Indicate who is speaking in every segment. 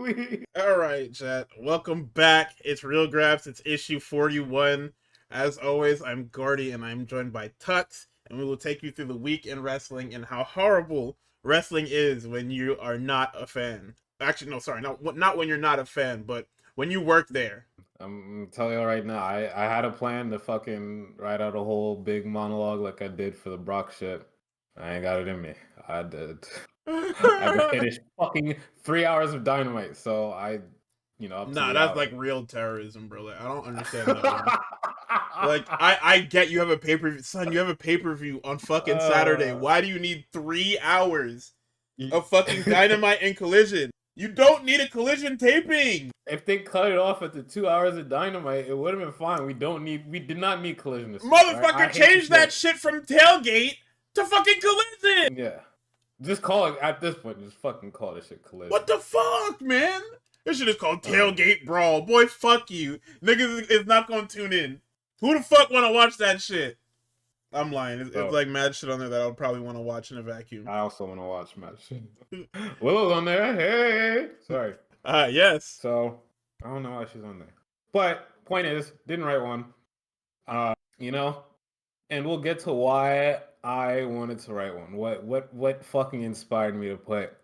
Speaker 1: All right, chat. Welcome back. It's Real Graps. It's issue 41. As always, I'm Gordy, and I'm joined by Tux, and we will take you through the week in wrestling and how horrible wrestling is when you are not a fan. Actually, no, sorry, not when you're not a fan, but when you work there.
Speaker 2: I'm telling you right now, I had a plan to fucking write out a whole big monologue like I did for the Brock shit. I ain't got it in me. I did. I had to finish fucking 3 hours of Dynamite, so up to
Speaker 1: Nah,
Speaker 2: the
Speaker 1: that's
Speaker 2: hour.
Speaker 1: like real terrorism, bro. Like, I don't understand that one. Like, I get you have a pay-per-view. Son, you have a pay-per-view on fucking Saturday. Why do you need 3 hours of fucking Dynamite and Collision? You don't need a Collision taping!
Speaker 2: If they cut it off at the 2 hours of Dynamite, it would have been fine. We did not need Collision this week.
Speaker 1: Motherfucker,
Speaker 2: right?
Speaker 1: change that shit from Tailgate to fucking Collision!
Speaker 2: Yeah. Just call it, at this point, just fucking call this shit Collision.
Speaker 1: What the fuck, man? This shit is called Tailgate Brawl. Boy, fuck you. Niggas is not gonna tune in. Who the fuck wanna watch that shit? I'm lying. It's like mad shit on there that I would probably want to watch in a vacuum.
Speaker 2: I also want to watch mad shit. Willow's on there. Hey! Sorry.
Speaker 1: Yes.
Speaker 2: So, I don't know why she's on there. But, point is, didn't write one. And we'll get to why I wanted to write one. What fucking inspired me to put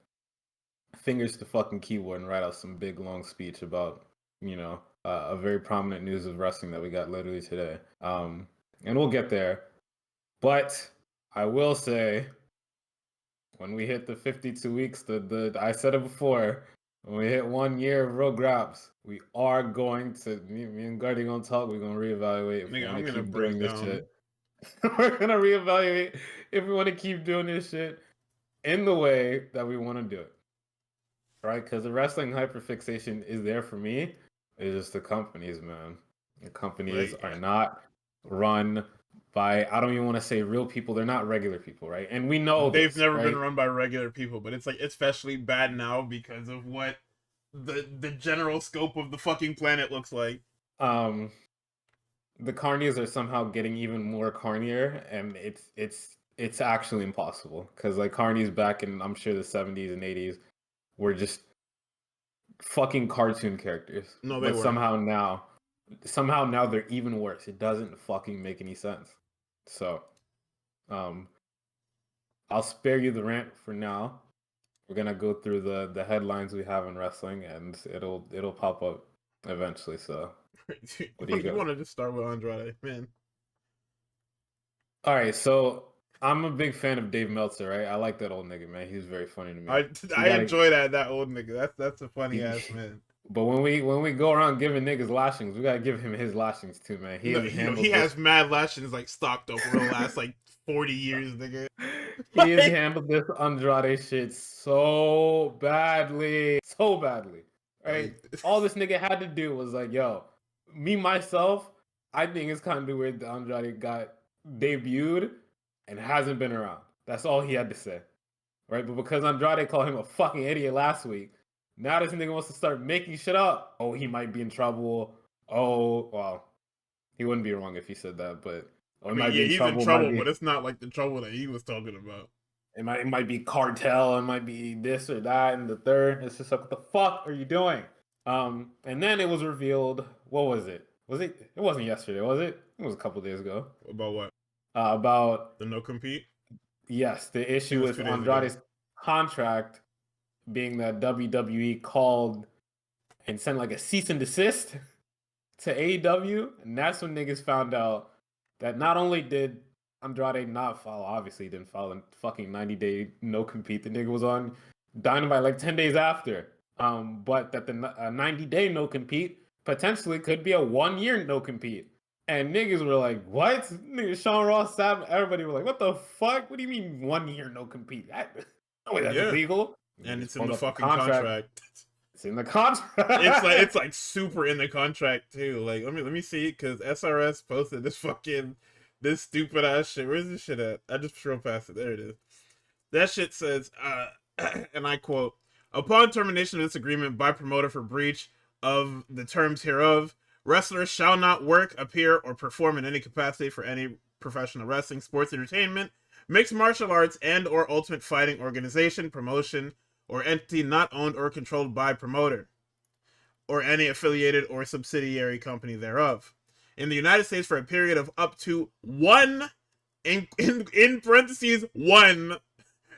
Speaker 2: fingers to fucking keyboard and write out some big long speech about, a very prominent news of wrestling that we got literally today. And we'll get there. But I will say, when we hit the 52 weeks, I said it before, when we hit 1 year of Real Graps, we are going to, me and Gardy gonna talk, we're gonna reevaluate if we want to keep doing this shit. We're gonna reevaluate if we want to keep doing this shit in the way that we want to do it. Right? Because the wrestling hyperfixation is there for me. It's just the companies, man. The companies are not run by, I don't even want to say real people. They're not regular people, right? And we know
Speaker 1: they've never been run by regular people, but it's like especially bad now because of what the general scope of the fucking planet looks like.
Speaker 2: The carnies are somehow getting even more carnier, and it's actually impossible because like carnies back in, I'm sure, the 70s and 80s were just fucking cartoon characters.
Speaker 1: No, they
Speaker 2: weren't. Somehow now they're even worse. It doesn't fucking make any sense. So, I'll spare you the rant for now. We're gonna go through the headlines we have in wrestling, and it'll pop up eventually. So,
Speaker 1: what do you want to just start with Andrade, man?
Speaker 2: All right, so I'm a big fan of Dave Meltzer, right? I like that old nigga, man. He's very funny to me.
Speaker 1: I enjoy that old nigga. That's a funny ass man.
Speaker 2: But when we go around giving niggas lashings, we gotta give him his lashings too, man.
Speaker 1: He has mad lashings like stocked up for the last like 40 years, nigga.
Speaker 2: He has handled this Andrade shit so badly. Right? All this nigga had to do was like, yo, me myself, I think it's kind of weird that Andrade got debuted and hasn't been around. That's all he had to say. Right? But because Andrade called him a fucking idiot last week, now this nigga wants to start making shit up. Oh, he might be in trouble. Oh, well, he wouldn't be wrong if he said that, but
Speaker 1: he's in trouble, but it's not like the trouble that he was talking about.
Speaker 2: It might be cartel, it might be this or that and the third. It's just like, what the fuck are you doing? And then it was revealed. What was it? It wasn't yesterday, was it? It was a couple days ago.
Speaker 1: About what?
Speaker 2: About
Speaker 1: the no compete.
Speaker 2: Yes, the issue with Andrade's contract being that WWE called and sent like a cease and desist to AEW, and that's when niggas found out that not only did Andrade not follow, obviously he didn't follow the fucking 90-day no compete. The nigga was on Dynamite like 10 days after. But that the 90-day no compete potentially could be a 1 year no compete. And niggas were like, what? Nigga, Sean Ross, Sam, everybody were like, what the fuck? What do you mean 1 year no compete? That's illegal.
Speaker 1: And it's in the fucking contract.
Speaker 2: It's in the contract.
Speaker 1: it's like super in the contract too. Like let me see it because SRS posted this stupid ass shit. Where's this shit at? I just scrolled past it. There it is. That shit says, and I quote, upon termination of this agreement by promoter for breach of the terms hereof, wrestlers shall not work, appear, or perform in any capacity for any professional wrestling, sports entertainment, mixed martial arts, and or ultimate fighting organization, promotion, or entity not owned or controlled by promoter, or any affiliated or subsidiary company thereof. In the United States for a period of up to in parentheses, 1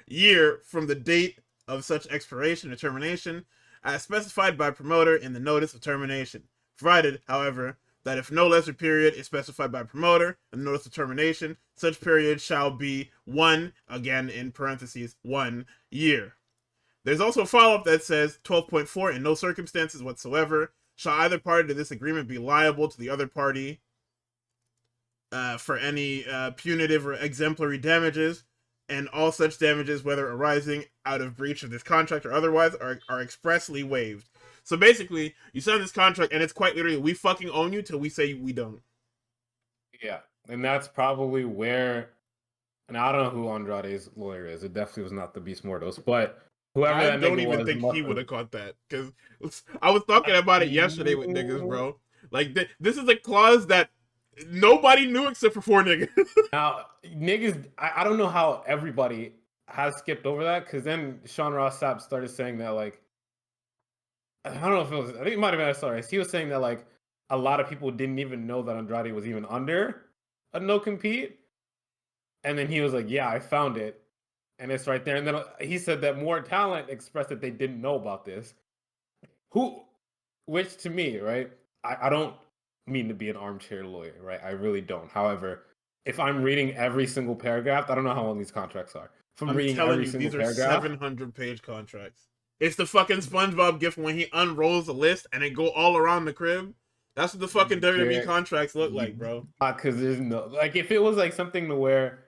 Speaker 1: year from the date of such expiration or termination, as specified by promoter in the notice of termination. Provided, however, that if no lesser period is specified by promoter in the notice of termination, such period shall be 1, again in parentheses, 1 year. There's also a follow-up that says 12.4, in no circumstances whatsoever shall either party to this agreement be liable to the other party for any punitive or exemplary damages, and all such damages, whether arising out of breach of this contract or otherwise, are expressly waived. So basically, you sign this contract, and it's quite literally, we fucking own you till we say we don't.
Speaker 2: Yeah, and that's probably where, and I don't know who Andrade's lawyer is. It definitely was not the Beast Mortos, but whoever
Speaker 1: I
Speaker 2: that
Speaker 1: don't
Speaker 2: nigga
Speaker 1: even
Speaker 2: was,
Speaker 1: think he would have caught that, because I was talking about it yesterday with niggas, bro. Like, this is a clause that nobody knew except for 4 niggas.
Speaker 2: Now, niggas, I don't know how everybody has skipped over that, because then Sean Ross Sapp started saying that, like, I don't know if it was, I think it might have been SRS. He was saying that, like, a lot of people didn't even know that Andrade was even under a no-compete. And then he was like, yeah, I found it. And it's right there. And then he said that more talent expressed that they didn't know about this. Which to me, right, I don't mean to be an armchair lawyer, right? I really don't. However, if I'm reading every single paragraph, I don't know how long these contracts are. If I'm reading
Speaker 1: telling
Speaker 2: every
Speaker 1: you,
Speaker 2: single
Speaker 1: these are
Speaker 2: paragraph,
Speaker 1: 700-page contracts. It's the fucking SpongeBob gift when he unrolls the list and it go all around the crib. That's what the fucking WWE contracts look like, bro.
Speaker 2: Because there's no, like, if it was like something to where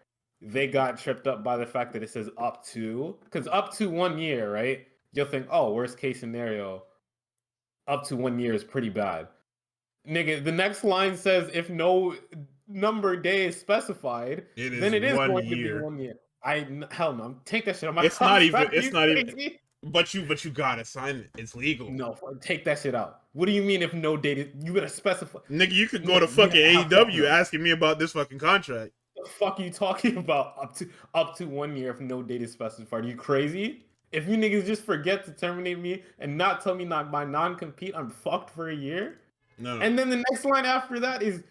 Speaker 2: they got tripped up by the fact that it says up to, because up to 1 year, right? You'll think, oh, worst case scenario, up to 1 year is pretty bad. Nigga, the next line says if no number day is specified, then it is going to be 1 year. Hell no, take that shit on my
Speaker 1: It's
Speaker 2: contract.
Speaker 1: not even. But you gotta sign it. It's legal.
Speaker 2: No, take that shit out. What do you mean if no date? You gotta specify.
Speaker 1: Nigga, you could go to fucking AEW asking me about this fucking contract.
Speaker 2: The fuck are you talking about? Up to 1 year if no date is specified. Are you crazy? If you niggas just forget to terminate me and not tell me not my non-compete, I'm fucked for a year.
Speaker 1: No.
Speaker 2: And then the next line after that is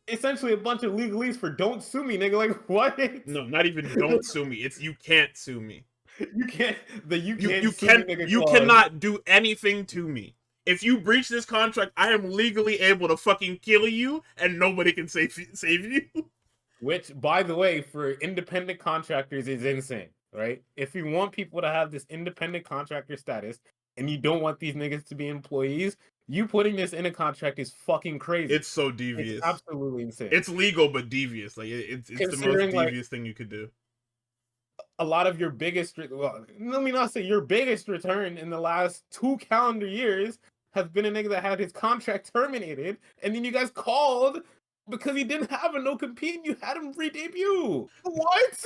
Speaker 2: essentially a bunch of legalese for don't sue me, nigga. Like, what?
Speaker 1: No, not even don't sue me. It's you can't sue me.
Speaker 2: You can't.
Speaker 1: You cannot do anything to me. If you breach this contract, I am legally able to fucking kill you, and nobody can save you.
Speaker 2: Which, by the way, for independent contractors is insane, right? If you want people to have this independent contractor status, and you don't want these niggas to be employees, you putting this in a contract is fucking crazy.
Speaker 1: It's so devious.
Speaker 2: It's absolutely insane.
Speaker 1: It's legal but devious. Like it's the most devious thing you could do.
Speaker 2: A lot of your biggest, well, let me not say your biggest return in the last 2 calendar years has been a nigga that had his contract terminated, and then you guys called because he didn't have a no compete and you had him re-debut. What?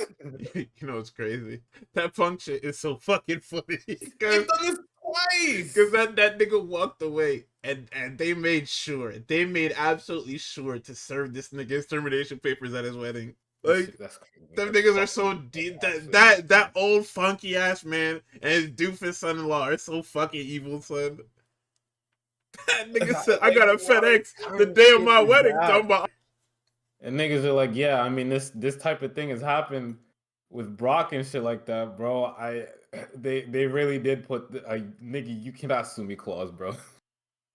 Speaker 1: You know, it's crazy. That Punk shit is so fucking funny.
Speaker 2: They've done this twice.
Speaker 1: Because that nigga walked away and they made absolutely sure to serve this nigga's termination papers at his wedding. Like, them niggas are so deep. That old funky ass man and his doofus son-in-law are so fucking evil, son. That nigga said, I got a FedEx the day of my wedding. Talking about.
Speaker 2: And niggas are like, yeah, I mean, this type of thing has happened with Brock and shit like that, bro. They really did put nigga, you cannot sue me clause, bro.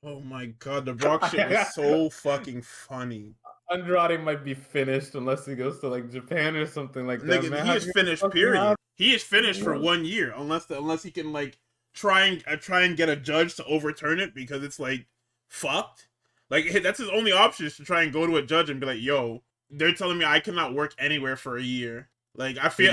Speaker 1: Oh my god, the Brock shit was so fucking funny.
Speaker 2: Andrade might be finished unless he goes to like Japan or something like that.
Speaker 1: Nigga, he is finished. Period. He is finished for 1 year, unless he can like try and get a judge to overturn it because it's like fucked. Like that's his only option is to try and go to a judge and be like, "Yo, they're telling me I cannot work anywhere for a year." Like I feel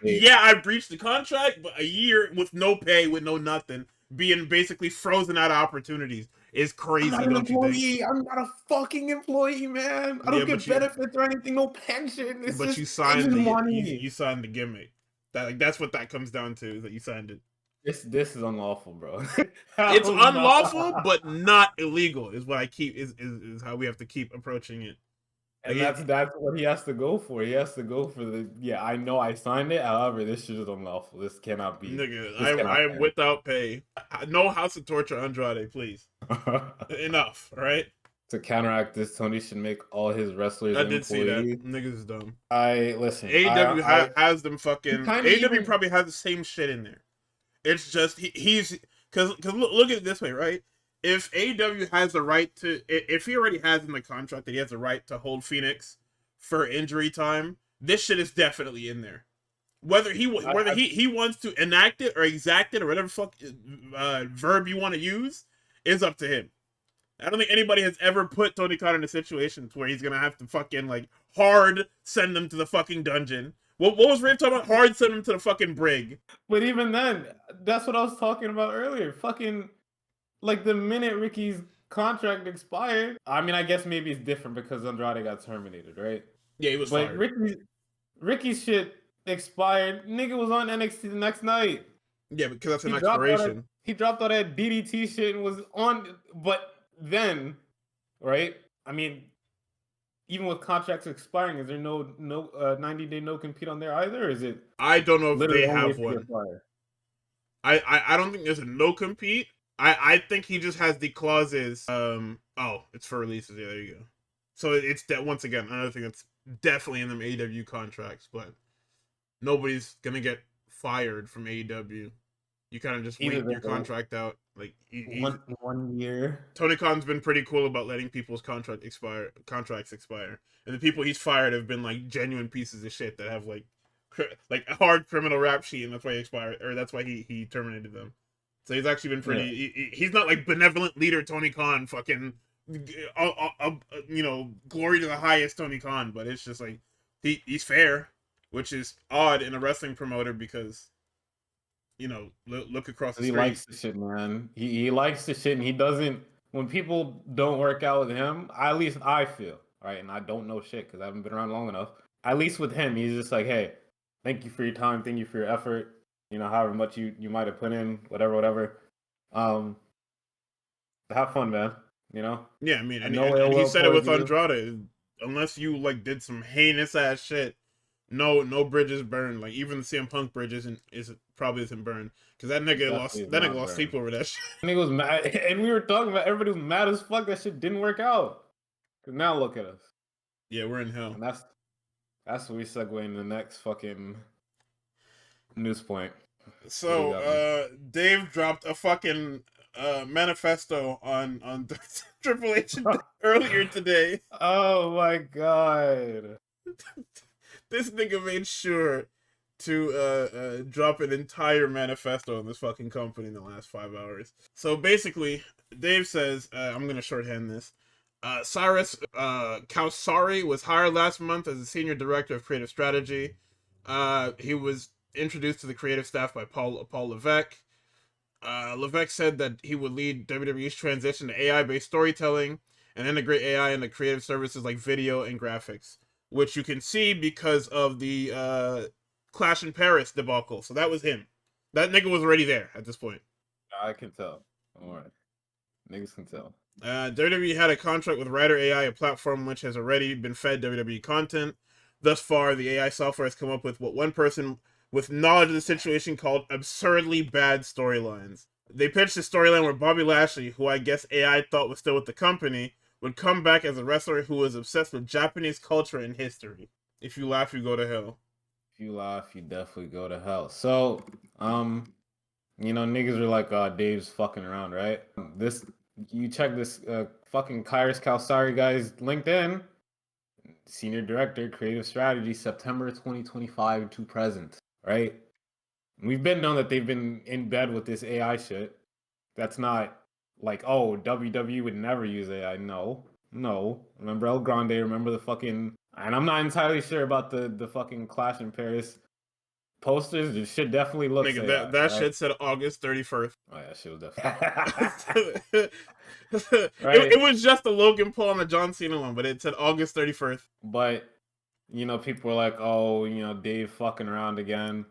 Speaker 1: yeah, I breached the contract, but a year with no pay, with no nothing, being basically frozen out of opportunities is crazy.
Speaker 2: I'm not an employee. I'm not a fucking employee, man. I don't get benefits or anything. No pension. It's
Speaker 1: but you signed you signed the gimmick. That's what that comes down to. Is that you signed it.
Speaker 2: This is unlawful, bro.
Speaker 1: It's unlawful, but not illegal. Is what I keep is how we have to keep approaching it.
Speaker 2: And that's what he has to go for. He has to go for I know I signed it. However, this shit is unlawful. This cannot be.
Speaker 1: Nigga,
Speaker 2: This cannot
Speaker 1: I am without pay. No House of Torture Andrade, please. Enough, right?
Speaker 2: To counteract this, Tony should make all his wrestlers
Speaker 1: I did see that.
Speaker 2: employees.
Speaker 1: Niggas is dumb.
Speaker 2: AEW
Speaker 1: has them fucking. AEW probably has the same shit in there. It's just he's because look at it this way, right? If AEW has the right to, if he already has in the contract that he has the right to hold Phoenix for injury time, this shit is definitely in there. Whether he wants to enact it or exact it or whatever fuck verb you want to use is up to him. I don't think anybody has ever put Tony Khan in a situation where he's gonna have to fucking like hard send them to the fucking dungeon. What was Rafe talking about? Hard send them to the fucking brig.
Speaker 2: But even then, that's what I was talking about earlier. Fucking like the minute Ricky's contract expired. I mean, I guess maybe it's different because Andrade got terminated, right?
Speaker 1: Yeah, he was
Speaker 2: but
Speaker 1: fired.
Speaker 2: Ricky's shit expired. Nigga was on NXT the next night.
Speaker 1: Yeah, because that's an expiration.
Speaker 2: He dropped all that DDT shit and was on. But then, right? I mean, even with contracts expiring, is there no 90-day no compete on there either? Or is it?
Speaker 1: I don't know if they have one. I don't think there's a no compete. I think he just has the clauses. Oh, it's for releases. Yeah, there you go. So it's that once again another thing that's definitely in them AEW contracts, but nobody's gonna get fired from AEW. You kind of just wait your contract out. Like
Speaker 2: one year.
Speaker 1: Tony Khan's been pretty cool about letting people's contracts expire, and the people he's fired have been like genuine pieces of shit that have like a hard criminal rap sheet, and that's why he expired, or that's why he terminated them. So he's actually been pretty. He's not like benevolent leader Tony Khan, fucking, glory to the highest Tony Khan, but it's just like he's fair, which is odd in a wrestling promoter because. Look across the street.
Speaker 2: He likes the shit, man. He likes the shit, and he doesn't. When people don't work out with him, at least I feel, right? And I don't know shit because I haven't been around long enough. At least with him, he's just like, hey, thank you for your time, thank you for your effort. However much you might have put in, whatever. Have fun, man.
Speaker 1: Yeah, I mean, and he said it with Andrade. Unless you like did some heinous ass shit. No bridges burned. Like even the CM Punk bridge probably isn't burned because that nigga lost sleep over that shit.
Speaker 2: Nigga was mad, and we were talking about everybody was mad as fuck. That shit didn't work out. Cause now look at us.
Speaker 1: Yeah, we're in hell.
Speaker 2: And that's what we segue into the next fucking news point.
Speaker 1: So Dave dropped a fucking manifesto on Triple H earlier today.
Speaker 2: Oh my god.
Speaker 1: This nigga made sure to drop an entire manifesto on this fucking company in the last 5 hours. So basically, Dave says, I'm going to shorthand this. Cyrus Kausari was hired last month as the Senior Director of Creative Strategy. He was introduced to the creative staff by Paul Levesque. Levesque said that he would lead WWE's transition to AI-based storytelling and integrate AI into creative services like video and graphics, which you can see because of the Clash in Paris debacle. So that was him. That nigga was already there at this point.
Speaker 2: I can tell. All right. Niggas can tell.
Speaker 1: WWE had a contract with Writer AI, a platform which has already been fed WWE content. Thus far, the AI software has come up with what one person with knowledge of the situation called absurdly bad storylines. They pitched a storyline where Bobby Lashley, who I guess AI thought was still with the company, would come back as a wrestler who was obsessed with Japanese culture and history. If you laugh, you go to hell.
Speaker 2: If you laugh, you definitely go to hell. So, niggas are like, Dave's fucking around, right? You check this fucking Cyrus Kausari guy's LinkedIn. Senior Director, Creative Strategy, September 2025 to present, right? We've been known that they've been in bed with this AI shit. That's not like, oh, WWE would never use AI. No. Remember El Grande? Remember the fucking... And I'm not entirely sure about the fucking Clash in Paris posters. The shit definitely looks
Speaker 1: Nigga,
Speaker 2: AI,
Speaker 1: that shit said August 31st.
Speaker 2: Oh, yeah, shit was definitely...
Speaker 1: Right? It was just the Logan Paul and the John Cena one, but it said August 31st.
Speaker 2: But, people were like, oh, Dave fucking around again.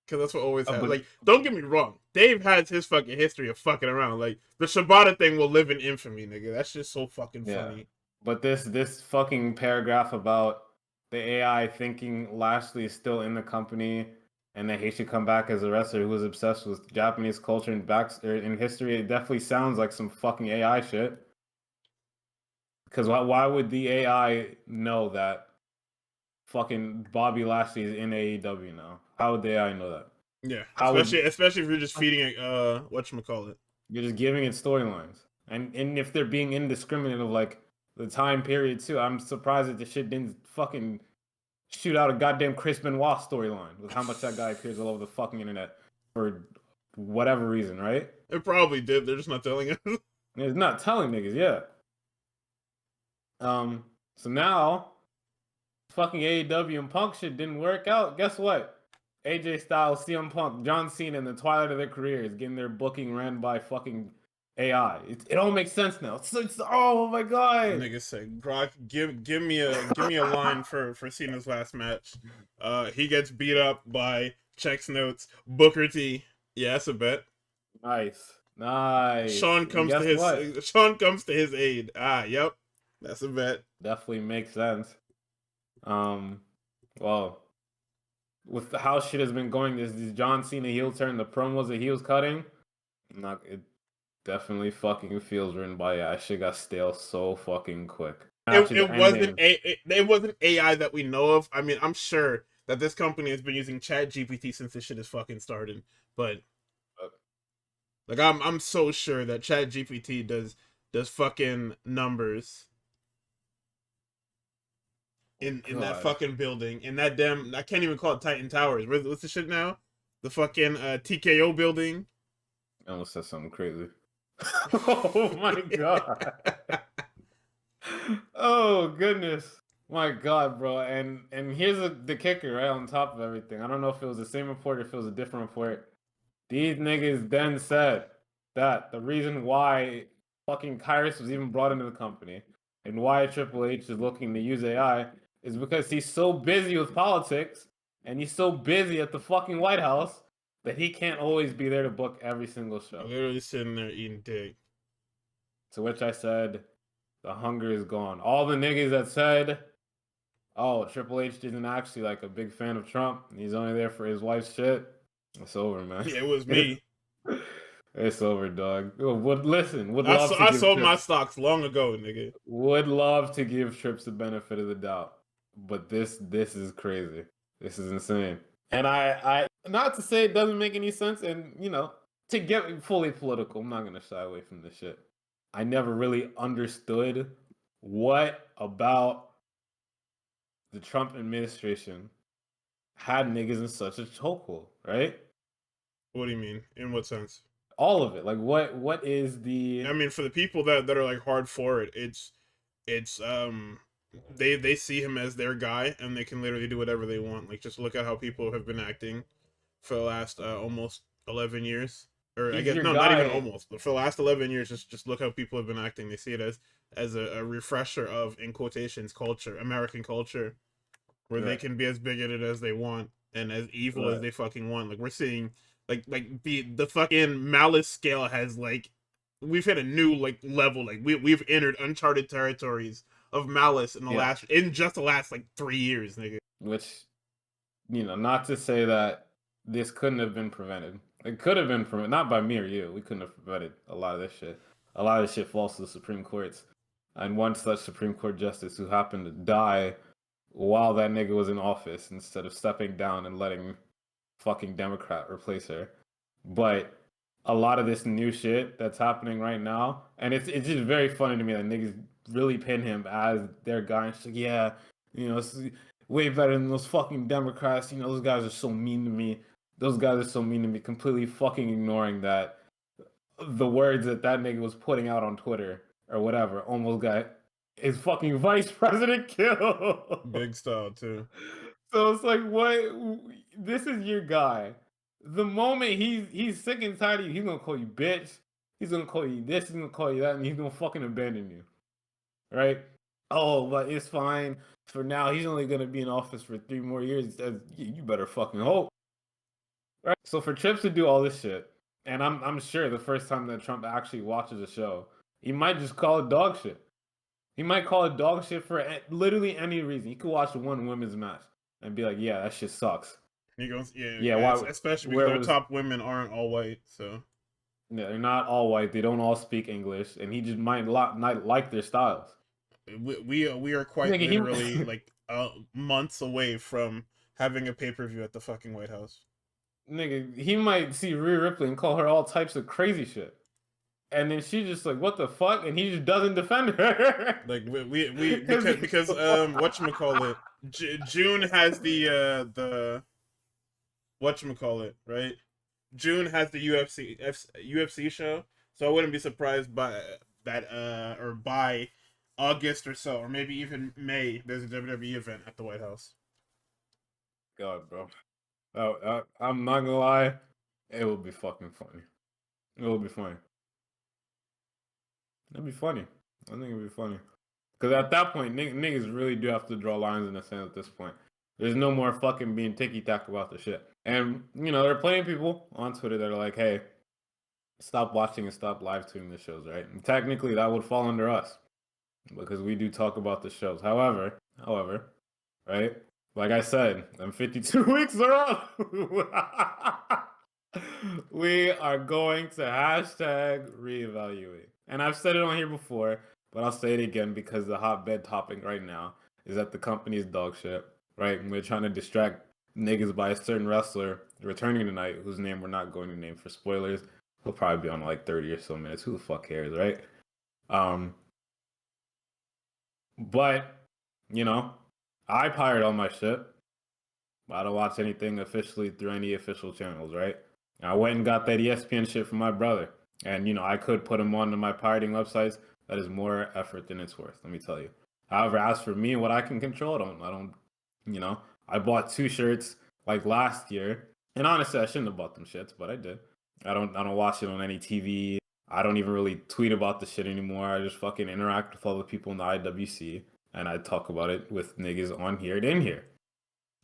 Speaker 1: Because that's what always happens. Like, don't get me wrong. Dave has his fucking history of fucking around. Like, the Shibata thing will live in infamy, nigga. That's just so fucking funny.
Speaker 2: But this fucking paragraph about the AI thinking Lashley is still in the company and that he should come back as a wrestler who was obsessed with Japanese culture and in history, it definitely sounds like some fucking AI shit. Because why would the AI know that fucking Bobby Lashley is in AEW now? How would the AI know that?
Speaker 1: Yeah,
Speaker 2: How would
Speaker 1: especially if you're just feeding it whatchamacallit.
Speaker 2: you're just giving it storylines? And if they're being indiscriminate of like the time period too, I'm surprised that the shit didn't fucking shoot out a goddamn Chris Benoit storyline with how much that guy appears all over the fucking internet for whatever reason, right?
Speaker 1: It probably did. They're just not telling us.
Speaker 2: It's not telling niggas, yeah. So now fucking AEW and Punk shit didn't work out. Guess what? AJ Styles, CM Punk, John Cena in the twilight of their careers getting their booking ran by fucking AI. It all makes sense now. It's oh my god.
Speaker 1: Nigga said, Brock, give me a line for Cena's last match. He gets beat up by checks notes Booker T. Yeah, that's a bet.
Speaker 2: Nice. Nice.
Speaker 1: Sean
Speaker 2: And
Speaker 1: comes to
Speaker 2: guess what?
Speaker 1: his aid. Yep, that's a bet.
Speaker 2: Definitely makes sense. Well, with how shit has been going, this John Cena heel turn, the promos that he was cutting, it definitely fucking feels written by AI. Shit got stale so fucking quick.
Speaker 1: It wasn't AI that we know of. I mean, I'm sure that this company has been using Chat GPT since this shit is fucking started. But like I'm so sure that Chat GPT does fucking numbers in that fucking building, in that damn, I can't even call it Titan Towers. What's the shit now? The fucking TKO building.
Speaker 2: I almost said something crazy. Oh my god. Oh goodness. My god, bro. And here's the kicker, right on top of everything. I don't know if it was the same report or if it was a different report. These niggas then said that the reason why fucking Kyrus was even brought into the company and why Triple H is looking to use AI is because he's so busy with politics and he's so busy at the fucking White House that he can't always be there to book every single show.
Speaker 1: Literally sitting there eating dick.
Speaker 2: To which I said, the hunger is gone. All the niggas that said, oh, Triple H isn't actually like a big fan of Trump, and he's only there for his wife's shit. It's over, man.
Speaker 1: Yeah, it was me.
Speaker 2: It's over, dog.
Speaker 1: I sold my stocks long ago, nigga.
Speaker 2: Would love to give Trips the benefit of the doubt, but this is crazy. This is insane. And I not to say it doesn't make any sense, and to get fully political, I'm not gonna shy away from this shit. I never really understood what about the Trump administration had niggas in such a chokehold, right?
Speaker 1: What do you mean? In what sense?
Speaker 2: All of it. Like what is the
Speaker 1: I mean, for the people that are like hard for it, it's they see him as their guy and they can literally do whatever they want. Like just look at how people have been acting for the last almost 11 years. Or I guess no, not even almost. But for the last 11 years, just look how people have been acting. They see it as a refresher of, in quotations, culture, American culture, where they can be as bigoted as they want and as evil as they fucking want. Like we're seeing, like the fucking malice scale has like, we've hit a new like level. Like we've entered uncharted territories of malice in just the last like 3 years, nigga.
Speaker 2: Which, not to say that this couldn't have been prevented. It could have been prevented, not by me or you. We couldn't have prevented a lot of this shit. A lot of this shit falls to the Supreme Courts. And one such Supreme Court justice who happened to die while that nigga was in office instead of stepping down and letting fucking Democrat replace her. But a lot of this new shit that's happening right now, and it's just very funny to me that niggas really pin him as their guy. And she's like, yeah, it's way better than those fucking Democrats. Those guys are so mean to me. Those guys are so mean to me. Completely fucking ignoring that the words that nigga was putting out on Twitter or whatever almost got his fucking vice president killed.
Speaker 1: Big style too.
Speaker 2: So it's like, what? This is your guy. The moment he's sick and tired of you, he's gonna call you bitch. He's gonna call you this. He's gonna call you that, and he's gonna fucking abandon you. Right? Oh, but it's fine for now. He's only gonna be in office for 3 more years. You better fucking hope. Right? So for Trips to do all this shit, and I'm sure the first time that Trump actually watches a show, he might just call it dog shit. He might call it dog shit for literally any reason. You could watch one women's match and be like, yeah, that shit sucks.
Speaker 1: He goes, yeah,
Speaker 2: Yeah, why?
Speaker 1: especially because
Speaker 2: Where
Speaker 1: our
Speaker 2: was?
Speaker 1: top women aren't all white, so
Speaker 2: Yeah, they're not all white. They don't all speak English, and he just might not like their styles.
Speaker 1: we are quite
Speaker 2: Nigga,
Speaker 1: literally like months away from having a pay-per-view at the fucking White House.
Speaker 2: nigga, he might see Rhea Ripley and call her all types of crazy shit. And then she's just like, "What the fuck?" And he just doesn't defend her.
Speaker 1: Like because whatchamacallit, June has the whatchamacallit, right? June has the UFC show, so I wouldn't be surprised by that or by August or so, or maybe even May. There's a WWE event at the White House.
Speaker 2: God, bro. Oh, I'm not gonna lie, it would be fucking funny. It would be funny. It'd be funny. I think it'd be funny. Because at that point, niggas really do have to draw lines in the sand at this point. There's no more fucking being ticky-tack about the shit. And, you know, there are plenty of people on Twitter that are like, hey, stop watching and stop live tweeting the shows, right? And technically, that would fall under us. Because we do talk about the shows. However, right? Like I said, them 52 weeks are up. We are going to hashtag reevaluate. And I've said it on here before, but I'll say it again because the hotbed topic right now is that the company is dog shit, right? And we're trying to distract niggas by a certain wrestler returning tonight whose name we're not going to name for spoilers. He'll probably be on like 30 or so minutes. Who the fuck cares, right? But, you know, I pirate all my shit. I don't watch anything officially through any official channels, right? I went and got that ESPN shit from my brother. And, you know, I could put him onto my pirating websites. That is more effort than it's worth, let me tell you. However, as for me and what I can control, I don't, you know, I bought 2 shirts like last year. And honestly, I shouldn't have bought them shits, but I did. I don't watch it on any TV. I don't even really tweet about the shit anymore. I just fucking interact with all the people in the IWC. And I talk about it with niggas on here and in here.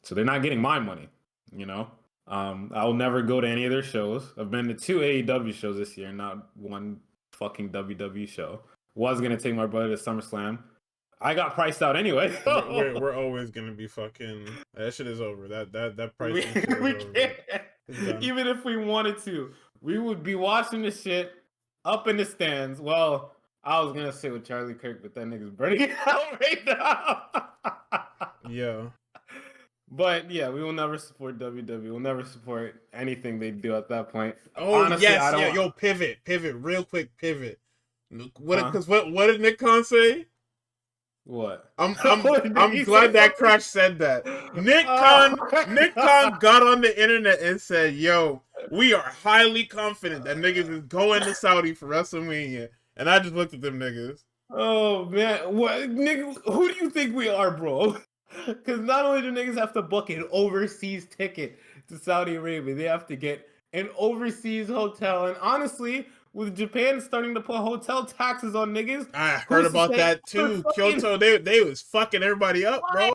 Speaker 2: So they're not getting my money, you know? I'll never go to any of their shows. I've been to 2 AEW shows this year, not one fucking WWE show. Was gonna take my brother to SummerSlam. I got priced out anyway.
Speaker 1: We're always gonna be fucking. That shit is over. That pricing shit is over. It's done.
Speaker 2: Even if we wanted to, we would be watching this shit up in the stands. Well, I was gonna say with Charlie Kirk, but that nigga's burning it out right now.
Speaker 1: Yeah.
Speaker 2: But yeah, we will never support WWE. We'll never support anything they do at that point.
Speaker 1: Oh
Speaker 2: Honestly,
Speaker 1: yes,
Speaker 2: I don't.
Speaker 1: yeah. Yo, pivot, real quick, pivot. Because what did Nick Khan say?
Speaker 2: What?
Speaker 1: I'm glad that Crash said that. Nick Khan got on the internet and said, "Yo, we are highly confident that niggas is going to Saudi for WrestleMania." And I just looked at them niggas.
Speaker 2: Oh man, what nigga? Who do you think we are, bro? Because not only do niggas have to book an overseas ticket to Saudi Arabia, they have to get an overseas hotel. And honestly, with Japan starting to put hotel taxes on niggas,
Speaker 1: I heard about that too. Kyoto, they was fucking everybody up, bro.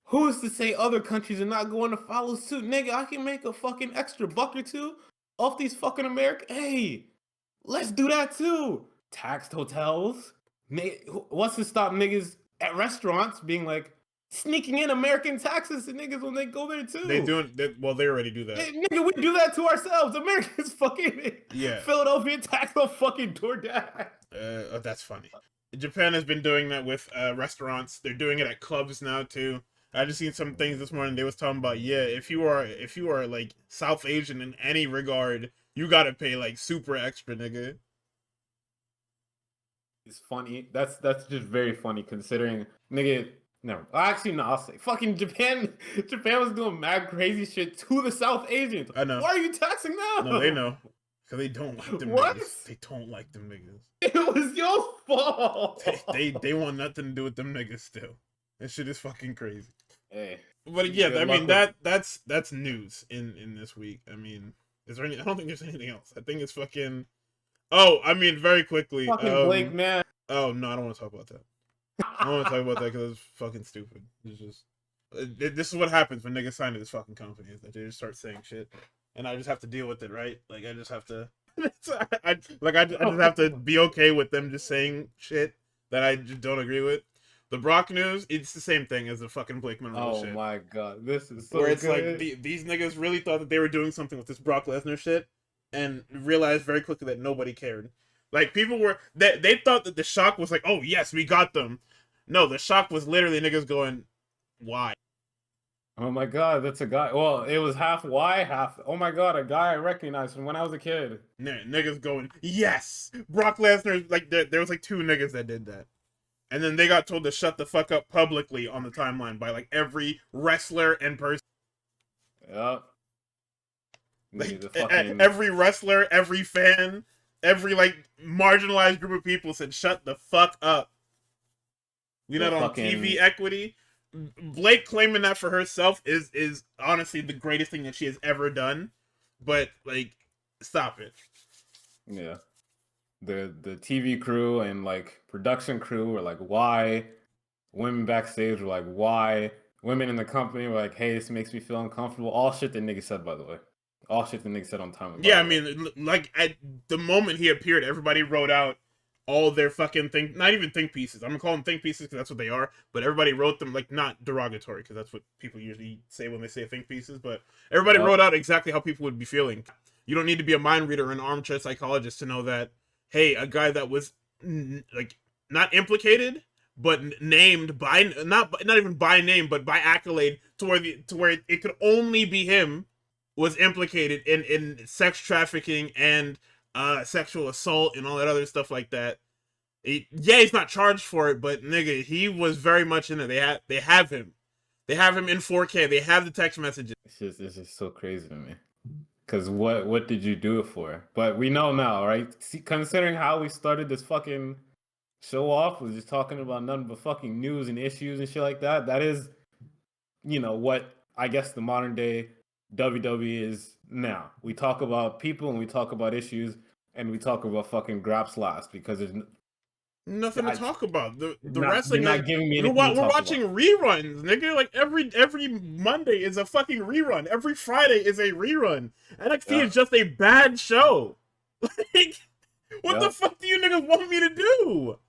Speaker 2: Who's to say other countries are not going to follow suit? Nigga, I can make a fucking extra buck or two off these fucking American. Hey, let's do that too. Taxed hotels. What's to stop niggas at restaurants being like sneaking in American taxes to niggas when they go there too?
Speaker 1: They already do that.
Speaker 2: Hey, nigga, we do that to ourselves. Americans fucking Philadelphia tax on fucking DoorDash.
Speaker 1: That's funny. Japan has been doing that with restaurants. They're doing it at clubs now too. I just seen some things this morning. They was talking about if you are like South Asian in any regard, you gotta pay like super extra, nigga.
Speaker 2: It's funny. That's just very funny considering, nigga. No, actually, no. I'll say fucking Japan. Japan was doing mad crazy shit to the South Asians.
Speaker 1: I know.
Speaker 2: Why are you taxing them?
Speaker 1: No, they know. Because they don't like them niggas. They don't like them niggas.
Speaker 2: It was your fault.
Speaker 1: They want nothing to do with them niggas still. That shit is fucking crazy.
Speaker 2: Hey.
Speaker 1: But yeah, I mean that's news in this week. I mean, is there any? I don't think there's anything else. I think it's fucking. Oh, I mean, very quickly.
Speaker 2: Fucking Blake, man.
Speaker 1: Oh no, I don't want to talk about that. I don't want to talk about that because it's fucking stupid. It's just this is what happens when niggas sign to this fucking company. Is that they just start saying shit, and I just have to deal with it, right? Like I just have to. I just have to be okay with them just saying shit that I just don't agree with. The Brock news, it's the same thing as the fucking Blake Monroe
Speaker 2: Oh
Speaker 1: shit.
Speaker 2: my god, this is
Speaker 1: Where
Speaker 2: so
Speaker 1: it's like
Speaker 2: good.
Speaker 1: these niggas really thought that they were doing something with this Brock Lesnar shit, and realized very quickly that nobody cared. Like people were they thought that the shock was like, oh yes, we got them. No, the shock was literally niggas going, why?
Speaker 2: Oh my god, that's a guy. Well, it was half why, half. Oh my god, a guy I recognized from when I was a kid.
Speaker 1: Niggas going, yes, Brock Lesnar. Like there was like two niggas that did that. And then they got told to shut the fuck up publicly on the timeline by like every wrestler and person.
Speaker 2: Yep.
Speaker 1: Like
Speaker 2: The fucking
Speaker 1: every wrestler, every fan, every like marginalized group of people said, "Shut the fuck up." We're
Speaker 2: the
Speaker 1: not on TV
Speaker 2: fucking
Speaker 1: equity. Blake claiming that for herself is honestly the greatest thing that she has ever done. But like, stop it.
Speaker 2: yeah. The TV crew and like production crew were like, why? Women backstage were like, why? Women in the company were like, hey, this makes me feel uncomfortable. All shit that nigga said, by the way. All shit that nigga said on time, by
Speaker 1: Yeah, I
Speaker 2: the way.
Speaker 1: mean, like at the moment he appeared, everybody wrote out all their fucking not even think pieces. I'm gonna call them think pieces because that's what they are. But everybody wrote them like not derogatory because that's what people usually say when they say think pieces. But everybody
Speaker 2: Yep.
Speaker 1: wrote out exactly how people would be feeling. You don't need to be a mind reader or an armchair psychologist to know that. Hey, a guy that was like not implicated but named by not even by name but by accolade to where it could only be him was implicated in sex trafficking and sexual assault and all that other stuff like that. Yeah, he's not charged for it, but nigga, he was very much in it. They have him. They have him in 4K. They have the text messages.
Speaker 2: It's just so crazy to me. Cause what did you do it for? But we know now, right? See, considering how we started this fucking show off was just talking about nothing but fucking news and issues and shit like that. That is, what I guess the modern day WWE is now. We talk about people and we talk about issues and we talk about fucking Graps last because there's
Speaker 1: Nothing to
Speaker 2: I,
Speaker 1: talk about. The
Speaker 2: you're
Speaker 1: wrestling
Speaker 2: not giving me anything to
Speaker 1: we're
Speaker 2: talk
Speaker 1: watching
Speaker 2: about.
Speaker 1: reruns, nigga. Like every Monday is a fucking rerun. Every Friday is a rerun. NXT
Speaker 2: Yeah,
Speaker 1: is just a bad show. Like, what the
Speaker 2: yeah,
Speaker 1: fuck do you niggas want me to do?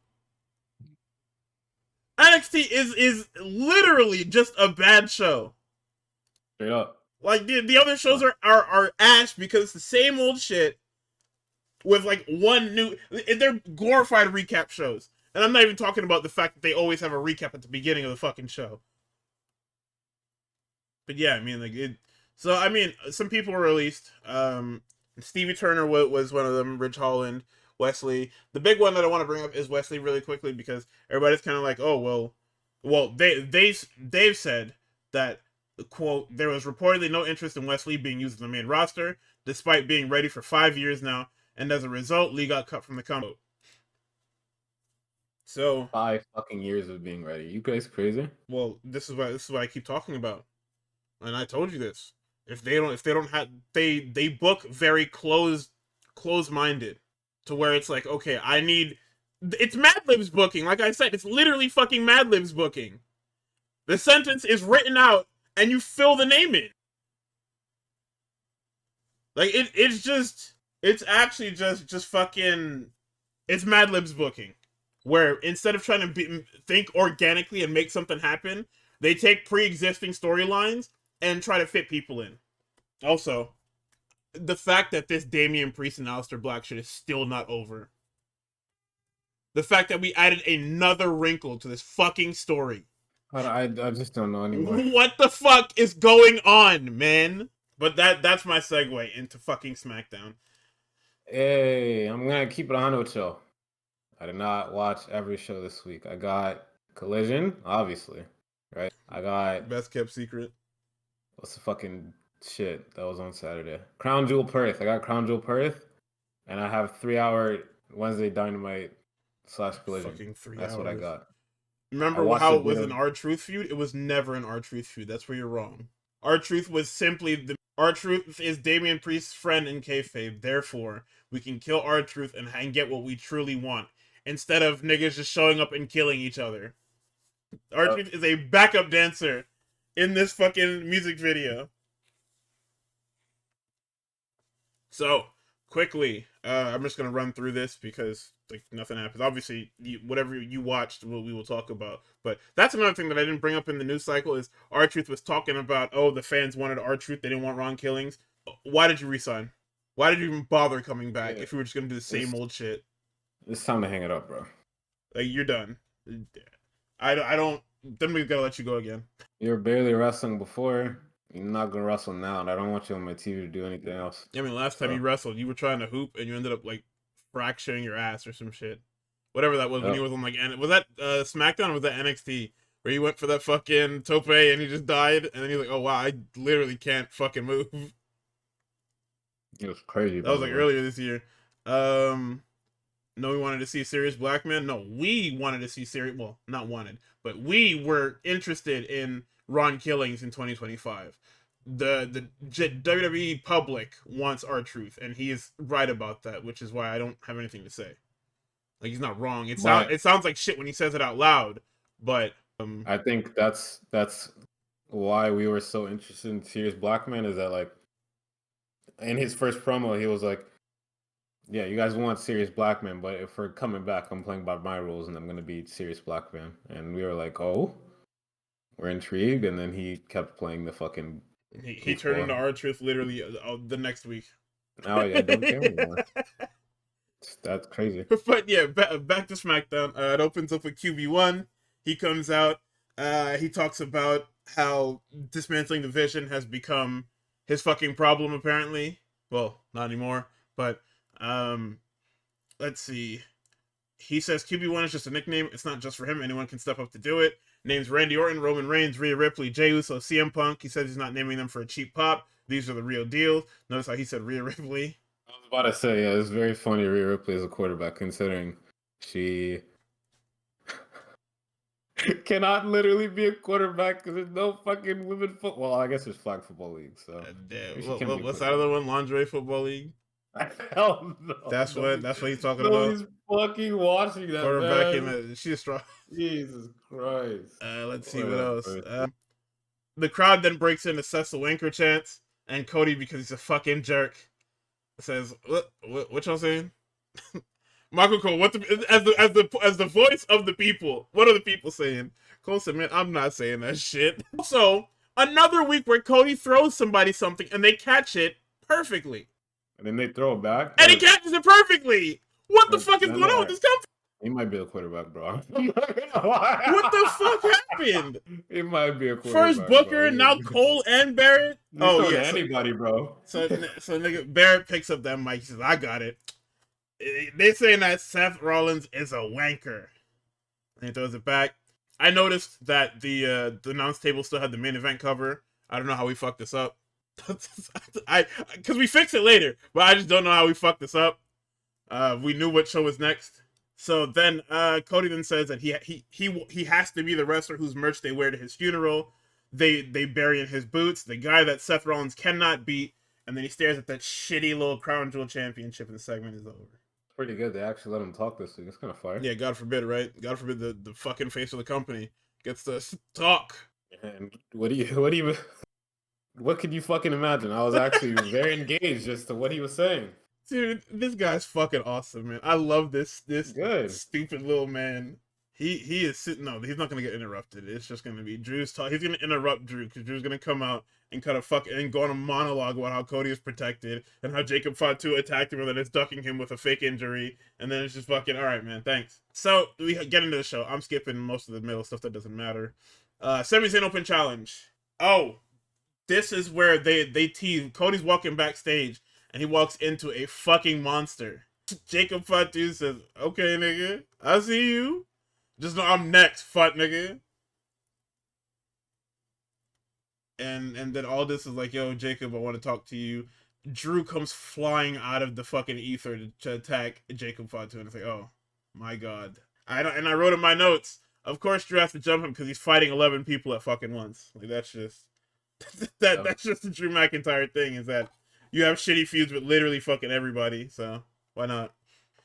Speaker 1: NXT is literally just a bad show.
Speaker 2: straight up.
Speaker 1: Like the other shows are ash because it's the same old shit with like one new. They're glorified recap shows, and I'm not even talking about the fact that they always have a recap at the beginning of the fucking show. But yeah, I mean like it. So I mean, some people were released. Stevie Turner was one of them. Ridge Holland, Wesley. The big one that I want to bring up is Wesley really quickly because everybody's kind of like, oh well they've said that quote there was reportedly no interest in Wesley being used in the main roster despite being ready for 5 years now, and as a result, Lee got cut from the company. So
Speaker 2: 5 fucking years of being ready. You guys crazy?
Speaker 1: well, this is what I keep talking about, and I told you this. If they don't have they book very close minded to where it's like, okay, I need it's Mad Libs booking. Like I said, it's literally fucking Mad Libs booking. The sentence is written out and you fill the name in. Like it's actually just fucking it's Mad Libs booking. Where instead of trying to think organically and make something happen, they take pre-existing storylines and try to fit people in. Also, the fact that this Damian Priest and Aleister Black shit is still not over. The fact that we added another wrinkle to this fucking story.
Speaker 2: I just don't know anymore.
Speaker 1: What the fuck is going on, man? But that's my segue into fucking SmackDown.
Speaker 2: Hey, I'm gonna keep it on with you. I did not watch every show this week. I got Collision, obviously, right? I got
Speaker 1: Best kept secret.
Speaker 2: what's the fucking shit that was on Saturday? Crown Jewel Perth. I got Crown Jewel Perth, and I have 3 hour Wednesday Dynamite / Collision.
Speaker 1: Fucking 3
Speaker 2: That's
Speaker 1: hours.
Speaker 2: what I got. I
Speaker 1: Remember
Speaker 2: watched
Speaker 1: how
Speaker 2: a
Speaker 1: it was
Speaker 2: bit
Speaker 1: an
Speaker 2: of.
Speaker 1: R-Truth feud? It was never an R-Truth feud. That's where you're wrong. R-Truth was simply the R-Truth is Damian Priest's friend in kayfabe. Therefore, we can kill R-Truth and get what we truly want instead of niggas just showing up and killing each other. R-Truth is a backup dancer in this fucking music video. So, quickly, I'm just gonna run through this because like nothing happens. Obviously, whatever you watched, we will talk about. But that's another thing that I didn't bring up in the news cycle is R-Truth was talking about, oh, the fans wanted R-Truth, they didn't want Ron Killings. Why did you resign? Why did you even bother coming back if you were just gonna do the same old shit?
Speaker 2: It's time to hang it up, bro.
Speaker 1: Like, you're done. I don't. Then we gotta let you go again.
Speaker 2: You're barely wrestling before. You're not gonna wrestle now, and I don't want you on my TV to do anything else.
Speaker 1: I mean, last time you wrestled, you were trying to hoop and you ended up like fracturing your ass or some shit. Whatever that was when you was on like, was that SmackDown or was that NXT where you went for that fucking tope and he just died and then you're like, oh wow, I literally can't fucking move.
Speaker 2: It was crazy.
Speaker 1: That was like earlier this year. No, we wanted to see Sirius Blackman. No, we wanted to see Sirius. Well, not wanted, but we were interested in Ron Killings in 2025. The WWE public wants R-Truth, and he is right about that, which is why I don't have anything to say. Like, he's not wrong. It sounds like shit when he says it out loud, but
Speaker 2: I think that's why we were so interested in Sirius Blackman, is that like in his first promo he was like, yeah, you guys want Sirius Blackman, but if we're coming back, I'm playing by my rules and I'm gonna be Sirius Blackman. And we were like, oh, we're intrigued, and then he kept playing the fucking
Speaker 1: he turned into R-Truth literally the next week.
Speaker 2: Oh yeah, I don't care anymore. That's crazy.
Speaker 1: But yeah, back to SmackDown. It opens up with QB1. He comes out. He talks about how dismantling the Vision has become his fucking problem, apparently. Well, not anymore. But let's see. He says QB1 is just a nickname. It's not just for him. Anyone can step up to do it. Names Randy Orton, Roman Reigns, Rhea Ripley, Jey Uso, CM Punk. He says he's not naming them for a cheap pop. These are the real deal. Notice how he said Rhea Ripley.
Speaker 2: I was about to say, yeah, it's very funny Rhea Ripley as a quarterback, considering she cannot literally be a quarterback because there's no fucking women football. Well, I guess there's flag football league. So
Speaker 1: what's that other one? Lingerie football league.
Speaker 2: Hell no.
Speaker 1: That's what he's talking about.
Speaker 2: He's fucking watching that.
Speaker 1: Quarterback in she's strong.
Speaker 2: Jesus Christ.
Speaker 1: Let's see what else. The crowd then breaks into Cecil Wanker chants, and Cody, because he's a fucking jerk, says, "What y'all saying?" Michael Cole, as the voice of the people, what are the people saying? Cole said, "Man, I'm not saying that shit." Also, another week where Cody throws somebody something and they catch it perfectly.
Speaker 2: And then they throw it back.
Speaker 1: And he catches it perfectly. What the fuck is going on with this company?
Speaker 2: He might be a quarterback, bro.
Speaker 1: What the fuck happened?
Speaker 2: He might be a quarterback.
Speaker 1: First Booker, now Cole and Barrett.
Speaker 2: Oh yeah, anybody, bro.
Speaker 1: So nigga, Barrett picks up that mic. He says, "I got it." They saying that Seth Rollins is a wanker, and he throws it back. I noticed that the announce table still had the main event cover. I don't know how we fucked this up. Because we fix it later, but I just don't know how we fucked this up. We knew what show was next. So then Cody then says that he has to be the wrestler whose merch they wear to his funeral. They bury in his boots the guy that Seth Rollins cannot beat, and then he stares at that shitty little Crown Jewel championship, and the segment is over.
Speaker 2: Pretty good. They actually let him talk this week. It's kind of fire.
Speaker 1: Yeah, God forbid, right? God forbid the fucking face of the company gets to talk.
Speaker 2: And what could you fucking imagine? I was actually very engaged as to what he was saying.
Speaker 1: Dude, this guy's fucking awesome, man. I love this stupid little man. He is sitting. No, he's not gonna get interrupted. It's just gonna be Drew's talk. He's gonna interrupt Drew because Drew's gonna come out and kind of and go on a monologue about how Cody is protected and how Jacob Fatu attacked him and then it's ducking him with a fake injury, and then it's just fucking all right, man. Thanks. So we get into the show. I'm skipping most of the middle stuff that doesn't matter. Sami Zayn Open Challenge. Oh, this is where they tease. Cody's walking backstage and he walks into a fucking monster. Jacob Fatu says, "Okay, nigga, I see you. Just know I'm next, fat nigga." And then all this is like, "Yo, Jacob, I want to talk to you." Drew comes flying out of the fucking ether to attack Jacob Fatu, and it's like, oh my god. I wrote in my notes, of course Drew has to jump him because he's fighting 11 people at fucking once. Like that's just that's just the Drew McIntyre thing, is that you have shitty feuds with literally fucking everybody, so why not?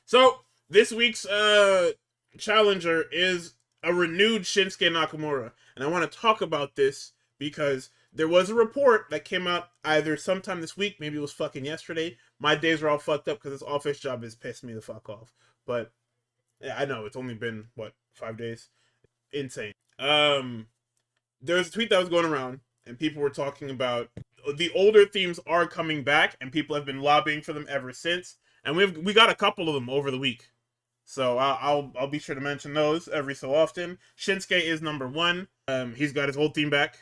Speaker 1: So this week's challenger is a renewed Shinsuke Nakamura, and I want to talk about this because there was a report that came out either sometime this week, maybe it was fucking yesterday, my days are all fucked up because this office job has pissed me the fuck off. But yeah, I know it's only been what 5 days. Insane. There's a tweet that was going around, and people were talking about the older themes are coming back, and people have been lobbying for them ever since. And we got a couple of them over the week, so I'll be sure to mention those every so often. Shinsuke is number one. He's got his old theme back,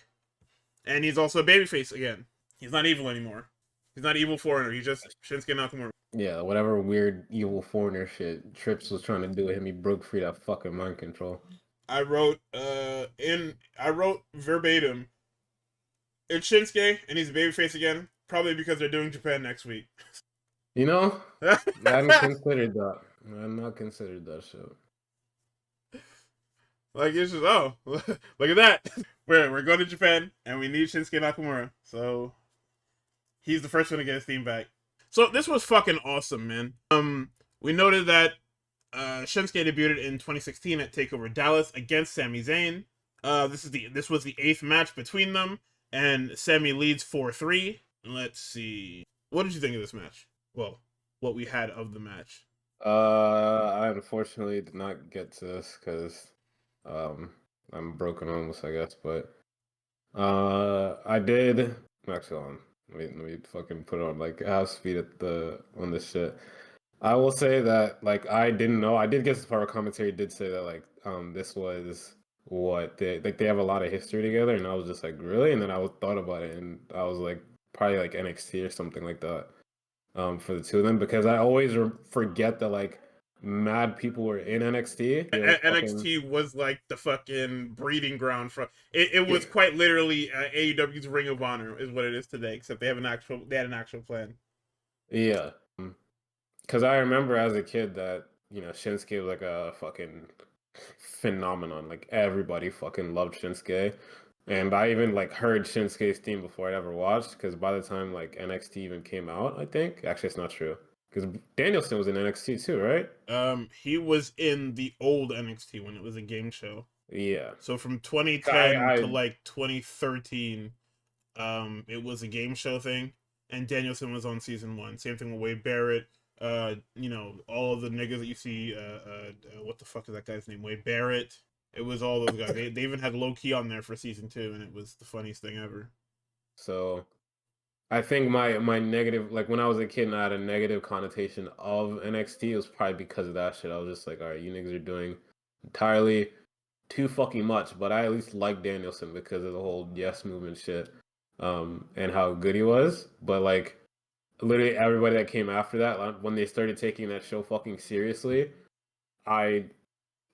Speaker 1: and he's also a babyface again. He's not evil anymore. He's not evil foreigner. He's just Shinsuke Nakamura.
Speaker 2: Yeah, whatever weird evil foreigner shit Trips was trying to do with him, he broke free that fucking mind control.
Speaker 1: I wrote verbatim. It's Shinsuke, and he's a babyface again. Probably because they're doing Japan next week.
Speaker 2: You know, I hadn't considered that. I had not considered that shit.
Speaker 1: Like it's just look at that. We're going to Japan, and we need Shinsuke Nakamura, so he's the first one to get his theme back. So this was fucking awesome, man. We noted that Shinsuke debuted in 2016 at TakeOver Dallas against Sami Zayn. This was the 8th match between them, and Sami leads 4-3. Let's see. What did you think of this match? Well, what we had of the match.
Speaker 2: I unfortunately did not get to this because I'm broken almost, I guess. But I did. Actually, hold on. Let me fucking put on like half speed on this shit. I will say that like I didn't know. I did get as far as commentary did say that like this was what they have a lot of history together, and I was just like really, and then I thought about it, and I was like probably like NXT or something like that for the two of them, because I always forget that like mad people were in NXT.
Speaker 1: NXT was like the fucking breeding ground for it was quite literally AEW's Ring of Honor is what it is today, except they had an actual plan.
Speaker 2: Yeah. Because I remember as a kid that, you know, Shinsuke was like a fucking phenomenon. Like everybody fucking loved Shinsuke. And I even like heard Shinsuke's theme before I'd ever watched, because by the time like NXT even came out, I think. Actually, it's not true. Because Danielson was in NXT too, right?
Speaker 1: He was in the old NXT when it was a game show.
Speaker 2: Yeah.
Speaker 1: So from 2010 to like 2013, it was a game show thing, and Danielson was on season 1. Same thing with Wade Barrett. You know, all of the niggas that you see, what the fuck is that guy's name? Wade Barrett. It was all those guys. They even had Low Key on there for season 2, and it was the funniest thing ever.
Speaker 2: So I think my negative, like when I was a kid and I had a negative connotation of NXT, it was probably because of that shit. I was just like, all right, you niggas are doing entirely too fucking much, but I at least like Danielson because of the whole yes movement shit, and how good he was. But like literally everybody that came after that, like, when they started taking that show fucking seriously, I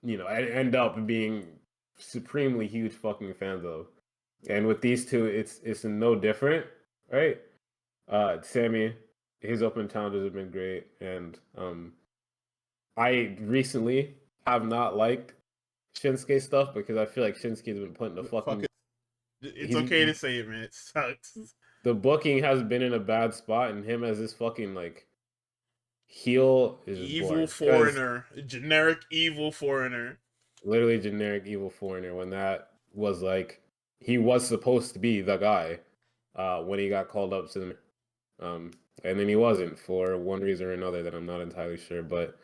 Speaker 2: end up being supremely huge fucking fans of. And with these two, it's no different, right? Sammy, his open challenges have been great, and I recently have not liked Shinsuke stuff because I feel like Shinsuke's been putting the fucking.
Speaker 1: It's okay to say it, man. It sucks.
Speaker 2: The booking has been in a bad spot, and him as this fucking like heel is
Speaker 1: evil foreigner, generic evil foreigner.
Speaker 2: Literally generic evil foreigner. When that was like he was supposed to be the guy when he got called up to the and then he wasn't for one reason or another that I'm not entirely sure. But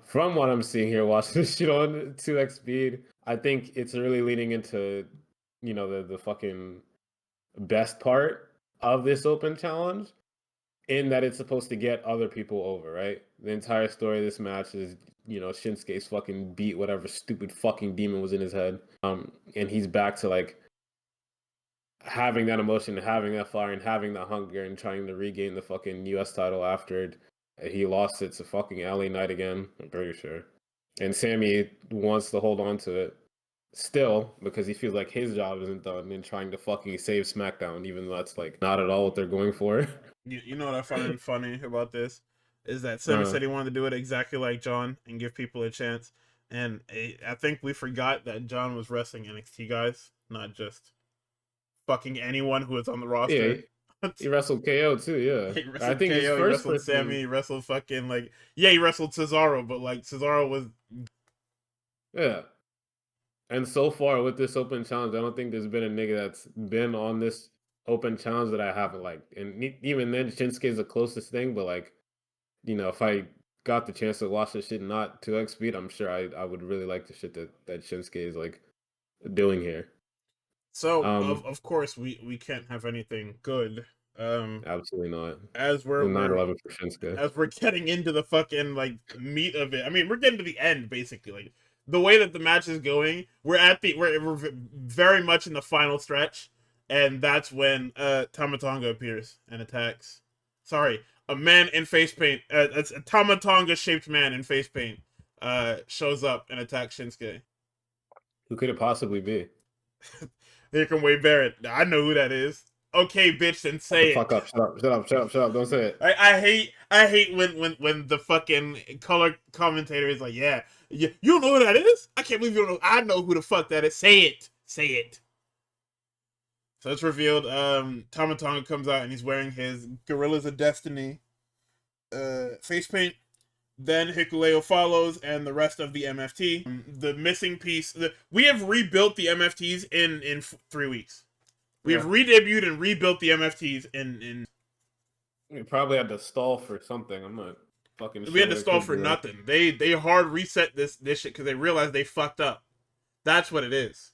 Speaker 2: from what I'm seeing here, watching this shit on 2x speed, I think it's really leading into, you know, the fucking best part of this open challenge, in that it's supposed to get other people over, right? The entire story of this match is, you know, Shinsuke's fucking beat whatever stupid fucking demon was in his head. And he's back to like having that emotion, having that fire, and having that hunger, and trying to regain the fucking US title after he lost it to fucking LA Knight again, I'm pretty sure. And Sammy wants to hold on to it still because he feels like his job isn't done in trying to fucking save SmackDown, even though that's like not at all what they're going for.
Speaker 1: You know what I find funny about this is that Sammy said he wanted to do it exactly like John and give people a chance, and I think we forgot that John was wrestling NXT guys, not just fucking anyone who was on the roster.
Speaker 2: Yeah, he wrestled KO too. Yeah,
Speaker 1: he wrestled I think KO, his first he wrestled person... Sammy, he wrestled fucking like he wrestled Cesaro, but like Cesaro was
Speaker 2: And so far with this open challenge, I don't think there's been a nigga that's been on this open challenge that I haven't liked. And even then, Shinsuke is the closest thing. But like, if I got the chance to watch this shit not 2x speed, I'm sure I would really like the shit that Shinsuke is like doing here.
Speaker 1: So of course we can't have anything good.
Speaker 2: Absolutely not.
Speaker 1: As
Speaker 2: The
Speaker 1: we're
Speaker 2: 9/11 for Shinsuke.
Speaker 1: as we're getting into the fucking like meat of it. I mean, we're getting to the end basically. Like the way that the match is going, we're very much in the final stretch, and that's when Tama Tonga appears and attacks. Sorry, a man in face paint. It's a Tama Tonga shaped man in face paint. Shows up and attacks Shinsuke.
Speaker 2: Who could it possibly be?
Speaker 1: Here come Wade Barrett. I know who that is. Okay, bitch, then
Speaker 2: Shut the
Speaker 1: say
Speaker 2: fuck
Speaker 1: it.
Speaker 2: up! Shut up! Shut up! Shut up! Shut up! Don't say it.
Speaker 1: I hate when the fucking color commentator is like, yeah, you don't know who that is? I can't believe you don't know. I know who the fuck that is. Say it. Say it. So it's revealed. Tama Tonga comes out and he's wearing his Gorillas of Destiny face paint. Then Hikuleo follows and the rest of the MFT. The missing piece. We have rebuilt the MFTs in 3 weeks. We have re-debuted and rebuilt the MFTs in.
Speaker 2: We probably had to stall for something. I'm not fucking sure.
Speaker 1: We had to stall for nothing. They hard reset this shit because they realized they fucked up. That's what it is.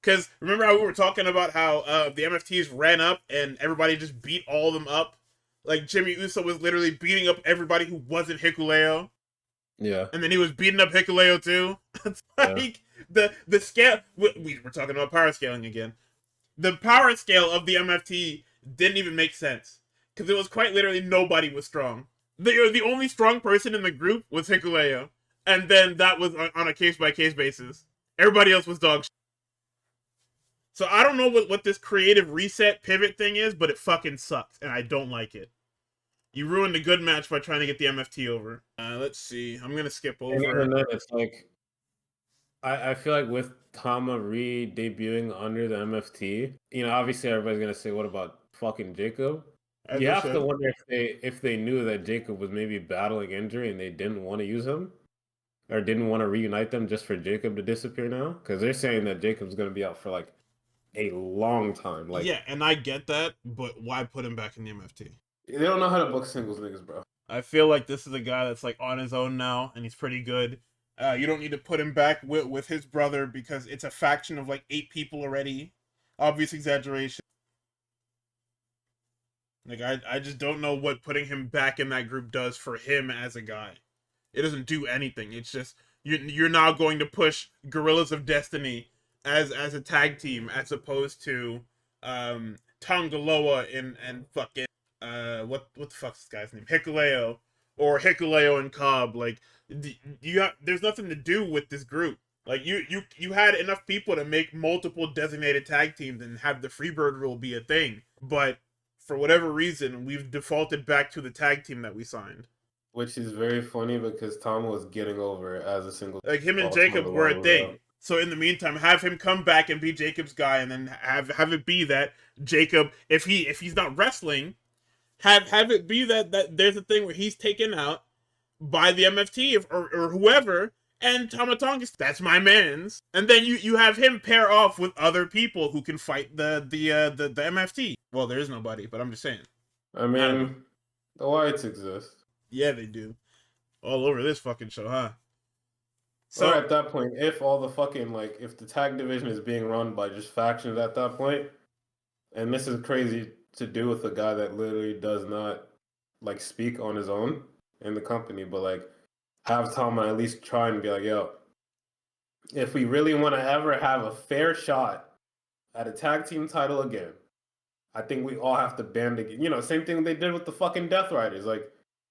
Speaker 1: Because remember how we were talking about how the MFTs ran up and everybody just beat all of them up? Like Jimmy Uso was literally beating up everybody who wasn't Hikuleo.
Speaker 2: Yeah.
Speaker 1: And then he was beating up Hikuleo too. It's like the scale. We're talking about power scaling again. The power scale of the MFT didn't even make sense. Because it was quite literally nobody was strong. The only strong person in the group was Hikuleo. And then that was on a case-by-case basis. Everybody else was dog shit. So I don't know what this creative reset pivot thing is, but it fucking sucks. And I don't like it. You ruined a good match by trying to get the MFT over. Let's see. I'm going to skip over.
Speaker 2: And even then, it's like, I feel like with Tama re-debuting under the MFT, obviously everybody's going to say, what about fucking Jacob? You have to wonder if they knew that Jacob was maybe battling injury and they didn't want to use him or didn't want to reunite them just for Jacob to disappear now. Because they're saying that Jacob's going to be out for like a long time. Like,
Speaker 1: yeah, and I get that, but why put him back in the MFT?
Speaker 2: They don't know how to book singles niggas, bro.
Speaker 1: I feel like this is a guy that's like on his own now, and he's pretty good. You don't need to put him back with his brother because it's a faction of like 8 people already. Obvious exaggeration. Like I just don't know what putting him back in that group does for him as a guy. It doesn't do anything. It's just you're now going to push Gorillas of Destiny as a tag team as opposed to Tongaloa and fucking what the fuck's this guy's name? Hikuleo or Hikuleo and Cobb. Like there's nothing to do with this group. Like you had enough people to make multiple designated tag teams and have the Freebird rule be a thing, but for whatever reason, we've defaulted back to the tag team that we signed.
Speaker 2: Which is very funny because Tom was getting over as a single.
Speaker 1: Like him and Jacob were a thing. So in the meantime, have him come back and be Jacob's guy, and then have it be that Jacob, if he's not wrestling, have it be that there's a thing where he's taken out by the MFT or whoever, and Tama Tonga, that's my man's, and then you have him pair off with other people who can fight the MFT. Well, there is nobody, but I'm just saying.
Speaker 2: I mean, the Whites exist.
Speaker 1: Yeah, they do. All over this fucking show, huh?
Speaker 2: So at that point, if all the fucking if the tag division is being run by just factions at that point, and this is crazy to do with a guy that literally does not speak on his own in the company, but have Tama at least try and be like, yo, if we really want to ever have a fair shot at a tag team title again, I think we all have to band together. Same thing they did with the fucking Death Riders.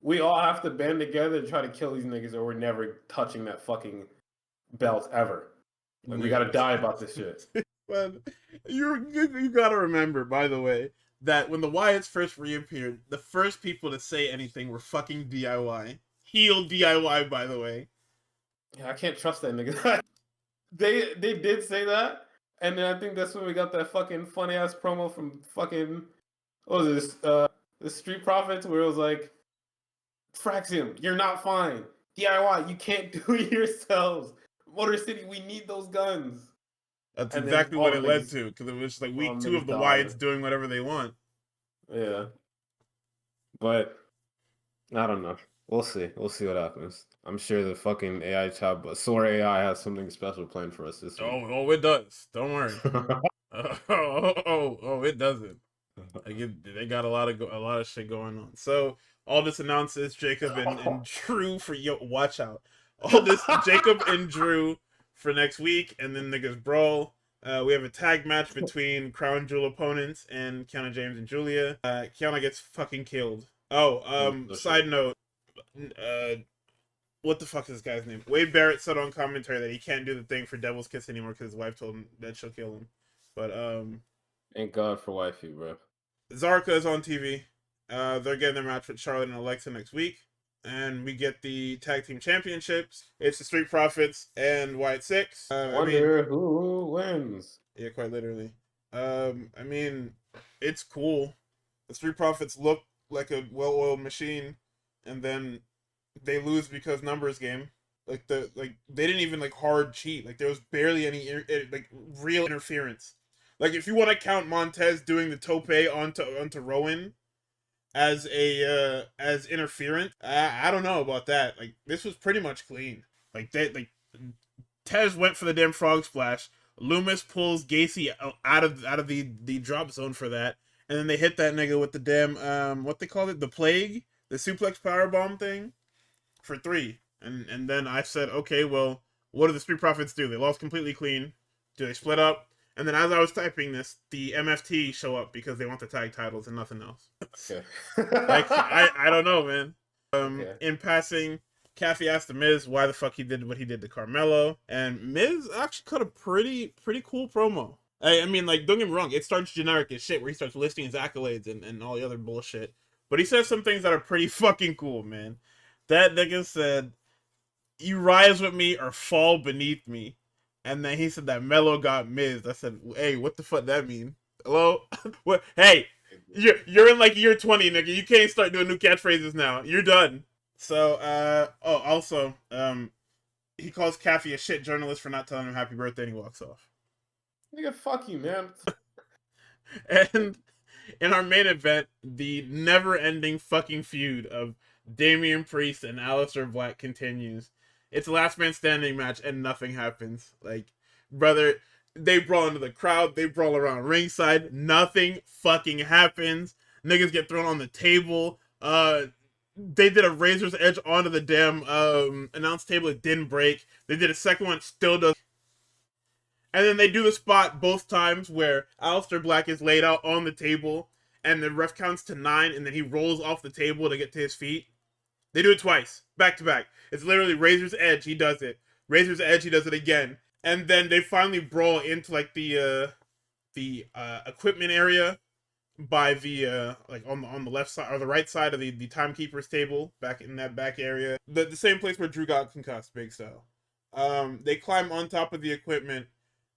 Speaker 2: We all have to band together to try to kill these niggas, or we're never touching that fucking belt ever. We gotta die about this shit.
Speaker 1: But you gotta remember, by the way, that when the Wyatts first reappeared, the first people to say anything were fucking DIY. Heel DIY, by the way.
Speaker 2: Yeah, I can't trust that nigga. They did say that, and then I think that's when we got that fucking funny ass promo from fucking what was this? The Street Profits, where it was like, Fraxium, you're not fine. DIY, you can't do it yourselves. Motor City, we need those guns.
Speaker 1: That's
Speaker 2: And then
Speaker 1: exactly what
Speaker 2: all
Speaker 1: it
Speaker 2: the
Speaker 1: led
Speaker 2: niggas,
Speaker 1: to, because it was just like
Speaker 2: all
Speaker 1: week
Speaker 2: the
Speaker 1: 2 of
Speaker 2: niggas
Speaker 1: the Wyatts
Speaker 2: died.
Speaker 1: doing whatever they want.
Speaker 2: Yeah, but I don't know. We'll see. We'll see what happens. I'm sure the fucking AI chat, Sora AI has something special planned for us this week.
Speaker 1: It does. Don't worry. It doesn't. They got a lot of shit going on. So all this announces Jacob and Drew for watch out. All this Jacob and Drew for next week, and then niggas brawl. We have a tag match between Crown Jewel opponents and Kiana James and Julia. Kiana gets fucking killed. Oh,
Speaker 2: No
Speaker 1: side
Speaker 2: shit.
Speaker 1: note. Uh, what the fuck is this guy's name? Wade Barrett said on commentary that he can't do the thing for Devil's Kiss anymore because his wife told him that she'll kill him. But
Speaker 2: Thank God for wifey, bro.
Speaker 1: Zarka is on TV. They're getting their match with Charlotte and Alexa next week. And we get the tag team championships. It's the Street Profits and White Six.
Speaker 2: Wonder who wins.
Speaker 1: Yeah, quite literally. I mean, it's cool. The Street Profits look like a well-oiled machine, and then they lose because numbers game. They didn't even like hard cheat. Like there was barely any like real interference. Like if you want to count Montez doing the tope onto Rowan as a as interference, I don't know about that. Like this was pretty much clean. Like Tez went for the damn frog splash. Loomis pulls Gacy out of the drop zone for that, and then they hit that nigga with the damn what they call it, the plague, the suplex power bomb thing for 3. And then I said, okay, well, what do the Street Profits do? They lost completely clean. Do they split up? And then as I was typing this, the MFT show up because they want the tag titles and nothing else.
Speaker 2: Okay.
Speaker 1: Like I don't know, man.
Speaker 2: Okay.
Speaker 1: In passing, Kathy asked the Miz why the fuck he did what he did to Carmelo, and Miz actually cut a pretty cool promo. I mean, like, don't get me wrong, it starts generic as shit where he starts listing his accolades and all the other bullshit. But he says some things that are pretty fucking cool, man. That nigga said, "You rise with me or fall beneath me." And then he said that Melo got Miz. I said, "Hey, what the fuck that mean? Hello? What? Hey, you're in like year 20, nigga. You can't start doing new catchphrases now. You're done." So, also, he calls Kathy a shit journalist for not telling him happy birthday, and he walks off.
Speaker 2: Nigga, fuck you, man.
Speaker 1: And in our main event, the never-ending fucking feud of Damian Priest and Aleister Black continues. It's a last man standing match, and nothing happens. Like, brother, they brawl into the crowd, they brawl around ringside, nothing fucking happens. Niggas get thrown on the table. They did a razor's edge onto the damn announce table. It didn't break. They did a second one, still does. And then they do the spot both times where Aleister Black is laid out on the table and the ref counts to 9 and then he rolls off the table to get to his feet. They do it twice, back to back. It's literally Razor's Edge, he does it. Razor's Edge, he does it again. And then they finally brawl into like the equipment area by the like on the left side or the right side of the timekeeper's table, back in that back area. The same place where Drew got concussed, big style. They climb on top of the equipment,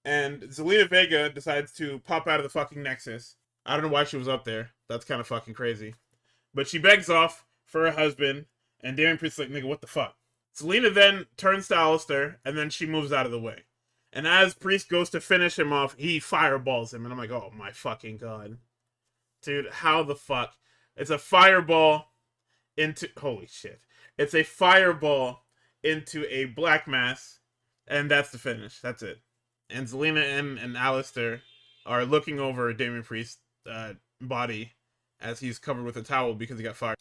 Speaker 1: and Zelina Vega decides to pop out of the fucking Nexus. I don't know why she was up there. That's kind of fucking crazy. But she begs off for her husband, and Damian Priest's like, nigga, what the fuck? Zelina then turns to Aleister, and then she moves out of the way. And as Priest goes to finish him off, he fireballs him, and I'm like, oh my fucking god. Dude, how the fuck? It's a fireball into... Holy shit. It's a fireball into a black mass, and that's the finish. That's it. And Zelina and Aleister are looking over Damian Priest's body as he's covered with a towel because he got fired.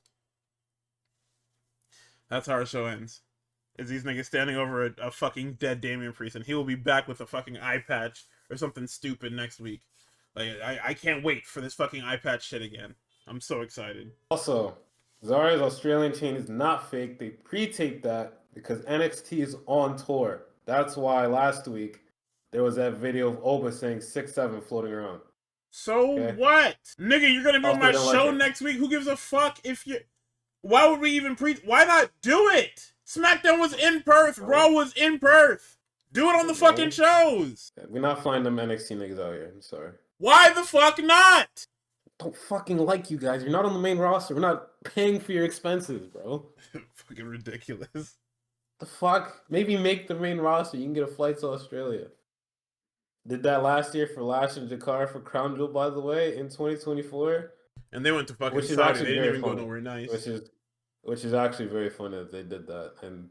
Speaker 1: That's how our show ends. Is these niggas standing over a fucking dead Damian Priest, and he will be back with a fucking eye patch or something stupid next week. Like, I can't wait for this fucking eye patch shit again. I'm so excited.
Speaker 2: Also, Zara's Australian chain is not fake. They pre-taped that because NXT is on tour. That's why last week there was that video of Oba saying 6'7" floating around.
Speaker 1: So what? Nigga, you're gonna be on my show next week? Who gives a fuck if you... Why would we even Why not do it? SmackDown was in Perth. Raw was in Perth. Do it on the fucking shows.
Speaker 2: We're not flying them NXT niggas out here. I'm sorry.
Speaker 1: Why the fuck not?
Speaker 2: Don't fucking like you guys. You're not on the main roster. We're not paying for your expenses, bro.
Speaker 1: Fucking ridiculous.
Speaker 2: The fuck? Maybe make the main roster. You can get a flight to Australia. Did that last year for Lash and Jakar for Crown Jewel, by the way, in 2024,
Speaker 1: And they went to fucking
Speaker 2: which is
Speaker 1: Saudi. They
Speaker 2: actually
Speaker 1: didn't
Speaker 2: very
Speaker 1: even go
Speaker 2: funny.
Speaker 1: nowhere nice.
Speaker 2: Which is actually very funny that they did that, and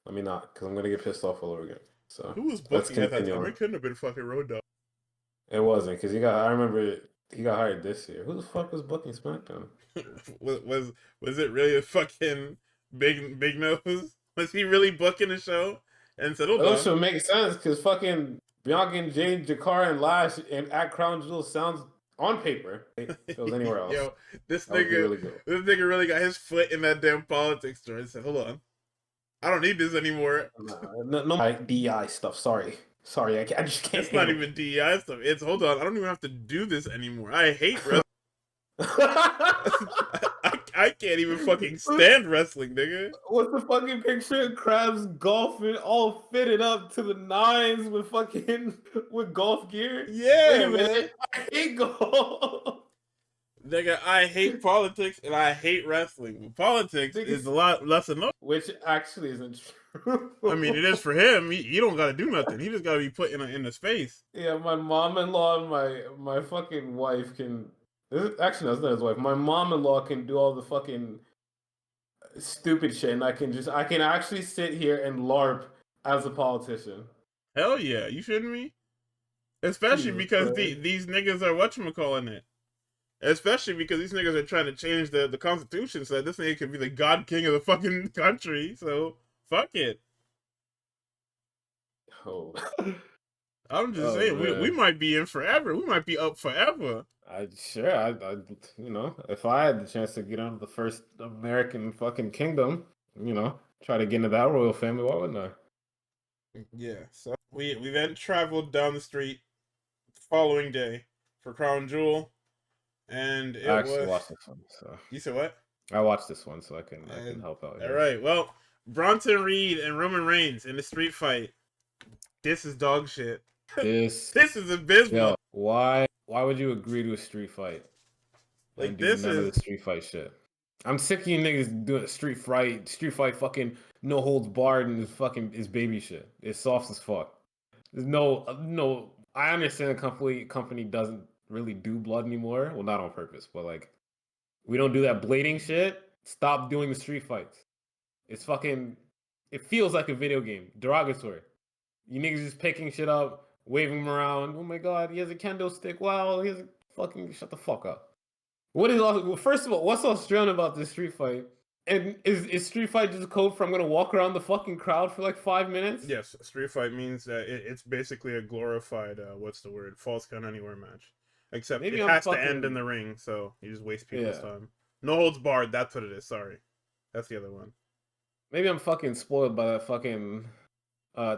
Speaker 2: let me not, because I'm gonna get pissed off all over again. So
Speaker 1: Who was
Speaker 2: let's
Speaker 1: booking at that
Speaker 2: continue
Speaker 1: time?
Speaker 2: on.
Speaker 1: It couldn't have been fucking Road Dogg.
Speaker 2: It wasn't because he got. I remember he got hired this year. Who the fuck was booking SmackDown?
Speaker 1: Was it really a fucking big nose? Was he really booking a show? And said, hold
Speaker 2: It
Speaker 1: on.
Speaker 2: should make sense because fucking Bianca and Jane, Jakar and Lash and at Crown Jewel sounds on paper. If it was anywhere else,
Speaker 1: Yo, this
Speaker 2: that would be
Speaker 1: nigga,
Speaker 2: really good.
Speaker 1: this nigga really got his foot in that damn politics store and said, hold on. I don't need this anymore.
Speaker 2: No DI stuff. Sorry, I just can't.
Speaker 1: It's not even DEI stuff. It's, hold on, I don't even have to do this anymore. I hate wrestling. I can't even fucking stand wrestling, nigga.
Speaker 2: What's the fucking picture? Krabs golfing, all fitted up to the nines with fucking with golf gear. Wait
Speaker 1: Yeah,
Speaker 2: a
Speaker 1: man.
Speaker 2: minute, I hate golf.
Speaker 1: Nigga, I hate politics and I hate wrestling. Politics is a lot less than no.
Speaker 2: Which actually isn't true.
Speaker 1: I mean, it is for him. He don't got to do nothing. He just got to be put in the space.
Speaker 2: Yeah, my mom-in-law and my fucking wife can. Actually, no, it's not his wife. My mom-in-law can do all the fucking stupid shit, and I can actually sit here and LARP as a politician.
Speaker 1: Hell yeah, you shouldn't me? Especially
Speaker 2: Jesus
Speaker 1: because
Speaker 2: Christ.
Speaker 1: these niggas are whatchamacalling it. Especially because these niggas are trying to change the constitution so that this nigga can be the god king of the fucking country. So fuck it.
Speaker 2: Oh.
Speaker 1: I'm just
Speaker 2: Oh
Speaker 1: saying we
Speaker 2: man.
Speaker 1: might be in forever. We might be up forever.
Speaker 2: I you know, if I had the chance to get on the first American fucking kingdom, you know, try to get into that royal family, why wouldn't I?
Speaker 1: Yeah. So we then traveled down the street the following day for Crown Jewel, and
Speaker 2: I
Speaker 1: it
Speaker 2: actually
Speaker 1: was.
Speaker 2: watched this one, so
Speaker 1: You said what?
Speaker 2: I watched this one, so I can
Speaker 1: And,
Speaker 2: help out
Speaker 1: all
Speaker 2: here.
Speaker 1: right. Well, Bronson Reed and Roman Reigns in the street fight. This is dog shit.
Speaker 2: This
Speaker 1: is abysmal.
Speaker 2: Yo, why would you agree to a street fight?
Speaker 1: Like
Speaker 2: And do
Speaker 1: this
Speaker 2: none of
Speaker 1: is
Speaker 2: the street fight shit. I'm sick of you niggas doing street fight fucking no holds barred and is baby shit. It's soft as fuck. There's no I understand the company doesn't really do blood anymore. Well, not on purpose, but like we don't do that blading shit. Stop doing the street fights. It's fucking it feels like a video game. Derogatory. You niggas just picking shit up, waving them around. Oh my god, he has a kendo stick. Wow, he has a fucking shut the fuck up. What is well, first of all, what's Australian about this street fight? And is street fight just code for I'm gonna walk around the fucking crowd for like 5 minutes?
Speaker 1: yes, street fight means that it's basically a glorified what's the word, false count anywhere match. Except
Speaker 2: Maybe
Speaker 1: it
Speaker 2: I'm
Speaker 1: has to
Speaker 2: fucking
Speaker 1: end in the ring, so you just waste people's
Speaker 2: yeah.
Speaker 1: time. No holds barred. That's what it is. Sorry, that's the other one.
Speaker 2: Maybe I'm fucking spoiled by that fucking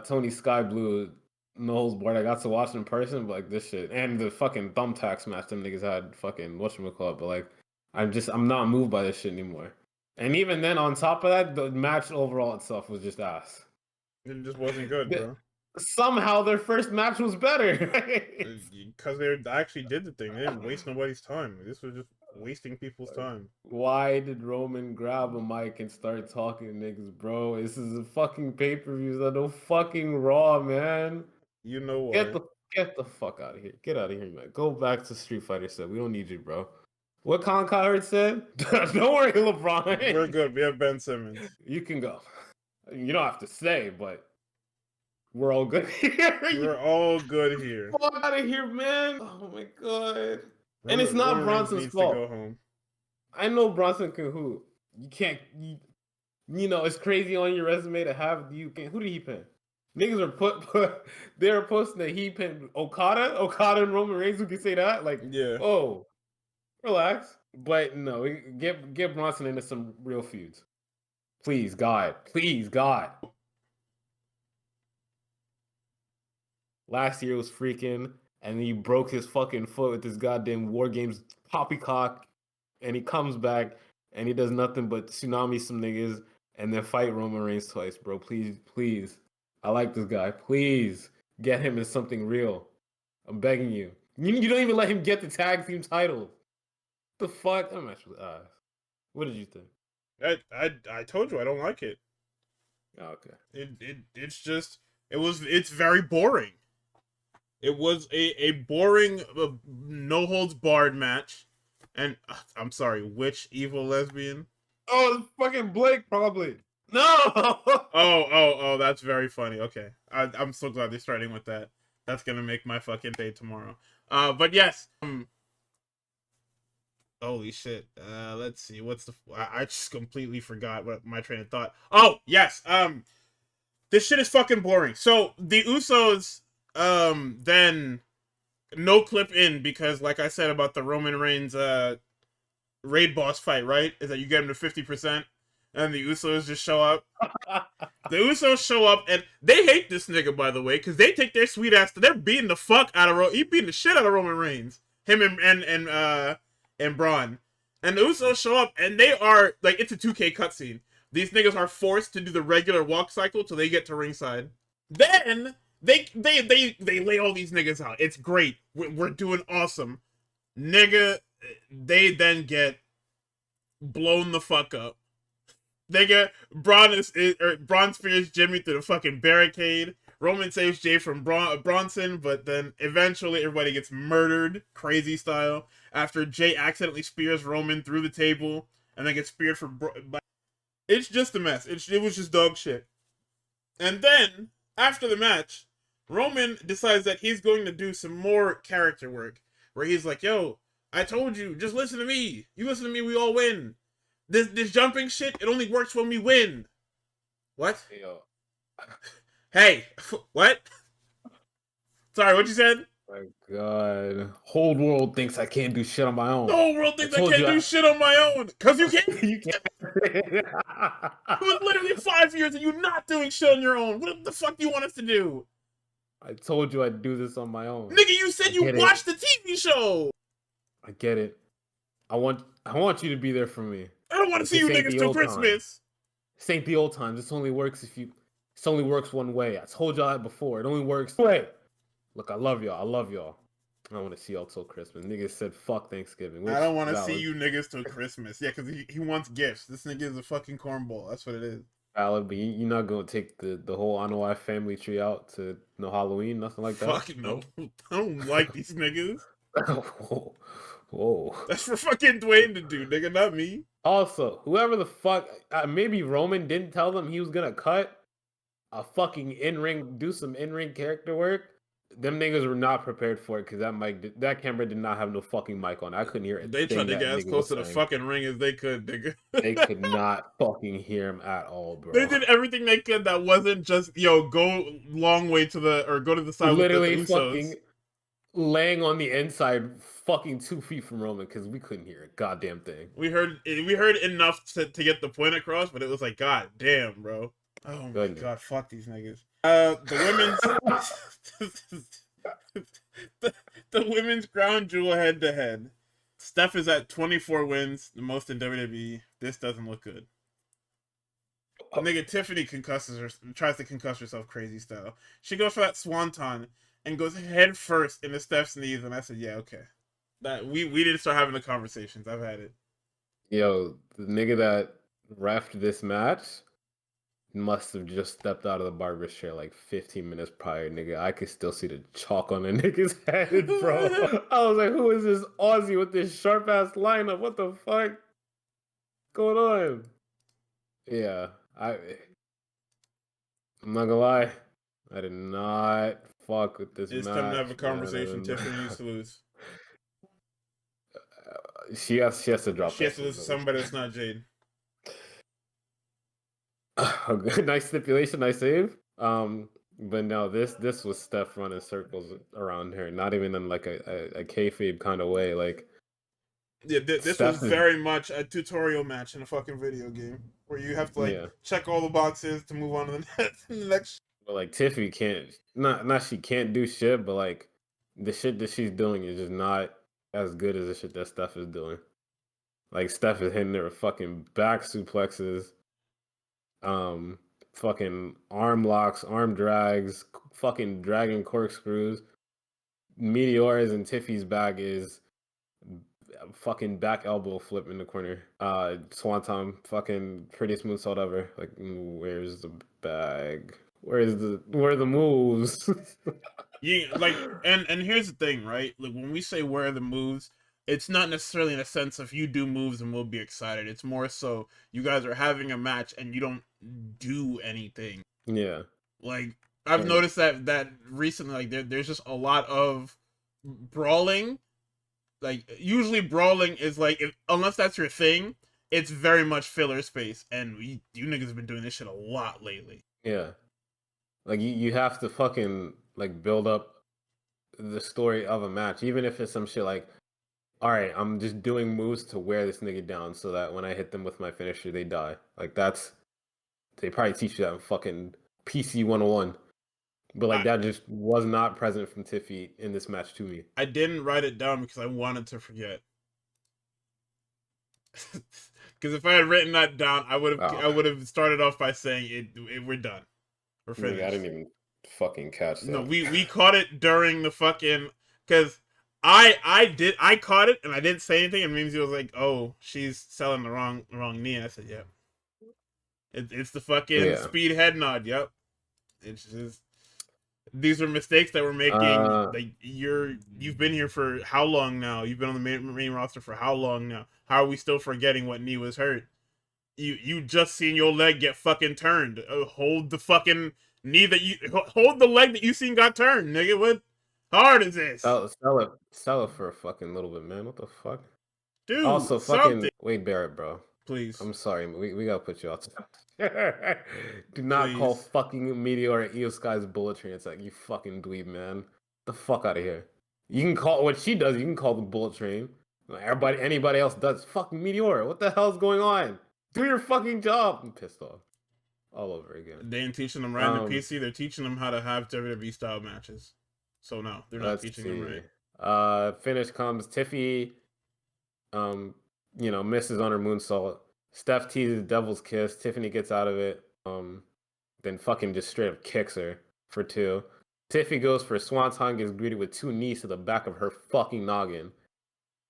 Speaker 2: Tony Sky Blue no holds barred. I got to watch in person, but like this shit and the fucking thumbtacks match them niggas had fucking whatchamacallit, but like I'm not moved by this shit anymore. And even then, on top of that, the match overall itself was just ass.
Speaker 1: It just wasn't good, bro.
Speaker 2: Somehow their first match was better.
Speaker 1: Because they actually did the thing. They didn't waste nobody's time. This was just wasting people's time.
Speaker 2: Why did Roman grab a mic and start talking to niggas, bro? This is a fucking pay-per-view. That no fucking Raw, man.
Speaker 1: You know why.
Speaker 2: Get the fuck out of here. Get out of here, man. Go back to Street Fighter 7. We don't need you, bro. What Colin Cowherd said? Don't worry, LeBron.
Speaker 1: We're good. We have Ben Simmons.
Speaker 2: You can go. You don't have to stay, but we're all good here.
Speaker 1: We're all good here.
Speaker 2: Fuck out of here, man. Oh my god. And it's
Speaker 1: Roman
Speaker 2: not
Speaker 1: Reigns
Speaker 2: Bronson's
Speaker 1: needs
Speaker 2: fault.
Speaker 1: to go home.
Speaker 2: I know Bronson can hoop. You can't. You know it's crazy on your resume to have you can. Who did he pin? Niggas are they were posting that he pinned Okada and Roman Reigns. Who can say that? Like,
Speaker 1: Yeah.
Speaker 2: oh, relax. But no, get Bronson into some real feuds. Please, God. Please, God. Last year was freaking, and he broke his fucking foot with this goddamn War Games poppycock, and he comes back, and he does nothing but tsunami some niggas, and then fight Roman Reigns twice, bro. Please, please. I like this guy. Please, get him in something real. I'm begging you. You don't even let him get the tag team title. The fuck? That match was ass. What did you think?
Speaker 1: I told you I don't like it.
Speaker 2: Oh, okay.
Speaker 1: It's just it's very boring. It was a boring, no holds barred match. And I'm sorry, which evil lesbian?
Speaker 2: Oh, it's fucking Blake, probably. No.
Speaker 1: Oh, that's very funny. Okay, I'm so glad they're starting with that. That's gonna make my fucking day tomorrow. But yes. Holy shit. Let's see. What's the? I just completely forgot what my train of thought. Oh yes. This shit is fucking boring. So the Usos, then no clip in because, like I said about the Roman Reigns raid boss fight, right? Is that you get him to 50%, and the Usos just show up. The Usos show up, and they hate this nigga, by the way, because they take their sweet ass. They're beating the fuck out of he beating the shit out of Roman Reigns. Him and Braun, and the Usos show up, and they are like, it's a 2K cutscene. These niggas are forced to do the regular walk cycle till they get to ringside. Then they lay all these niggas out. It's great. We're doing awesome, nigga. They then get blown the fuck up. They get Braun spears Jimmy through the fucking barricade. Roman saves Jay from Bronson, but then eventually everybody gets murdered, crazy style, after Jay accidentally spears Roman through the table and then gets speared from. It's just a mess. It was just dog shit. And then after the match, Roman decides that he's going to do some more character work, where he's like, "Yo, I told you, just listen to me. You listen to me, we all win. This jumping shit, it only works when we win." What?
Speaker 2: Yo.
Speaker 1: Hey, what? Sorry, what you said?
Speaker 2: My God. Whole world thinks I can't do shit on my own.
Speaker 1: The whole world thinks I can't do shit on my own. Because you can't.
Speaker 2: You can't.
Speaker 1: It was literally 5 years of you not doing shit on your own. What the fuck do you want us to do?
Speaker 2: I told you I'd do this on my own.
Speaker 1: Nigga, you said you watched the TV show.
Speaker 2: I get it. I want you to be there for me.
Speaker 1: I don't want to see you niggas till Christmas.
Speaker 2: This ain't the old times. This only works This only works one way. I told y'all that before. It only works one way. Look, I love y'all. I don't want to see y'all till Christmas. Niggas said fuck Thanksgiving.
Speaker 1: I don't want to see you niggas till Christmas. Yeah, because he wants gifts. This nigga is a fucking cornball. That's what it is.
Speaker 2: Valid, but you're not going to take the whole Anoa'i family tree out to no Halloween, nothing like that?
Speaker 1: Fuck no. I don't like these niggas.
Speaker 2: Whoa.
Speaker 1: That's for fucking Dwayne to do, nigga, not me.
Speaker 2: Also, whoever the fuck, maybe Roman didn't tell them he was gonna cut a fucking do some in-ring character work. Them niggas were not prepared for it because that camera did not have no fucking mic on. I couldn't hear it.
Speaker 1: They tried to get as close to the fucking ring as they could, nigga.
Speaker 2: They could not fucking hear him at all, bro.
Speaker 1: They did everything they could that wasn't just, go long way to go to the side.
Speaker 2: Literally
Speaker 1: with the Usos.
Speaker 2: Fucking laying on the inside, fucking 2 feet from Roman because we couldn't hear a goddamn thing.
Speaker 1: We heard enough to get the point across, but it was like, god damn, bro. Oh my god, fuck these niggas. The women's the women's crown jewel head to head. Steph is at 24 wins, the most in WWE. This doesn't look good. Nigga, Tiffany tries to concuss herself crazy style. She goes for that swanton and goes head first into Steph's knees, and I said, yeah, okay. That we didn't start having the conversations. I've had it.
Speaker 2: Yo, the nigga that reffed this match must have just stepped out of the barber's chair like 15 minutes prior, nigga. I could still see the chalk on the nigga's head, bro. I was like, who is this Aussie with this sharp ass lineup? What the fuck? What's going on? Yeah, I'm not gonna lie. I did not fuck with this match.
Speaker 1: It's time to have a conversation. Tiffany used to lose.
Speaker 2: She has to drop.
Speaker 1: She has to lose to somebody that's not Jade.
Speaker 2: Nice stipulation, nice save. But no, this was Steph running circles around her, not even in like a kayfabe kind of way. Like,
Speaker 1: yeah, this was very much a tutorial match in a fucking video game where you have to check all the boxes to move on to the next.
Speaker 2: But like Tiffany can't, not she can't do shit, but like the shit that she's doing is just not as good as the shit that Steph is doing. Like Steph is hitting her with fucking back suplexes, fucking arm locks, arm drags, fucking dragon corkscrews. Meteors, and Tiffy's bag is fucking back elbow flip in the corner. Swanton, fucking pretty smooth salt ever. Like, where's the bag? Where are the moves?
Speaker 1: You like, and here's the thing, right? Like when we say where are the moves, it's not necessarily in a sense of you do moves and we'll be excited. It's more so you guys are having a match and you don't do anything.
Speaker 2: Yeah.
Speaker 1: Like I've
Speaker 2: And
Speaker 1: noticed that recently, like there's just a lot of brawling. Like usually brawling is like unless that's your thing, it's very much filler space, and you niggas have been doing this shit a lot lately.
Speaker 2: yeah. Like you have to fucking like build up the story of a match, even if it's some shit like, all right, I'm just doing moves to wear this nigga down so that when I hit them with my finisher, they die. Like they probably teach you that in fucking PC 101. But like
Speaker 1: I
Speaker 2: that just was not present from Tiffy in this match to me.
Speaker 1: I didn't write it down because I wanted to forget. Because if I had written that down,
Speaker 2: Oh,
Speaker 1: I would have started off by saying we're done, we're
Speaker 2: nigga, I
Speaker 1: finished.
Speaker 2: didn't even fucking catch
Speaker 1: No,
Speaker 2: that.
Speaker 1: we caught it during the fucking because I caught it and I didn't say anything, and Mimsy was like, "Oh, she's selling the wrong knee." And I said, "Yep, it's the fucking
Speaker 2: Yeah.
Speaker 1: speed head nod. Yep, it's just these are mistakes that we're making.
Speaker 2: Uh,
Speaker 1: Like you've been here for how long now? You've been on the main roster for how long now? How are we still forgetting what knee was hurt? You just seen your leg get fucking turned. Hold the fucking knee that you hold the leg that you seen got turned, nigga. What hard is this,
Speaker 2: sell it for a fucking little bit, man. What the fuck?
Speaker 1: dude?
Speaker 2: Also, fucking
Speaker 1: Something,
Speaker 2: Wade Barrett, bro.
Speaker 1: please,
Speaker 2: I'm sorry, we gotta put you out. Do not call
Speaker 1: please.
Speaker 2: fucking Meteor Io Sky's bullet train. It's like you fucking dweeb, man. The fuck out of here. You can call what she does. You can call the bullet train. Anybody else does. Fucking Meteor. What the hell's going on? Do your fucking job. I'm pissed off all over again.
Speaker 1: They ain't teaching them right in the
Speaker 2: Um,
Speaker 1: PC. They're teaching them how to have WWE style matches. So no, they're not
Speaker 2: let's
Speaker 1: teaching them
Speaker 2: see.
Speaker 1: right.
Speaker 2: Finish comes Tiffy. Misses on her moonsault. Steph teases Devil's Kiss. Tiffany gets out of it. Then fucking just straight up kicks her for 2. Tiffy goes for a swanton, gets greeted with 2 knees to the back of her fucking noggin.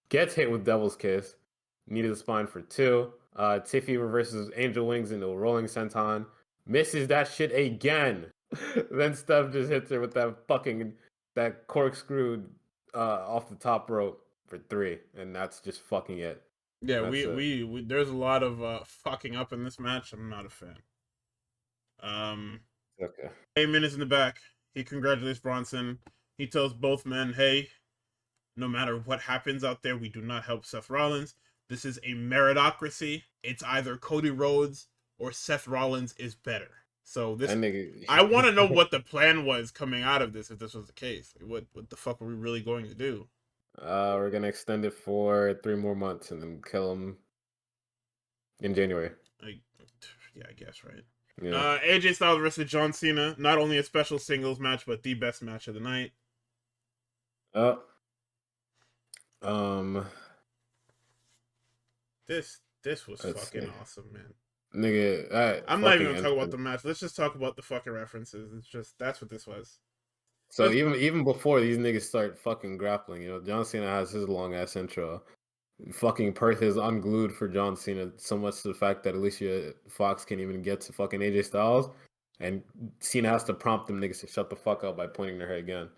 Speaker 2: Gets hit with Devil's Kiss. Knee to the spine for 2. Tiffy reverses Angel Wings into a rolling senton. Misses that shit again. Then Steph just hits her with that corkscrew off the top rope for 3, and that's just fucking it.
Speaker 1: Yeah,
Speaker 2: That's it.
Speaker 1: we there's a lot of fucking up in this match. I'm not a fan.
Speaker 2: Okay.
Speaker 1: Heyman is in the back. He congratulates Bronson. He tells both men, "Hey, no matter what happens out there, we do not help Seth Rollins. This is a meritocracy. It's either Cody Rhodes or Seth Rollins is better." So this,
Speaker 2: That nigga.
Speaker 1: I want to know what the plan was coming out of this. If this was the case, like, what the fuck were we really going to do?
Speaker 2: We're gonna extend it for 3 more months and then kill him in January.
Speaker 1: Like, yeah, I guess right.
Speaker 2: Yeah.
Speaker 1: AJ Styles versus John Cena. Not only a special singles match, but the best match of the night.
Speaker 2: Uh, um,
Speaker 1: This was
Speaker 2: let's
Speaker 1: fucking
Speaker 2: see.
Speaker 1: awesome, man.
Speaker 2: Nigga,
Speaker 1: I'm not even
Speaker 2: fucking
Speaker 1: gonna talk about
Speaker 2: instant.
Speaker 1: the match. Let's just talk about the fucking references. It's just that's what this was.
Speaker 2: So even before these niggas start fucking grappling, John Cena has his long ass intro. Fucking Perth is unglued for John Cena so much to the fact that Alicia Fox can't even get to fucking AJ Styles, and Cena has to prompt them niggas to shut the fuck up by pointing to her again.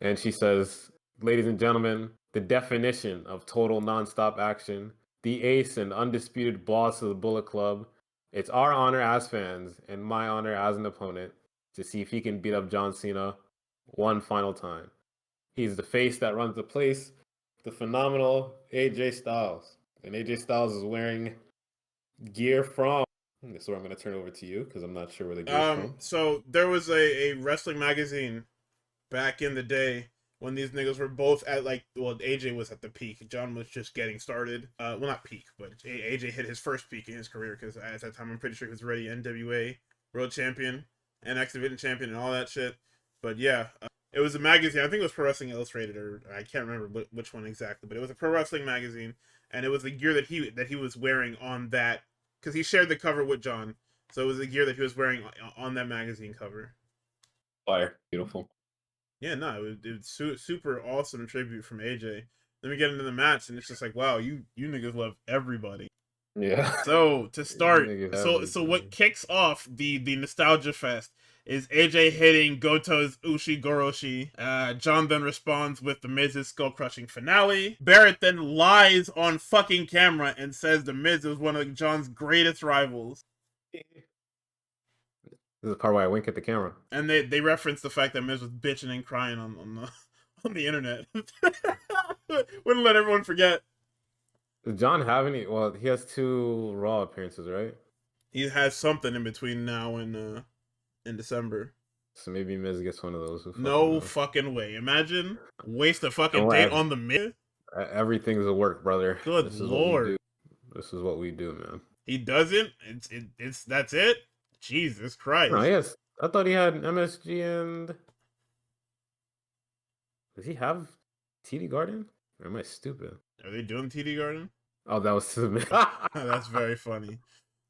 Speaker 2: And she says, "Ladies and gentlemen, the definition of total nonstop action, the ace and undisputed boss of the Bullet Club. It's our honor as fans and my honor as an opponent to see if he can beat up John Cena one final time. He's the face that runs the place, the phenomenal AJ Styles. And AJ Styles is wearing gear from." This is where I'm going to turn over to you because I'm not sure where the gear is from.
Speaker 1: So there was a wrestling magazine back in the day when these niggas were both at AJ was at the peak. John was just getting started. Well, not peak, but AJ hit his first peak in his career because at that time I'm pretty sure he was already NWA World Champion and X Division Champion and all that shit. But yeah, it was a magazine. I think it was Pro Wrestling Illustrated, or I can't remember which one exactly. But it was a pro wrestling magazine, and it was the gear that he was wearing on that because he shared the cover with John. So it was the gear that he was wearing on that magazine cover.
Speaker 2: Fire. Beautiful.
Speaker 1: Yeah, no, it was super awesome tribute from AJ. Then we get into the match, and it's just like, wow, you niggas love everybody.
Speaker 2: Yeah.
Speaker 1: So to start,
Speaker 2: Niggas
Speaker 1: so what
Speaker 2: everything.
Speaker 1: kicks off the nostalgia fest is AJ hitting Goto's Ushi Goroshi. John then responds with the Miz's skull-crushing finale. Barrett then lies on fucking camera and says the Miz is one of John's greatest rivals.
Speaker 2: This is the part where I wink at the camera.
Speaker 1: And they reference the fact that Miz was bitching and crying on the internet. Wouldn't let everyone forget.
Speaker 2: Does John have any? Well, he has 2 Raw appearances, right?
Speaker 1: He has something in between now and in December.
Speaker 2: So maybe Miz gets one of those.
Speaker 1: No fucking way. Imagine waste a fucking date on the Miz.
Speaker 2: Everything's a work, brother.
Speaker 1: Good lord.
Speaker 2: This is what we do, man.
Speaker 1: He doesn't. It's that's it. Jesus Christ.
Speaker 2: No, yes. I thought he had MSG and. Does he have TD Garden? Or am I stupid?
Speaker 1: Are they doing TD Garden?
Speaker 2: Oh, that was to the
Speaker 1: That's very funny.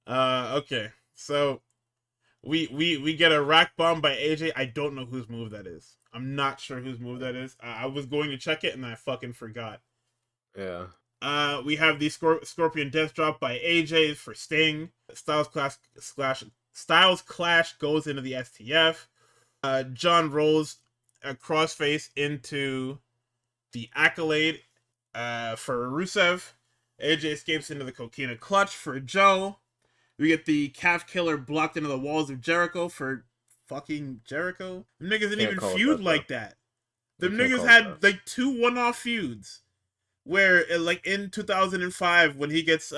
Speaker 1: Okay. So we get a rack bomb by AJ. I don't know whose move that is. I'm not sure whose move that is. I was going to check it and I fucking forgot.
Speaker 2: Yeah.
Speaker 1: We have the Scorpion Death Drop by AJ for Sting. Styles Clash goes into the STF. John rolls a crossface into the Accolade for Rusev. AJ escapes into the Coquina Clutch for Joe. We get the Calf Killer blocked into the Walls of Jericho for fucking Jericho. Them niggas didn't even feud like that. Them niggas had like 2 one-off feuds. Where like in 2005 when he gets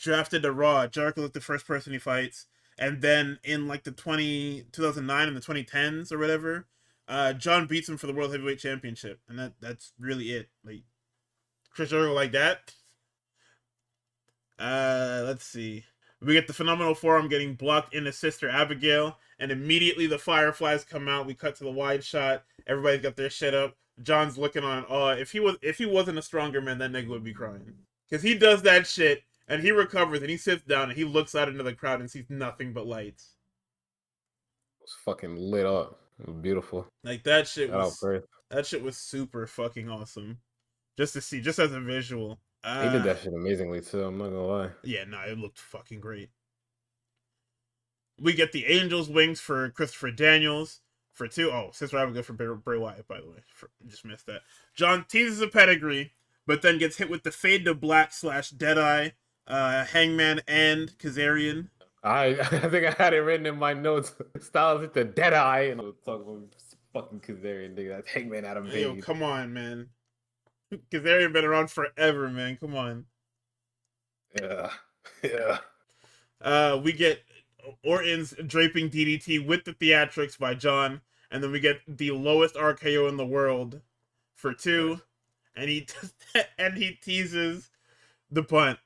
Speaker 1: drafted to Raw, Jericho's like the first person he fights. And then in like the 2009 and the 2010s or whatever, John beats him for the World Heavyweight Championship. And that's really it. Like Chris Jericho like that. Let's see. We get the Phenomenal Forearm getting blocked into Sister Abigail, and immediately the Fireflies come out. We cut to the wide shot. Everybody's got their shit up. John's looking on. If he wasn't a stronger man, that nigga would be crying. Because he does that shit, and he recovers, and he sits down, and he looks out into the crowd and sees nothing but lights.
Speaker 2: It was fucking lit up. It was beautiful.
Speaker 1: Like that shit was super fucking awesome. Just to see, just as a visual.
Speaker 2: He did that shit amazingly too, I'm not gonna lie.
Speaker 1: Yeah, no, it looked fucking great. We get the Angels Wings for Christopher Daniels for 2. Oh, Sister Abigail for Bray Wyatt, by the way. Just missed that. John teases a pedigree, but then gets hit with the Fade to Black / Deadeye, Hangman, and Kazarian.
Speaker 2: I think I had it written in my notes. Styles hit the Deadeye, and I was talking about fucking Kazarian, nigga. That's Hangman Adam Page.
Speaker 1: Yo, come on, man. Kazarian been around forever, man. Come on.
Speaker 2: Yeah.
Speaker 1: We get Orton's draping DDT with the theatrics by John, and then we get the lowest RKO in the world for 2, and he teases the punt.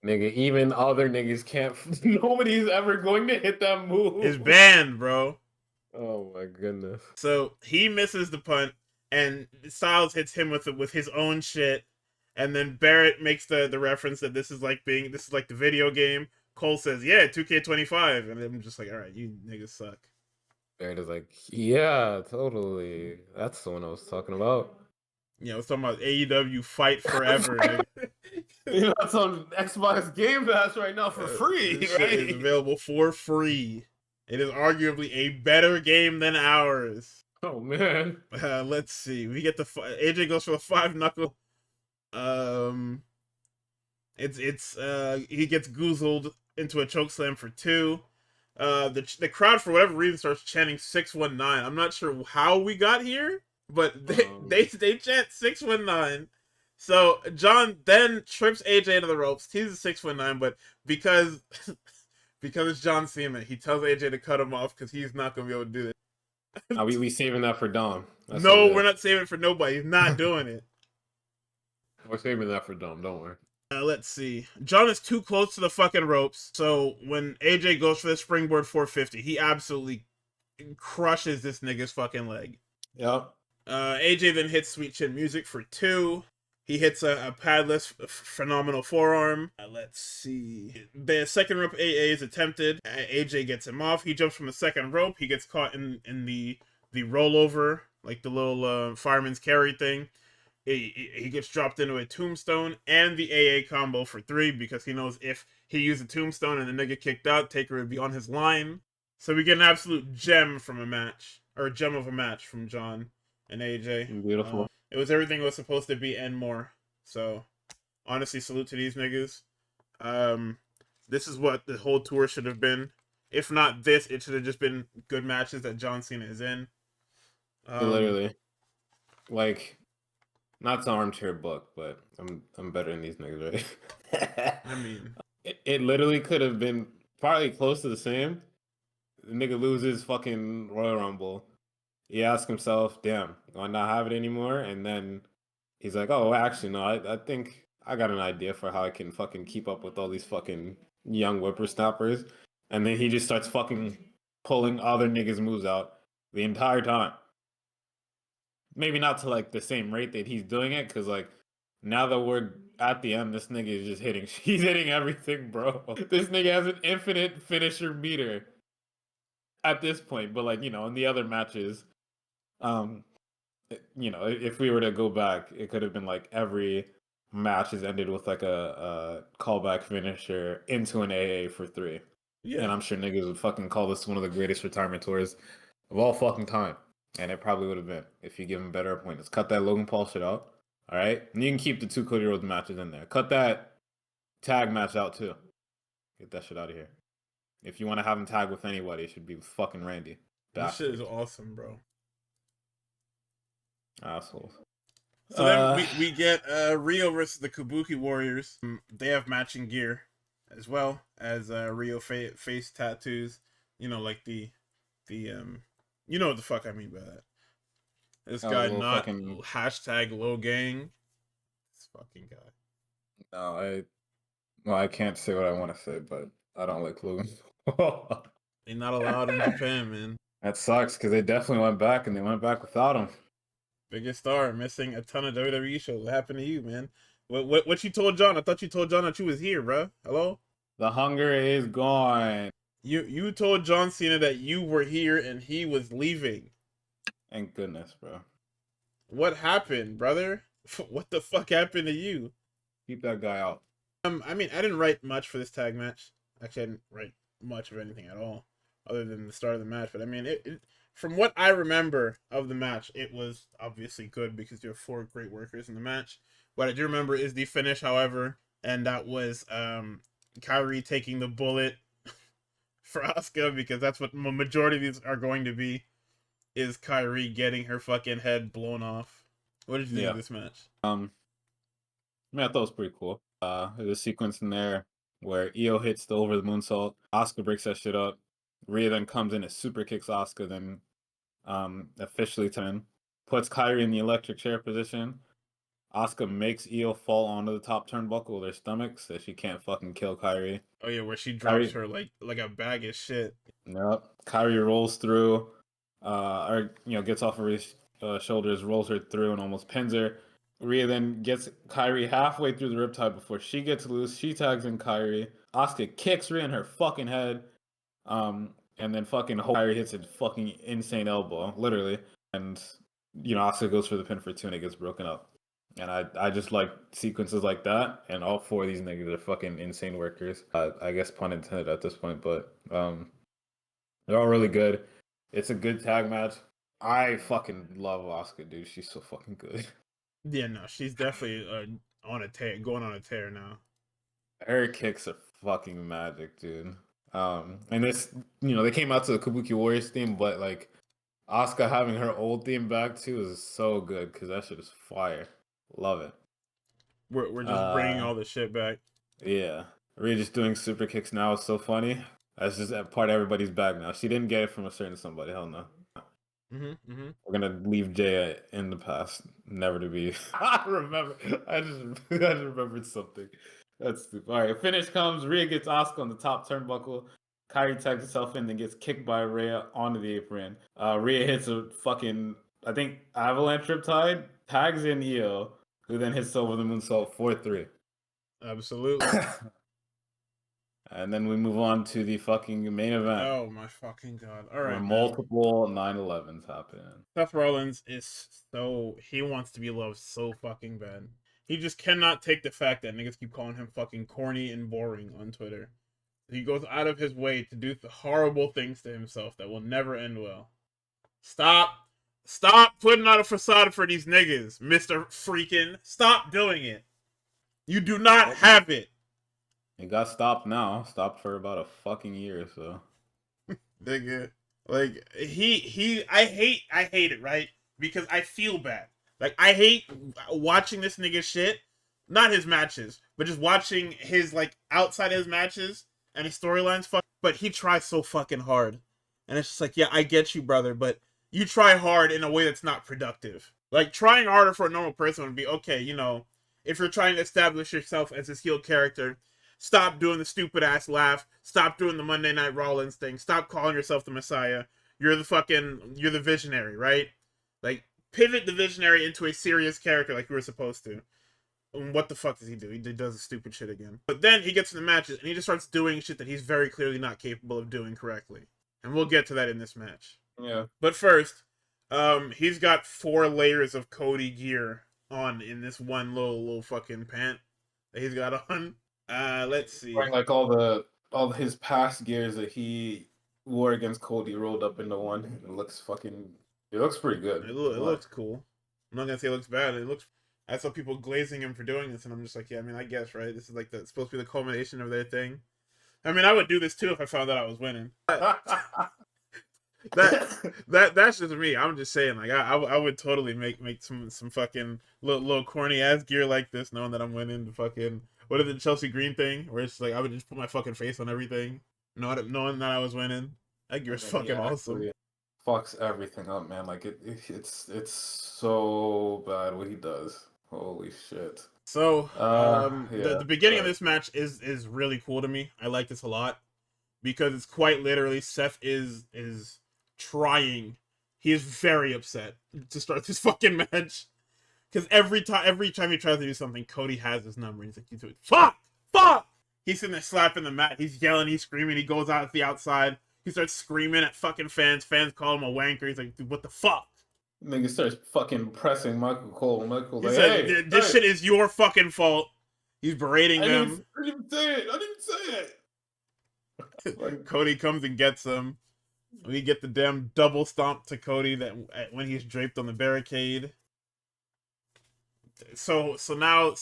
Speaker 2: Nigga, even other niggas can't. Nobody's ever going to hit that move.
Speaker 1: It's banned, bro.
Speaker 2: Oh my goodness.
Speaker 1: So he misses the punt, and Styles hits him with his own shit, and then Barrett makes the reference that this is like the video game. Cole says, "Yeah, 2K25," and I'm just like, "All right, you niggas suck."
Speaker 2: Barrett is like, "Yeah, totally. That's the one I was talking about."
Speaker 1: Yeah, I was talking about AEW Fight Forever. Nigga.
Speaker 2: That's on Xbox Game Pass right now for free.
Speaker 1: This
Speaker 2: right?
Speaker 1: shit is available for free. It is arguably a better game than ours.
Speaker 2: Oh man.
Speaker 1: Let's see. We get the AJ goes for the 5 knuckle. He gets goozled into a chokeslam for 2. The crowd for whatever reason starts chanting 619. I'm not sure how we got here, but they chant 619. So John then trips AJ into the ropes. He's a 619, but because it's John Cena, he tells AJ to cut him off because he's not gonna be able to do it.
Speaker 2: Are we saving that for Dom?
Speaker 1: No, we're not saving it for nobody. He's not doing it.
Speaker 2: We're saving that for Dom. Don't worry.
Speaker 1: Let's see. John is too close to the fucking ropes, so when AJ goes for the springboard 450, he absolutely crushes this nigga's fucking leg.
Speaker 2: Yep.
Speaker 1: AJ then hits Sweet Chin Music for 2. He hits a padless phenomenal forearm. Let's see. The second rope AA is attempted. AJ gets him off. He jumps from the second rope. He gets caught in the rollover, like the little fireman's carry thing. He gets dropped into a tombstone and the AA combo for 3 because he knows if he used a tombstone and the nigga kicked out, Taker would be on his line. So we get an absolute gem from a match, or a gem of a match from John and AJ.
Speaker 2: Beautiful.
Speaker 1: It was everything it was supposed to be and more. So honestly, salute to these niggas. This is what the whole tour should have been. If not this, it should have just been good matches that John Cena is in.
Speaker 2: Literally, like, not to armchair book, but I'm better than these niggas, right?
Speaker 1: I mean,
Speaker 2: it literally could have been probably close to the same. The nigga loses fucking Royal Rumble. He asks himself, "Damn, do I not have it anymore?" And then he's like, "Oh, actually, no. I think I got an idea for how I can fucking keep up with all these fucking young whippersnappers." And then he just starts fucking pulling other niggas' moves out the entire time. Maybe not to like the same rate that he's doing it, because like now that we're at the end, this nigga is just hitting. He's hitting everything, bro. This nigga has an infinite finisher meter at this point. But like, you know, in the other matches, you know, if we were to go back, it could have been like every match has ended with like a callback finisher into an AA for 3.
Speaker 1: yeah.
Speaker 2: And I'm sure niggas would fucking call this one of the greatest retirement tours of all fucking time. And it probably would have been if you give him better appointments. Cut that Logan Paul shit out. All right? And you can keep the 2 Cody Rhodes matches in there. Cut that tag match out too. Get that shit out of here. If you want to have him tag with anybody, it should be with fucking Randy.
Speaker 1: This shit is
Speaker 2: Bastards.
Speaker 1: awesome, bro.
Speaker 2: Assholes.
Speaker 1: So then we get Rio versus the Kabuki Warriors. They have matching gear as well as Rio face tattoos. You know, like the you know what the fuck I mean by that. This guy not
Speaker 2: fucking...
Speaker 1: hashtag low gang. This fucking guy.
Speaker 2: No, I can't say what I want to say, but I don't like Logan.
Speaker 1: They're not allowed in Japan, man.
Speaker 2: That sucks because they definitely went back and they went back without him.
Speaker 1: Biggest star missing a ton of WWE shows. What happened to you, man? What you told John? I thought you told John that you was here, bro. Hello?
Speaker 2: The hunger is gone.
Speaker 1: You told John Cena that you were here and he was leaving.
Speaker 2: Thank goodness, bro.
Speaker 1: What happened, brother? What the fuck happened to you?
Speaker 2: Keep that guy out.
Speaker 1: I mean, I didn't write much for this tag match. Actually, I didn't write much of anything at all, other than the start of the match. But I mean, from what I remember of the match, it was obviously good because you have 4 great workers in the match. What I do remember is the finish, however, and that was Kyrie taking the bullet for Asuka, because that's what the majority of these are going to be, is Kyrie getting her fucking head blown off. What did you think of this match?
Speaker 2: I mean, I thought it was pretty cool. There's a sequence in there where Io hits the over the moonsault. Asuka breaks that shit up. Rhea then comes in and super kicks Asuka, then officially puts Kyrie in the electric chair position. Asuka makes Io fall onto the top turnbuckle with her stomach so she can't fucking kill Kyrie.
Speaker 1: Oh yeah, where she drops her like a bag of shit.
Speaker 2: Yep. Kyrie rolls through, or gets off of her shoulders, rolls her through, and almost pins her. Rhea then gets Kyrie halfway through the riptide before she gets loose. She tags in Kyrie. Asuka kicks Rhea in her fucking head. And then fucking Kyrie hits a fucking insane elbow, literally. And, Asuka goes for the pin for 2 and it gets broken up. And I just like sequences like that. And all 4 of these niggas are fucking insane workers. I guess pun intended at this point, but they're all really good. It's a good tag match. I fucking love Asuka, dude. She's so fucking good.
Speaker 1: Yeah, no, she's definitely on a tear, going on a tear now.
Speaker 2: Her kicks are fucking magic, dude. And this, they came out to the Kabuki Warriors theme, but like Asuka having her old theme back too is so good because that shit is fire. Love it.
Speaker 1: We're just bringing all the shit back.
Speaker 2: Yeah, Rhea just doing super kicks now is so funny. That's just a part of everybody's bag now. She didn't get it from a certain somebody. Hell no. We're gonna leave Jay in the past, never to be. I remember. I just remembered something. That's stupid. All right, finish comes. Rhea gets Asuka on the top turnbuckle. Kyrie tags herself in, then gets kicked by Rhea onto the apron. Rhea hits a fucking, I think, avalanche riptide, tags in Io, who then hits over the moonsault 4-3.
Speaker 1: Absolutely.
Speaker 2: And then we move on to the fucking main event.
Speaker 1: Oh my fucking god! All right,
Speaker 2: where multiple 9/11s happen.
Speaker 1: Seth Rollins is he wants to be loved so fucking bad. He just cannot take the fact that niggas keep calling him fucking corny and boring on Twitter. He goes out of his way to do the horrible things to himself that will never end well. Stop putting on a facade for these niggas, Mr. Freaking. Stop doing it. You do not have it.
Speaker 2: It got stopped now. Stopped for about a fucking year, so.
Speaker 1: Nigga. Like, I hate it, right? Because I feel bad. Like, I hate watching this nigga shit. Not his matches, but just watching his, like, outside his matches and his storylines. But he tries so fucking hard. And it's just like, yeah, I get you, brother, but you try hard in a way that's not productive. Like, trying harder for a normal person would be, okay, you know, if you're trying to establish yourself as this heel character, stop doing the stupid ass laugh. Stop doing the Monday Night Rollins thing. Stop calling yourself the Messiah. You're the visionary, right? Like, pivot the visionary into a serious character like you were supposed to. And what the fuck does he do? He does the stupid shit again. But then he gets in the matches and he just starts doing shit that he's very clearly not capable of doing correctly. And we'll get to that in this match.
Speaker 2: Yeah.
Speaker 1: But first, he's got 4 layers of Cody gear on in this one little fucking pant that he's got on. Let's see.
Speaker 2: Like all his past gears that he wore against Cody rolled up into one. It looks pretty good.
Speaker 1: It looks cool. I'm not gonna say it looks bad. I saw people glazing him for doing this, and I'm just like, yeah, I mean, I guess, right? This is like it's supposed to be the culmination of their thing. I mean, I would do this too if I found out I was winning. That's just me. I'm just saying, like, I would totally make some fucking little corny ass gear like this, knowing that I'm winning the fucking what is the Chelsea Green thing, where it's like I would just put my fucking face on everything, knowing that I was winning. That gear's fucking awesome.
Speaker 2: Fucks everything up, man. Like it's so bad what he does. Holy shit.
Speaker 1: So, the beginning of this match is really cool to me. I like this a lot because it's quite literally Seth is trying. He is very upset to start this fucking match because every time he tries to do something, Cody has his number. He's like, he's doing fuck. He's sitting there slapping the mat. He's yelling. He's screaming. He goes out to the outside. He starts screaming at fucking fans. Fans call him a wanker. He's like, dude, what the fuck?
Speaker 2: Nigga starts fucking pressing Michael Cole. Michael's like,
Speaker 1: said, hey, this shit is your fucking fault. He's berating them.
Speaker 2: I didn't even say it.
Speaker 1: Like, Cody comes and gets him. We get the damn double stomp to Cody when he's draped on the barricade. So now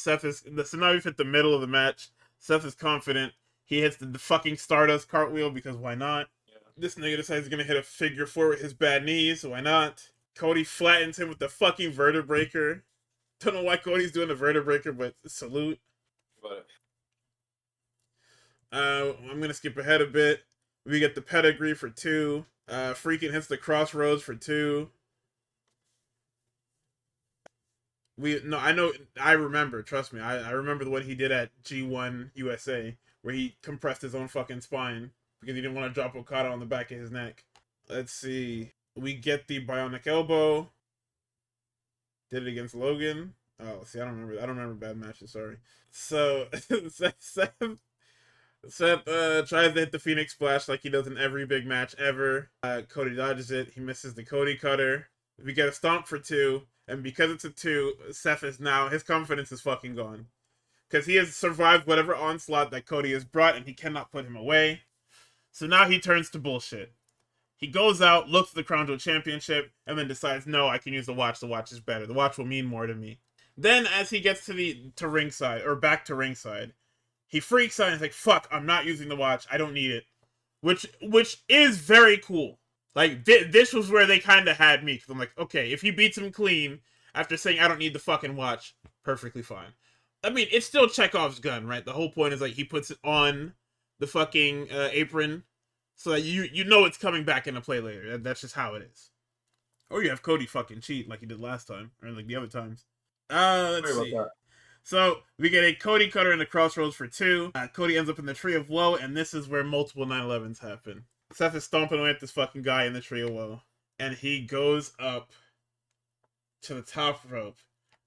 Speaker 1: now we've hit the middle of the match. Seth is confident. He hits the fucking Stardust cartwheel because why not? Yeah. This nigga decides he's gonna hit a figure 4 with his bad knees, so why not? Cody flattens him with the fucking vertebraker. Don't know why Cody's doing the vertebraker, but salute.
Speaker 2: But
Speaker 1: I'm gonna skip ahead a bit. We get the pedigree for 2. Freaking hits the crossroads for 2. I remember, trust me, I remember what he did at G1 USA, where he compressed his own fucking spine because he didn't want to drop Okada on the back of his neck. Let's see. We get the bionic elbow. Did it against Logan. Oh, see, I don't remember bad matches, sorry. So, Seth tries to hit the Phoenix Splash like he does in every big match ever. Cody dodges it. He misses the Cody Cutter. We get a stomp for 2. And because it's a 2, Seth is now, his confidence is fucking gone. Because he has survived whatever onslaught that Cody has brought, and he cannot put him away. So now he turns to bullshit. He goes out, looks at the Crown Jewel Championship, and then decides, no, I can use the watch. The watch is better. The watch will mean more to me. Then, as he gets to ringside, or back to ringside, he freaks out and is like, fuck, I'm not using the watch. I don't need it. Which is very cool. Like, this was where they kind of had me. Because I'm like, okay, if he beats him clean after saying, I don't need the fucking watch, perfectly fine. I mean, it's still Chekhov's gun, right? The whole point is, like, he puts it on the fucking apron so that you know it's coming back into play later. That's just how it is. Or you have Cody fucking cheat like he did last time. Or, like, the other times. Let's see. So, we get a Cody Cutter in the Crossroads for 2. Cody ends up in the Tree of Woe, and this is where multiple 9/11s happen. Seth is stomping away at this fucking guy in the Tree of Woe. And he goes up to the top rope.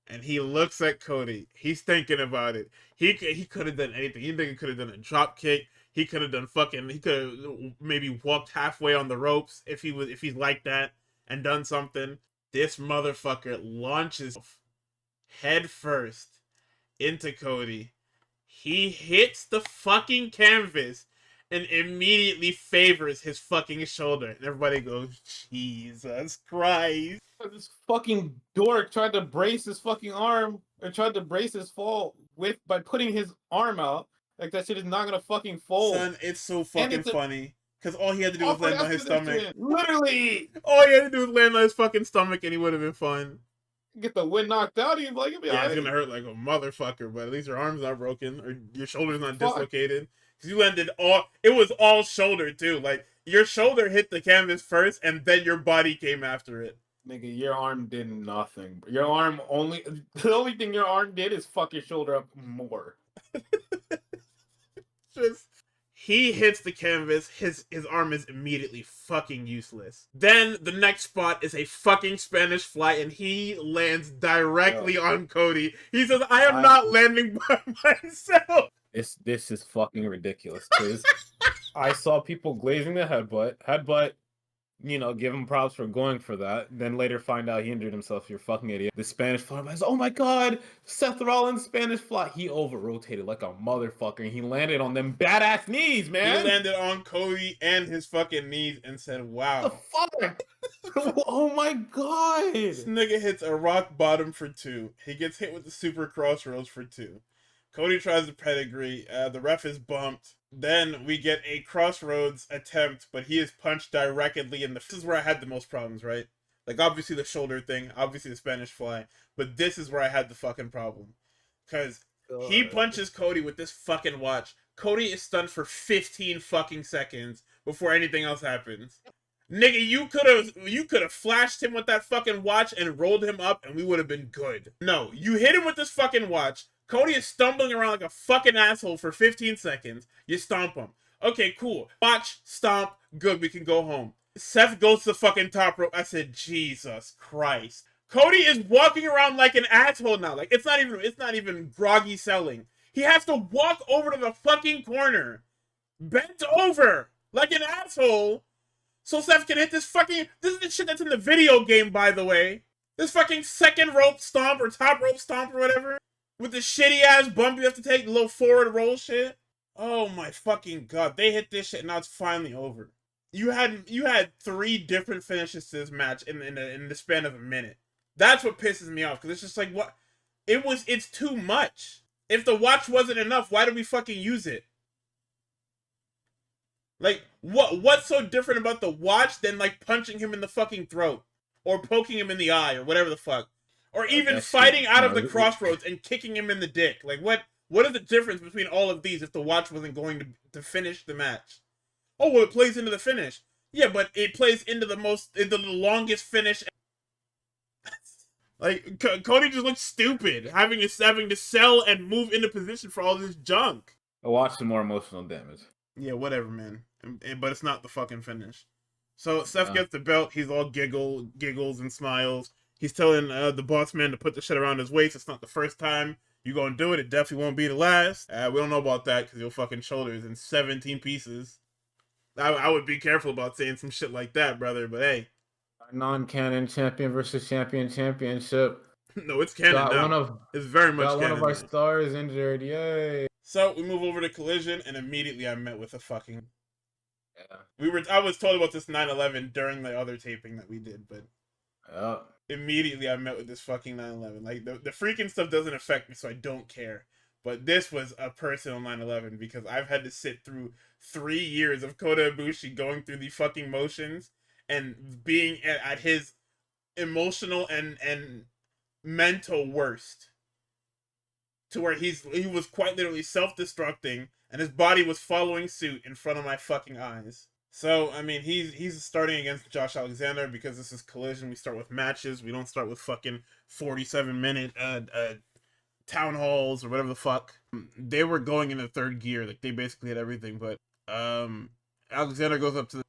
Speaker 1: And he looks at Cody. He's thinking about it. He could have done anything. He could have done a drop kick. He could have done he could have maybe walked halfway on the ropes if he's like that and done something. This motherfucker launches head first into Cody. He hits the fucking canvas and immediately favors his fucking shoulder. And everybody goes, Jesus Christ.
Speaker 2: This fucking dork tried to brace his fucking arm and tried to brace his fall by putting his arm out. Like that shit is not gonna fucking fold.
Speaker 1: Son, it's so fucking funny. Because all he had to do was
Speaker 2: awkward
Speaker 1: land on his stomach.
Speaker 2: Literally!
Speaker 1: All he had to do was land on his fucking stomach and he would have been fine.
Speaker 2: Get the wind knocked out of you, like,
Speaker 1: Yeah, it's gonna hurt like a motherfucker, but at least your arm's not broken or your shoulder's not dislocated. Because you landed it was all shoulder too. Like, your shoulder hit the canvas first and then your body came after it.
Speaker 2: Nigga, your arm did nothing. Your arm the only thing your arm did is fuck your shoulder up more.
Speaker 1: Just, he hits the canvas, his arm is immediately fucking useless. Then the next spot is a fucking Spanish fly and he lands directly on Cody. He says, I am not landing by myself.
Speaker 2: This is fucking ridiculous. Because I saw people glazing the headbutt, you know, give him props for going for that. Then later find out he injured himself. You're a fucking idiot. The Spanish fly, I was, oh my god, Seth Rollins Spanish fly. He over rotated like a motherfucker. And he landed on them badass knees, man.
Speaker 1: He landed on Cody and his fucking knees and said, wow.
Speaker 2: The fuck? Oh my god.
Speaker 1: This nigga hits a rock bottom for 2. He gets hit with the super crossroads for 2. Cody tries the pedigree. The ref is bumped. Then we get a crossroads attempt, but he is punched directly in the... This is where I had the most problems, right? Like, obviously the shoulder thing, obviously the Spanish fly, but this is where I had the fucking problem. Because he punches Cody with this fucking watch. Cody is stunned for 15 fucking seconds before anything else happens. Nigga, you could have flashed him with that fucking watch and rolled him up and we would have been good. No, you hit him with this fucking watch. Cody is stumbling around like a fucking asshole for 15 seconds. You stomp him. Okay, cool. Watch, stomp, good, we can go home. Seth goes to the fucking top rope. I said, Jesus Christ. Cody is walking around like an asshole now. Like, it's not even groggy selling. He has to walk over to the fucking corner, bent over like an asshole, so Seth can hit this fucking... This is the shit that's in the video game, by the way. This fucking second rope stomp or top rope stomp or whatever. With the shitty ass bump you have to take, the little forward roll shit. Oh my fucking god. They hit this shit and now it's finally over. You had 3 different finishes to this match in the span of a minute. That's what pisses me off, because it's just like, what? It's too much. If the watch wasn't enough, why did we fucking use it? Like, what's so different about the watch than, like, punching him in the fucking throat? Or poking him in the eye, or whatever the fuck. Or even fighting out of the crossroads and kicking him in the dick. Like, what is the difference between all of these if the watch wasn't going to finish the match? Oh, well, it plays into the finish. Yeah, but it plays into the longest finish. Like, Cody just looks stupid, having to sell and move into position for all this junk.
Speaker 2: I watched some more emotional damage.
Speaker 1: Yeah, whatever, man. But it's not the fucking finish. So Seth gets the belt. He's all giggles and smiles. He's telling the boss man to put the shit around his waist. It's not the first time you're gonna do it. It definitely won't be the last. We don't know about that because your fucking shoulder's in 17 pieces. I would be careful about saying some shit like that, brother. But hey,
Speaker 2: non-canon champion versus champion championship.
Speaker 1: No, it's canon now. It's very much canon.
Speaker 2: One of our stars injured. Yay!
Speaker 1: So we move over to Collision, and immediately I met with a fucking. Yeah. I was told about this 9/11 during the other taping that we did, but. Immediately I met with this fucking 9/11. Like, the freaking stuff doesn't affect me, so I don't care. But this was a personal 9/11 because I've had to sit through 3 years of Kota Ibushi going through the fucking motions and being at his emotional and mental worst. To where he was quite literally self-destructing and his body was following suit in front of my fucking eyes. So, I mean, he's starting against Josh Alexander because this is Collision. We start with matches. We don't start with fucking 47-minute town halls or whatever the fuck. They were going in the third gear. Like, they basically had everything. But Alexander goes up to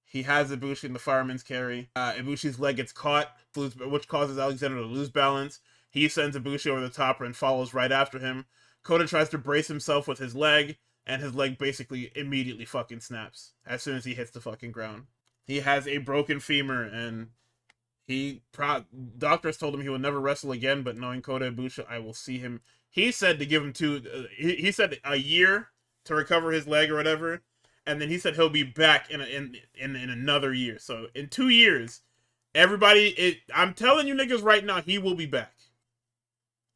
Speaker 1: he has Ibushi in the fireman's carry. Ibushi's leg gets caught, which causes Alexander to lose balance. He sends Ibushi over the top and follows right after him. Kota tries to brace himself with his leg, and his leg basically immediately fucking snaps as soon as he hits the fucking ground. He has a broken femur, and doctors told him he will never wrestle again, but knowing Kota Ibushi, I will see him. He said to give him he said a year to recover his leg or whatever. and then he said he'll be back in another year. So in 2 years, everybody, I'm telling you niggas right now, he will be back.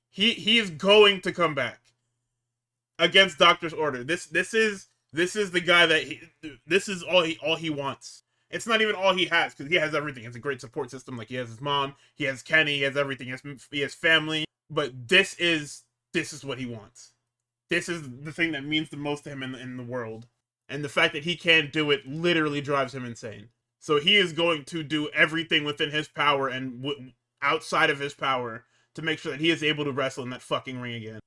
Speaker 1: He is going to come back against Doctor's order. This is the guy that this is all he wants. It's not even all he has, because he has everything. He has a great support system. Like, he has his mom, he has Kenny, he has everything. He has family. But this is what he wants. This is the thing that means the most to him in the world. And the fact that he can't do it literally drives him insane. So he is going to do everything within his power and outside of his power to make sure that he is able to wrestle in that fucking ring again.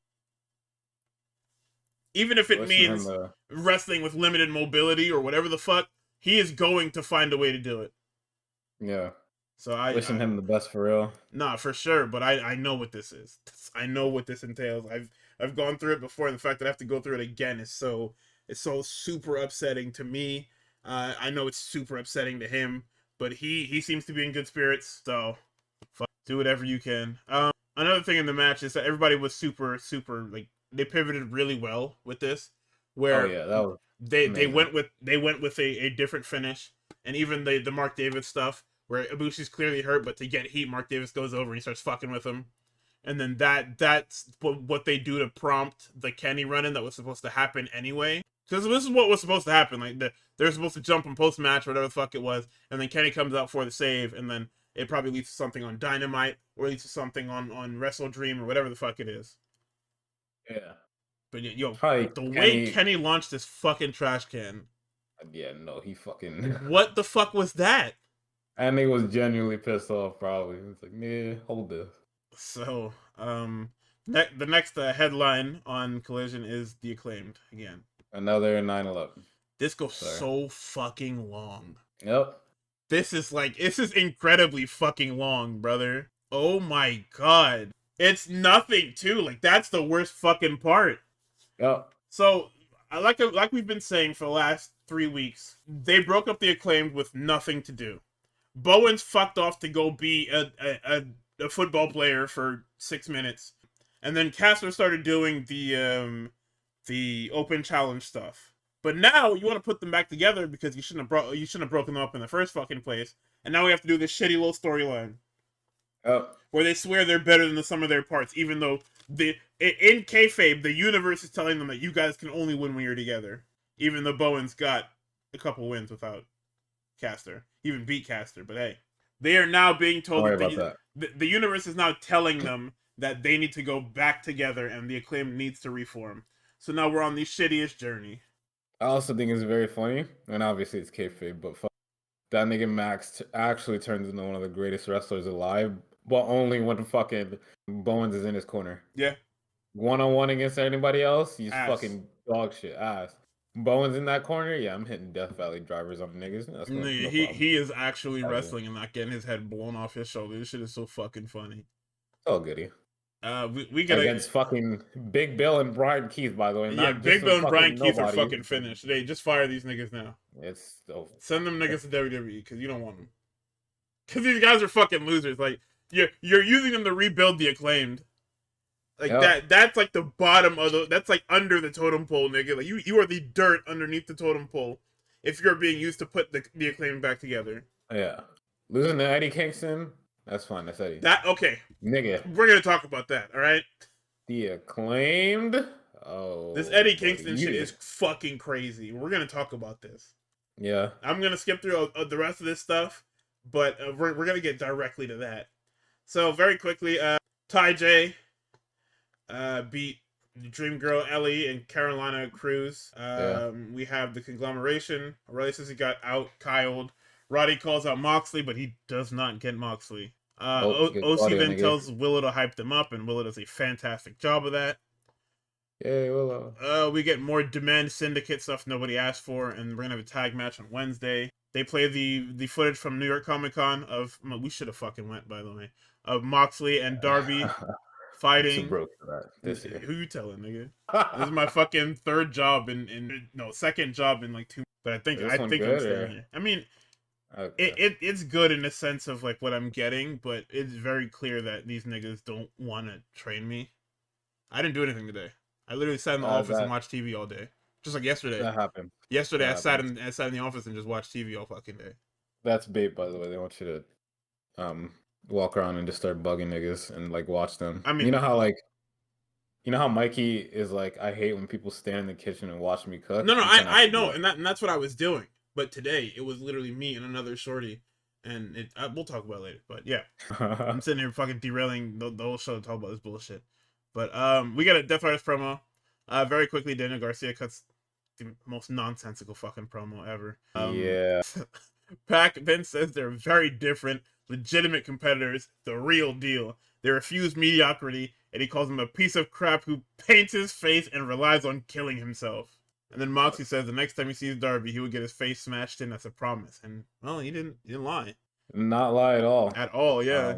Speaker 1: Even if it means wrestling with limited mobility or whatever the fuck, he is going to find a way to do it.
Speaker 2: Yeah.
Speaker 1: So I
Speaker 2: wishing him the best for real.
Speaker 1: Nah, for sure. But I know what this is. I know what this entails. I've gone through it before, and the fact that I have to go through it again is so super upsetting to me. I know it's super upsetting to him, but he seems to be in good spirits. So do whatever you can. Another thing in the match is that everybody was super like, they pivoted really well with this, where
Speaker 2: that was
Speaker 1: they went with a different finish, and even the Mark Davis stuff where Ibushi's clearly hurt, but to get heat, Mark Davis goes over and he starts fucking with him, and then that's what they do to prompt the Kenny run-in that was supposed to happen anyway. Because this is what was supposed to happen. Like, they're supposed to jump in post match, whatever the fuck it was, and then Kenny comes out for the save, and then it probably leads to something on Dynamite, or leads to something on WrestleDream, or whatever the fuck it is.
Speaker 2: Yeah.
Speaker 1: But yo,
Speaker 2: probably
Speaker 1: the way Kenny launched this fucking trash can.
Speaker 2: Yeah, no, he fucking.
Speaker 1: What the fuck was that?
Speaker 2: And he was genuinely pissed off, probably. It's like, yeah, hold this.
Speaker 1: So, the next headline on Collision is The Acclaimed again.
Speaker 2: Another 9/11.
Speaker 1: This goes so fucking long.
Speaker 2: Yep.
Speaker 1: This is incredibly fucking long, brother. Oh my god. It's nothing too. Like, that's the worst fucking part.
Speaker 2: Yep.
Speaker 1: So, like we've been saying for the last 3 weeks, they broke up The Acclaimed with nothing to do. Bowen's fucked off to go be a football player for 6 minutes, and then Caster started doing the open challenge stuff. But now you want to put them back together because you shouldn't have broken them up in the first fucking place, and now we have to do this shitty little storyline. Where they swear they're better than the sum of their parts, even though in kayfabe the universe is telling them that you guys can only win when you're together. Even though Bowen's got a couple wins without Caster, even beat Caster, but hey, they are now being told that the universe is now telling them that they need to go back together and the Acclaimed needs to reform. So now we're on the shittiest journey.
Speaker 2: I also think it's very funny, and obviously it's kayfabe, but that nigga Max actually turns into one of the greatest wrestlers alive, but only when fucking Bowens is in his corner.
Speaker 1: Yeah.
Speaker 2: 1-on-1 against anybody else, he's fucking dog shit ass. Bowens in that corner, yeah, I'm hitting Death Valley drivers on niggas. That's no
Speaker 1: he is actually wrestling and not getting his head blown off his shoulder. This shit is so fucking funny.
Speaker 2: Oh, goody.
Speaker 1: We got
Speaker 2: against fucking Big Bill and Brian Keith, by the way.
Speaker 1: Yeah, Big Bill and Brian Keith are fucking finished. They just fire these niggas now.
Speaker 2: It's over.
Speaker 1: Send them niggas to WWE because you don't want them. Because these guys are fucking losers. Like, you're using them to rebuild the Acclaimed. Like, that's like the bottom of that's like under the totem pole, nigga. Like, you are the dirt underneath the totem pole if you're being used to put the Acclaimed back together.
Speaker 2: Yeah. Losing to Eddie Kingston, that's fine. That's Eddie.
Speaker 1: Okay.
Speaker 2: Nigga.
Speaker 1: We're going to talk about that, all right?
Speaker 2: The Acclaimed? Oh.
Speaker 1: This Eddie Kingston shit is fucking crazy. We're going to talk about this.
Speaker 2: Yeah.
Speaker 1: I'm going to skip through the rest of this stuff, but we're going to get directly to that. So, very quickly, Ty J beat Dream Girl Ellie and Carolina Cruz. We have the conglomeration. O'Reilly says he got out-Kyled. Roddy calls out Moxley, but he does not get Moxley. OC then tells Willow to hype them up, and Willow does a fantastic job of that.
Speaker 2: Yay, Willow.
Speaker 1: We get more Demand Syndicate stuff nobody asked for, and we're going to have a tag match on Wednesday. They play the footage from New York Comic Con of... We should have fucking went, by the way. Of Moxley and Darby fighting. Who you telling, nigga? This is my fucking third job second job in like 2. But I think I'm staying here. I mean, it's good in the sense of like what I'm getting, but it's very clear that these niggas don't want to train me. I didn't do anything today. I literally sat in the office and watched TV all day. just like yesterday.
Speaker 2: That happened.
Speaker 1: Yesterday,
Speaker 2: That happened.
Speaker 1: I sat in the office and just watched TV all fucking day.
Speaker 2: That's bait, by the way. They want you to walk around and just start bugging niggas and like watch them.
Speaker 1: I mean,
Speaker 2: you know how Mykey is like, I hate when people stand in the kitchen and watch me cook.
Speaker 1: no, I know,
Speaker 2: that.
Speaker 1: and that's what I was doing. But today, it was literally me and another shorty, and we'll talk about it later. But yeah, I'm sitting here fucking derailing the whole show to talk about this bullshit. But we got a Death Artist promo. Very quickly, Daniel Garcia cuts the most nonsensical fucking promo ever.
Speaker 2: Yeah.
Speaker 1: Pac then says they're very different, legitimate competitors, the real deal. They refuse mediocrity, and he calls him a piece of crap who paints his face and relies on killing himself. And then Moxley says the next time he sees Darby, he would get his face smashed in. That's a promise. And well, he didn't lie.
Speaker 2: Not lie at all.
Speaker 1: At all, yeah.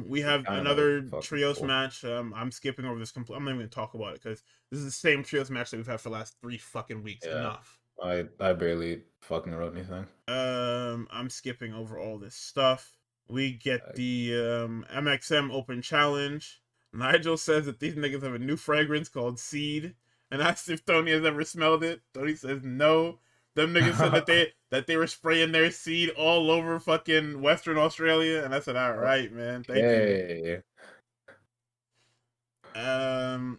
Speaker 1: We have another trios
Speaker 2: cool.
Speaker 1: match. I'm skipping over this. I'm not even gonna talk about it because this is the same trios match that we've had for the last 3 fucking weeks.
Speaker 2: Yeah.
Speaker 1: Enough.
Speaker 2: I barely fucking wrote anything.
Speaker 1: I'm skipping over all this stuff. We get the MXM Open Challenge. Nigel says that these niggas have a new fragrance called Seed, and asks if Tony has ever smelled it. Tony says no. Them niggas said that they were spraying their seed all over fucking Western Australia, and I said, all right, man, thank you.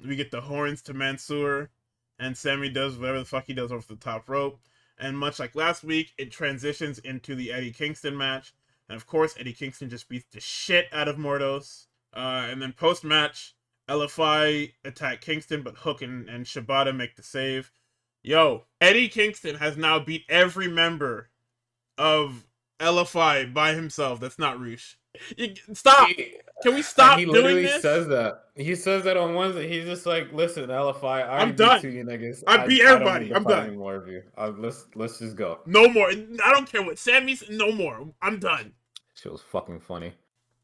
Speaker 1: We get the horns to Mansoor, and Sammy does whatever the fuck he does off the top rope. And much like last week, it transitions into the Eddie Kingston match. And of course, Eddie Kingston just beats the shit out of Mordos. And then post-match, LFI attack Kingston, but Hook and Shibata make the save. Yo, Eddie Kingston has now beat every member of LFI by himself. That's not Roosh. Stop! Can we stop doing this? He literally
Speaker 2: says that. He says that on Wednesday. He's just like, listen, LFI,
Speaker 1: I'm done.
Speaker 2: Beat you niggas.
Speaker 1: I beat everybody. I'm done.
Speaker 2: More of you. Let's just go.
Speaker 1: No more. I don't care what Sammy's. No more. I'm done.
Speaker 2: Shit was fucking funny.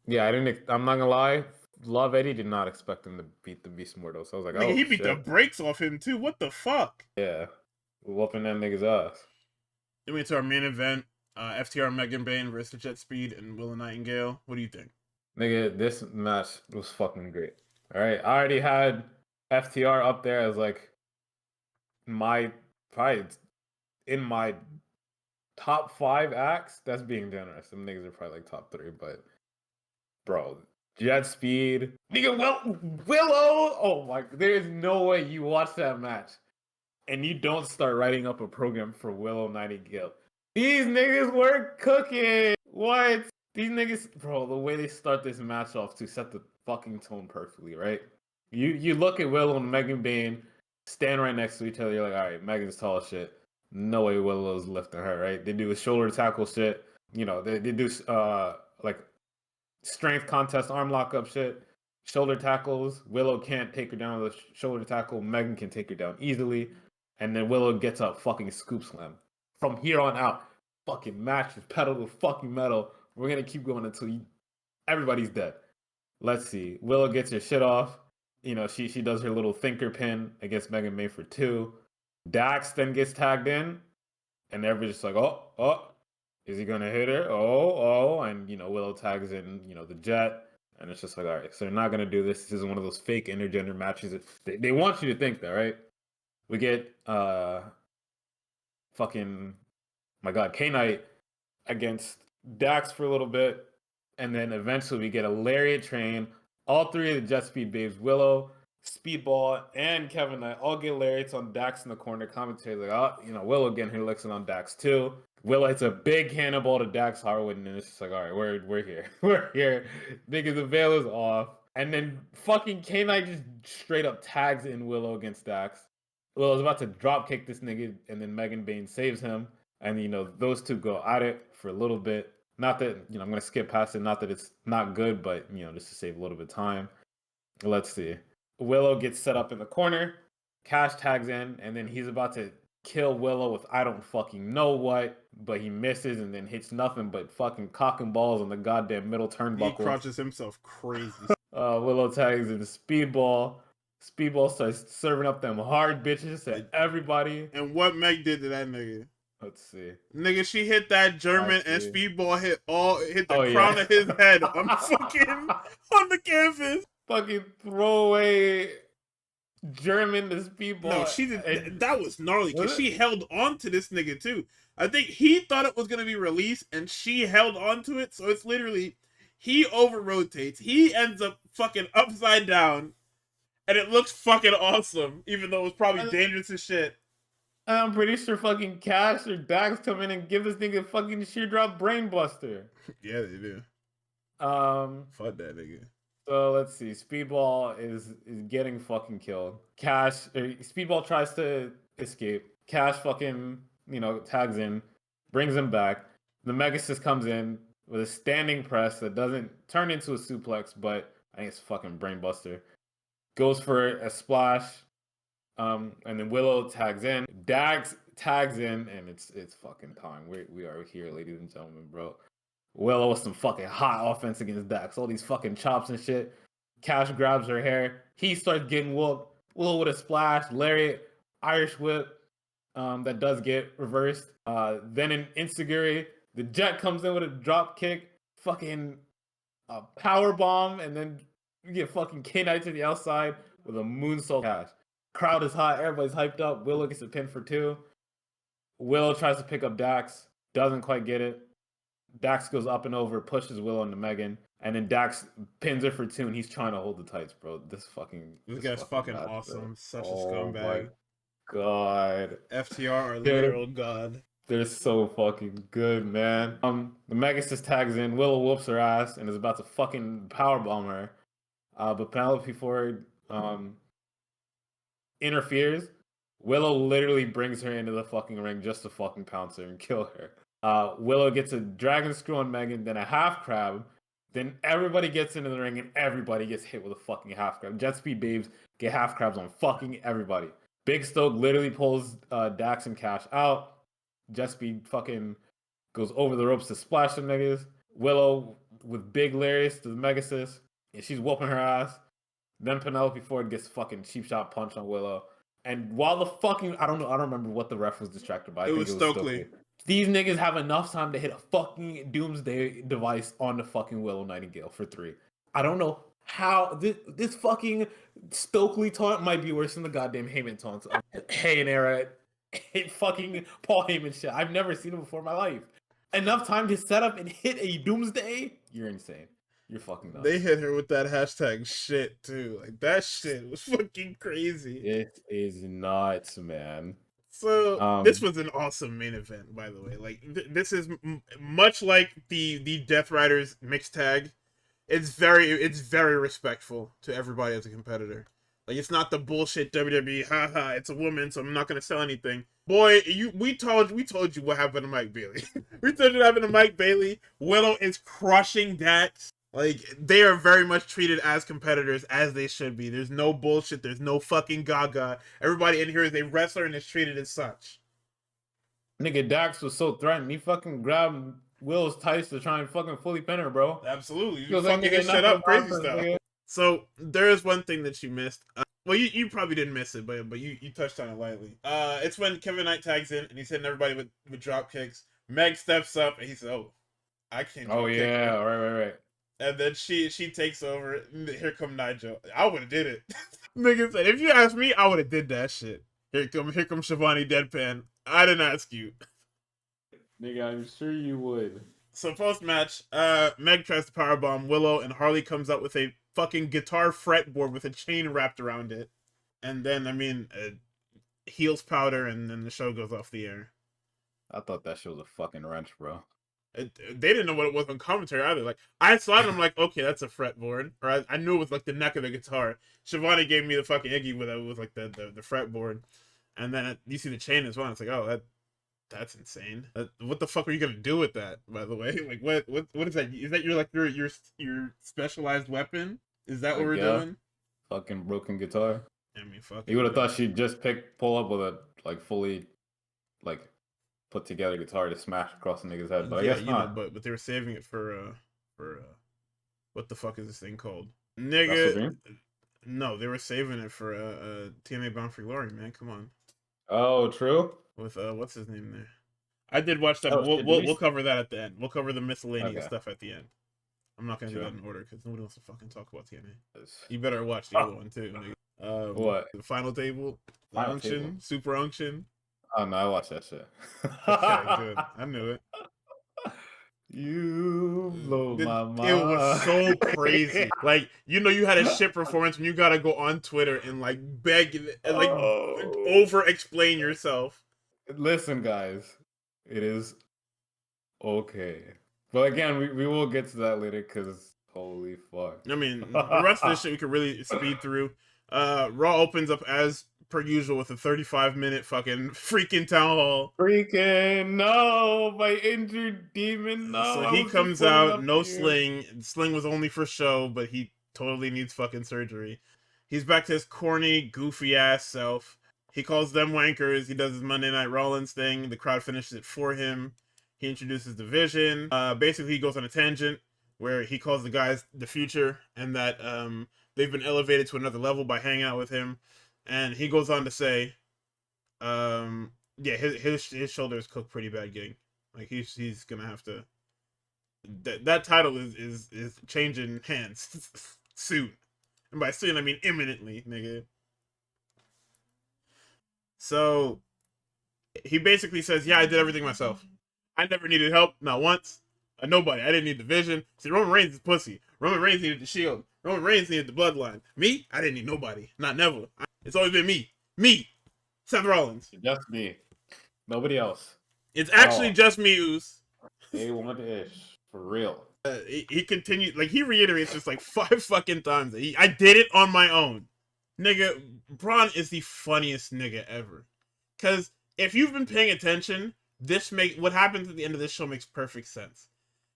Speaker 2: Yeah, I'm not gonna lie. Love Eddie did not expect him to beat the Beast Mortal. So I was like,
Speaker 1: he beat the brakes off him too. What the fuck?
Speaker 2: Yeah, whooping that nigga's ass.
Speaker 1: Then we get to our main event. FTR Megan Bayne versus Jet Speed and Willow Nightingale. What do you think?
Speaker 2: Nigga, this match was fucking great. All right, I already had FTR up there as like probably in my top 5 acts. That's being generous. Some niggas are probably like top 3, but bro, Jet Speed, nigga, Willow. Oh my, there's no way you watch that match and you don't start writing up a program for Willow Nightingale. These niggas were cooking. What? These niggas, bro, the way they start this match off to set the fucking tone perfectly, right? You look at Willow and Megan Bayne stand right next to each other. You're like, all right, Megan's tall as shit. No way Willow's lifting her, right? They do a shoulder tackle shit. You know, they do like strength contest, arm lockup shit. Shoulder tackles. Willow can't take her down with a shoulder tackle. Megan can take her down easily. And then Willow gets up fucking scoop slam. From here on out, fucking match is pedal to fucking metal. We're gonna keep going until everybody's dead. Let's see. Willow gets her shit off. You know, she does her little thinker pin against Megan Bayne for 2. Dax then gets tagged in, and everybody's just like, oh, is he gonna hit her? Oh, and you know, Willow tags in, you know, the Jet, and it's just like, all right, so they're not gonna do this. This is one of those fake intergender matches. They want you to think that, right? We get fucking, my God, K-Knight against Dax for a little bit, and then eventually we get a lariat train. All 3 of the Jet Speed babes, Willow, Speedball, and Kevin Knight, all get lariats on Dax in the corner. Commentary like, oh, you know, Willow getting her licks on Dax too. Willow hits a big cannonball to Dax Harwood, and it's just like, all right, we're here. We're here. Niggas, the veil is off. And then fucking K-Knight just straight up tags in Willow against Dax. Willow's about to drop kick this nigga, and then Megan Bayne saves him. And, you know, those two go at it for a little bit. Not that, you know, I'm going to skip past it. Not that it's not good, but, you know, just to save a little bit of time. Let's see. Willow gets set up in the corner. Cash tags in, and then he's about to kill Willow with I don't fucking know what, but he misses and then hits nothing but fucking cock and balls on the goddamn middle turnbuckle.
Speaker 1: He crunches himself crazy.
Speaker 2: Willow tags in the Speedball. Speedball starts serving up them hard bitches to everybody.
Speaker 1: And what Meg did to that nigga?
Speaker 2: Let's see.
Speaker 1: Nigga, she hit that German and Speedball hit the crown of his head on fucking on the canvas.
Speaker 2: Fucking throwaway German the speedball.
Speaker 1: No, she did.
Speaker 2: And,
Speaker 1: That was gnarly because she held on to this nigga too. I think he thought it was gonna be released, and she held on to it. So it's literally he over rotates. He ends up fucking upside down, and it looks fucking awesome, even though it was probably dangerous as shit.
Speaker 2: I'm pretty sure fucking Cash or Dax come in and give this nigga fucking sheer drop brainbuster.
Speaker 1: Yeah, they do.
Speaker 2: Fuck
Speaker 1: that nigga.
Speaker 2: So let's see. Speedball is getting fucking killed. Speedball tries to escape. Cash fucking, tags in, brings him back. The Megasys comes in with a standing press that doesn't turn into a suplex, but I think it's fucking brainbuster. Goes for a splash. And then Willow tags in. Dax tags in, and it's fucking time. We are here, ladies and gentlemen, bro. Willow with some fucking hot offense against Dax. All these fucking chops and shit. Cash grabs her hair. He starts getting whooped. Willow with a splash, lariat, Irish whip. That does get reversed. Then in Insiguri, the Jet comes in with a drop kick, fucking power bomb, and then you get fucking K-Knight to the outside with a moonsault. Cash. Crowd is hot. Everybody's hyped up. Willow gets a pin for 2. Willow tries to pick up Dax. Doesn't quite get it. Dax goes up and over, pushes Willow into Megan, and then Dax pins her for 2, and he's trying to hold the tights, bro. This
Speaker 1: guy's fucking awesome. Bro. Such a scumbag.
Speaker 2: Oh my god.
Speaker 1: FTR are literal god.
Speaker 2: They're so fucking good, man. The Megasys tags in, Willow whoops her ass and is about to fucking powerbomb her. But Penelope Ford interferes. Willow literally brings her into the fucking ring just to fucking pounce her and kill her. Willow gets a dragon screw on Megan, then a half crab. Then everybody gets into the ring and everybody gets hit with a fucking half crab. Jet Speed Babes get half crabs on fucking everybody. Big Stoke literally pulls Dax and Cash out. Jet Speed fucking goes over the ropes to splash some niggas. Willow with big lariats to the Megasys, and she's whooping her ass. Then Penelope Ford gets fucking cheap shot punch on Willow. And while the fucking I don't remember what the ref was distracted by.
Speaker 1: It was Stokely.
Speaker 2: These niggas have enough time to hit a fucking doomsday device on the fucking Willow Nightingale for 3. I don't know how this fucking Stokely taunt might be worse than the goddamn Heyman taunts. Hey, era, fucking Paul Heyman shit. I've never seen it before in my life. Enough time to set up and hit a doomsday? You're insane. You're fucking nuts.
Speaker 1: They hit her with that hashtag shit too. Like that shit was fucking crazy.
Speaker 2: It is nuts, man.
Speaker 1: So this was an awesome main event, by the way. Like this is much like the Death Riders mixed tag. It's very respectful to everybody as a competitor. Like it's not the bullshit WWE. Haha, it's a woman, so I'm not gonna sell anything. Boy, we told you what happened to Mike Bailey. We told you what happened to Mike Bailey. Willow is crushing Dax. Like, they are very much treated as competitors, as they should be. There's no bullshit. There's no fucking gaga. Everybody in here is a wrestler and is treated as such.
Speaker 2: Nigga, Dax was so threatened. He fucking grabbed Will's tights to try and fucking fully pin her, bro.
Speaker 1: Absolutely. You fucking get shut up. Crazy stuff. Nigga. So, there is one thing that you missed. Well, you probably didn't miss it, but you touched on it lightly. It's when Kevin Knight tags in, and he's hitting everybody with drop kicks. Meg steps up, and he says, oh, I can't
Speaker 2: drop kick. Yeah, right.
Speaker 1: And then she takes over. Here come Nigel. I would have did it. Nigga said, if you asked me, I would have did that shit. Here come Shivani Deadpan. I didn't ask you.
Speaker 2: Nigga, I'm sure you would.
Speaker 1: So post-match, Meg tries to powerbomb Willow, and Harley comes up with a fucking guitar fretboard with a chain wrapped around it. And then, heels powder, and then the show goes off the air.
Speaker 2: I thought that shit was a fucking wrench, bro.
Speaker 1: They didn't know what it was on commentary either. Like, I saw it, I'm like, okay, that's a fretboard. Or I knew it was like the neck of the guitar. Shivani gave me the fucking Iggy with like the fretboard. And then you see the chain as well. It's like, oh, that's insane. What the fuck are you gonna do with that, by the way? Like, what is that? Is that your specialized weapon? Is that what we're doing?
Speaker 2: Fucking broken guitar.
Speaker 1: I mean, fuck.
Speaker 2: You would have thought she'd just pull up with a like fully like put together guitar to smash across the nigga's head, but I guess not.
Speaker 1: But they were saving it for what the fuck is this thing called? Nigga. No, they were saving it for TNA Bound for Glory, man. Come on.
Speaker 2: Oh, true.
Speaker 1: With what's his name there? I did watch that. But we'll cover that at the end. We'll cover the miscellaneous stuff at the end. I'm not gonna do that in order because nobody wants to fucking talk about TNA. You better watch the other one too.
Speaker 2: What?
Speaker 1: The final table, the
Speaker 2: Final table?
Speaker 1: unction, super unction.
Speaker 2: Oh no, I watched that shit.
Speaker 1: Okay, good. I knew it.
Speaker 2: You blow my
Speaker 1: It was
Speaker 2: mind.
Speaker 1: so crazy. Like, you know, you had a shit performance when you gotta go on Twitter and like beg and like
Speaker 2: Oh.
Speaker 1: over explain yourself.
Speaker 2: Listen, guys, it is okay. But again, we will get to that later because holy fuck.
Speaker 1: I mean, the rest of this shit we could really speed through. Raw opens up as per usual with a 35-minute fucking freaking town hall.
Speaker 2: Freaking no, my injured demon. No,
Speaker 1: So
Speaker 2: I
Speaker 1: he
Speaker 2: was just
Speaker 1: comes
Speaker 2: pulling
Speaker 1: out,
Speaker 2: up
Speaker 1: no
Speaker 2: here.
Speaker 1: sling. Sling was only for show, but he totally needs fucking surgery. He's back to his corny, goofy ass self. He calls them wankers. He does his Monday Night Rollins thing. The crowd finishes it for him. He introduces Division. Basically, he goes on a tangent where he calls the guys the future and that they've been elevated to another level by hanging out with him. And he goes on to say, yeah, his shoulders cook pretty bad, gang. Like he's gonna have to. That title is changing hands soon, and by soon I mean imminently, nigga. So he basically says, "Yeah, I did everything myself. I never needed help, not once. Nobody. I didn't need the vision. See, Roman Reigns is pussy. Roman Reigns needed the shield. Roman Reigns needed the bloodline. Me, I didn't need nobody. Not never. It's always been me, Seth Rollins.
Speaker 2: Just me. Nobody else.
Speaker 1: It's actually just me, Oos."
Speaker 2: A1-ish. For real.
Speaker 1: He continued, like, he reiterates this like 5 fucking times. I did it on my own. Nigga, Braun is the funniest nigga ever. Because if you've been paying attention, what happens at the end of this show makes perfect sense.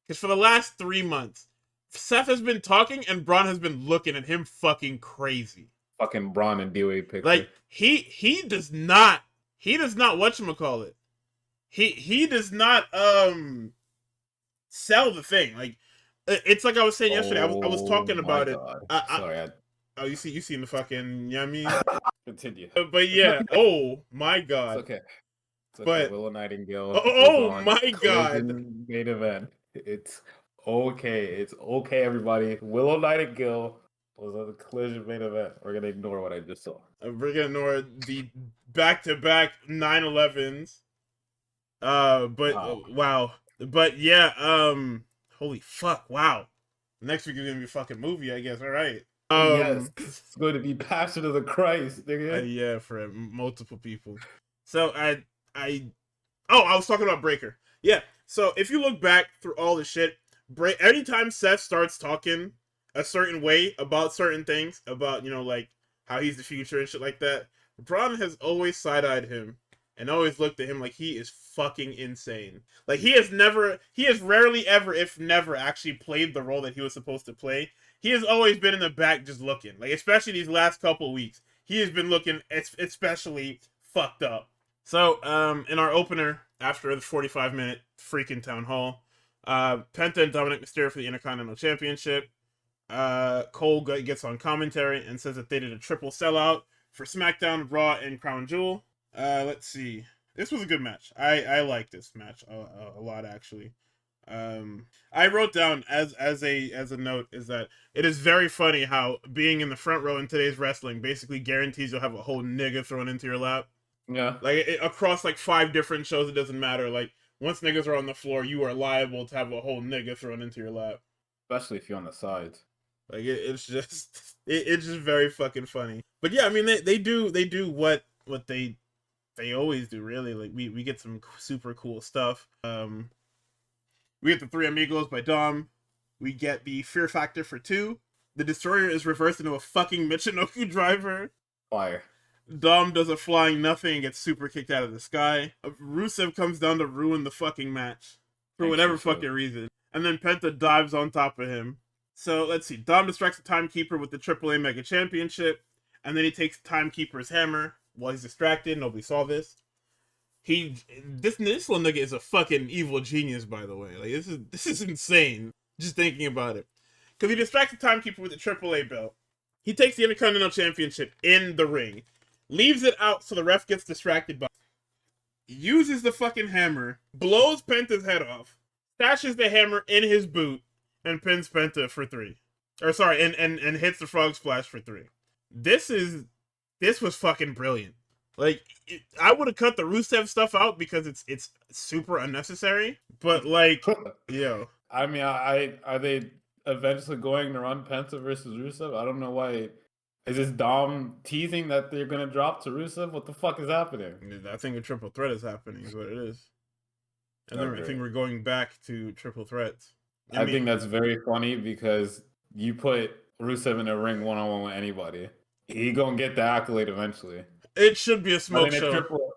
Speaker 1: Because for the last 3 months, Seth has been talking and Braun has been looking at him fucking crazy.
Speaker 2: Fucking Braun and DOA picture.
Speaker 1: Like, he does not whatchamacallit. He does not, sell the thing. Like, it's like I was saying yesterday. I was talking about it.
Speaker 2: Sorry.
Speaker 1: Oh, you seen the fucking yummy?
Speaker 2: Continue.
Speaker 1: But yeah. Oh my god.
Speaker 2: It's okay. It's okay.
Speaker 1: But
Speaker 2: Willow Nightingale.
Speaker 1: oh my god.
Speaker 2: Main event. It's okay. It's okay, everybody. Willow Nightingale was on the Collision main event. We're gonna ignore what I just saw.
Speaker 1: We're gonna ignore the back-to-back 9/11s. But wow. But yeah. Holy fuck! Wow. Next week is gonna be a fucking movie, I guess. All right.
Speaker 2: Yes, it's going to be Passion of the Christ, nigga.
Speaker 1: Yeah, for multiple people. So I was talking about Breaker. Yeah. So if you look back through all the shit, anytime Seth starts talking a certain way about certain things, about, you know, like how he's the future and shit like that, Braun has always side-eyed him and always looked at him like he is fucking insane. Like he has rarely ever, if never, actually played the role that he was supposed to play. He has always been in the back just looking. Like, especially these last couple weeks, he has been looking especially fucked up. So, in our opener, after the 45-minute freaking town hall, Penta and Dominic Mysterio for the Intercontinental Championship. Cole gets on commentary and says that they did a triple sellout for SmackDown, Raw, and Crown Jewel. Let's see. This was a good match. I like this match a lot, actually. I wrote down as a note is that it is very funny how being in the front row in today's wrestling basically guarantees you'll have a whole nigga thrown into your lap.
Speaker 2: Yeah.
Speaker 1: Like across like 5 different shows, it doesn't matter. Like once niggas are on the floor, you are liable to have a whole nigga thrown into your lap.
Speaker 2: Especially if you're on the sides.
Speaker 1: Like it's just very fucking funny. But yeah, I mean they do what they always do, really. Like we get some super cool stuff. We get the Three Amigos by Dom. We get the Fear Factor for 2. The Destroyer is reversed into a fucking Michinoku driver.
Speaker 2: Fire.
Speaker 1: Dom does a flying nothing and gets super kicked out of the sky. Rusev comes down to ruin the fucking match. For whatever fucking reason. And then Penta dives on top of him. So, let's see. Dom distracts the Timekeeper with the AAA Mega Championship. And then he takes the Timekeeper's hammer while he's distracted. Nobody saw this. This little nigga is a fucking evil genius, by the way. Like, this is insane. Just thinking about it. Because he distracts the Timekeeper with the AAA belt. He takes the Intercontinental Championship in the ring. Leaves it out so the ref gets distracted by it. Uses the fucking hammer. Blows Penta's head off. Stashes the hammer in his boot. And pins Penta for 3. Or sorry, and hits the frog splash for 3. This is This was fucking brilliant. Like, I would have cut the Rusev stuff out because it's super unnecessary. But like, yo,
Speaker 2: I mean, are they eventually going to run Penta versus Rusev? I don't know why. Is this Dom teasing that they're gonna drop to Rusev? What the fuck is happening?
Speaker 1: I think a triple threat is happening. Is what it is. And then I
Speaker 2: Okay.
Speaker 1: think we're going back to triple threats.
Speaker 2: I think that's very funny because you put Rusev in a ring one-on-one with anybody, he gonna get the accolade eventually.
Speaker 1: It should be a smoke
Speaker 2: But
Speaker 1: show.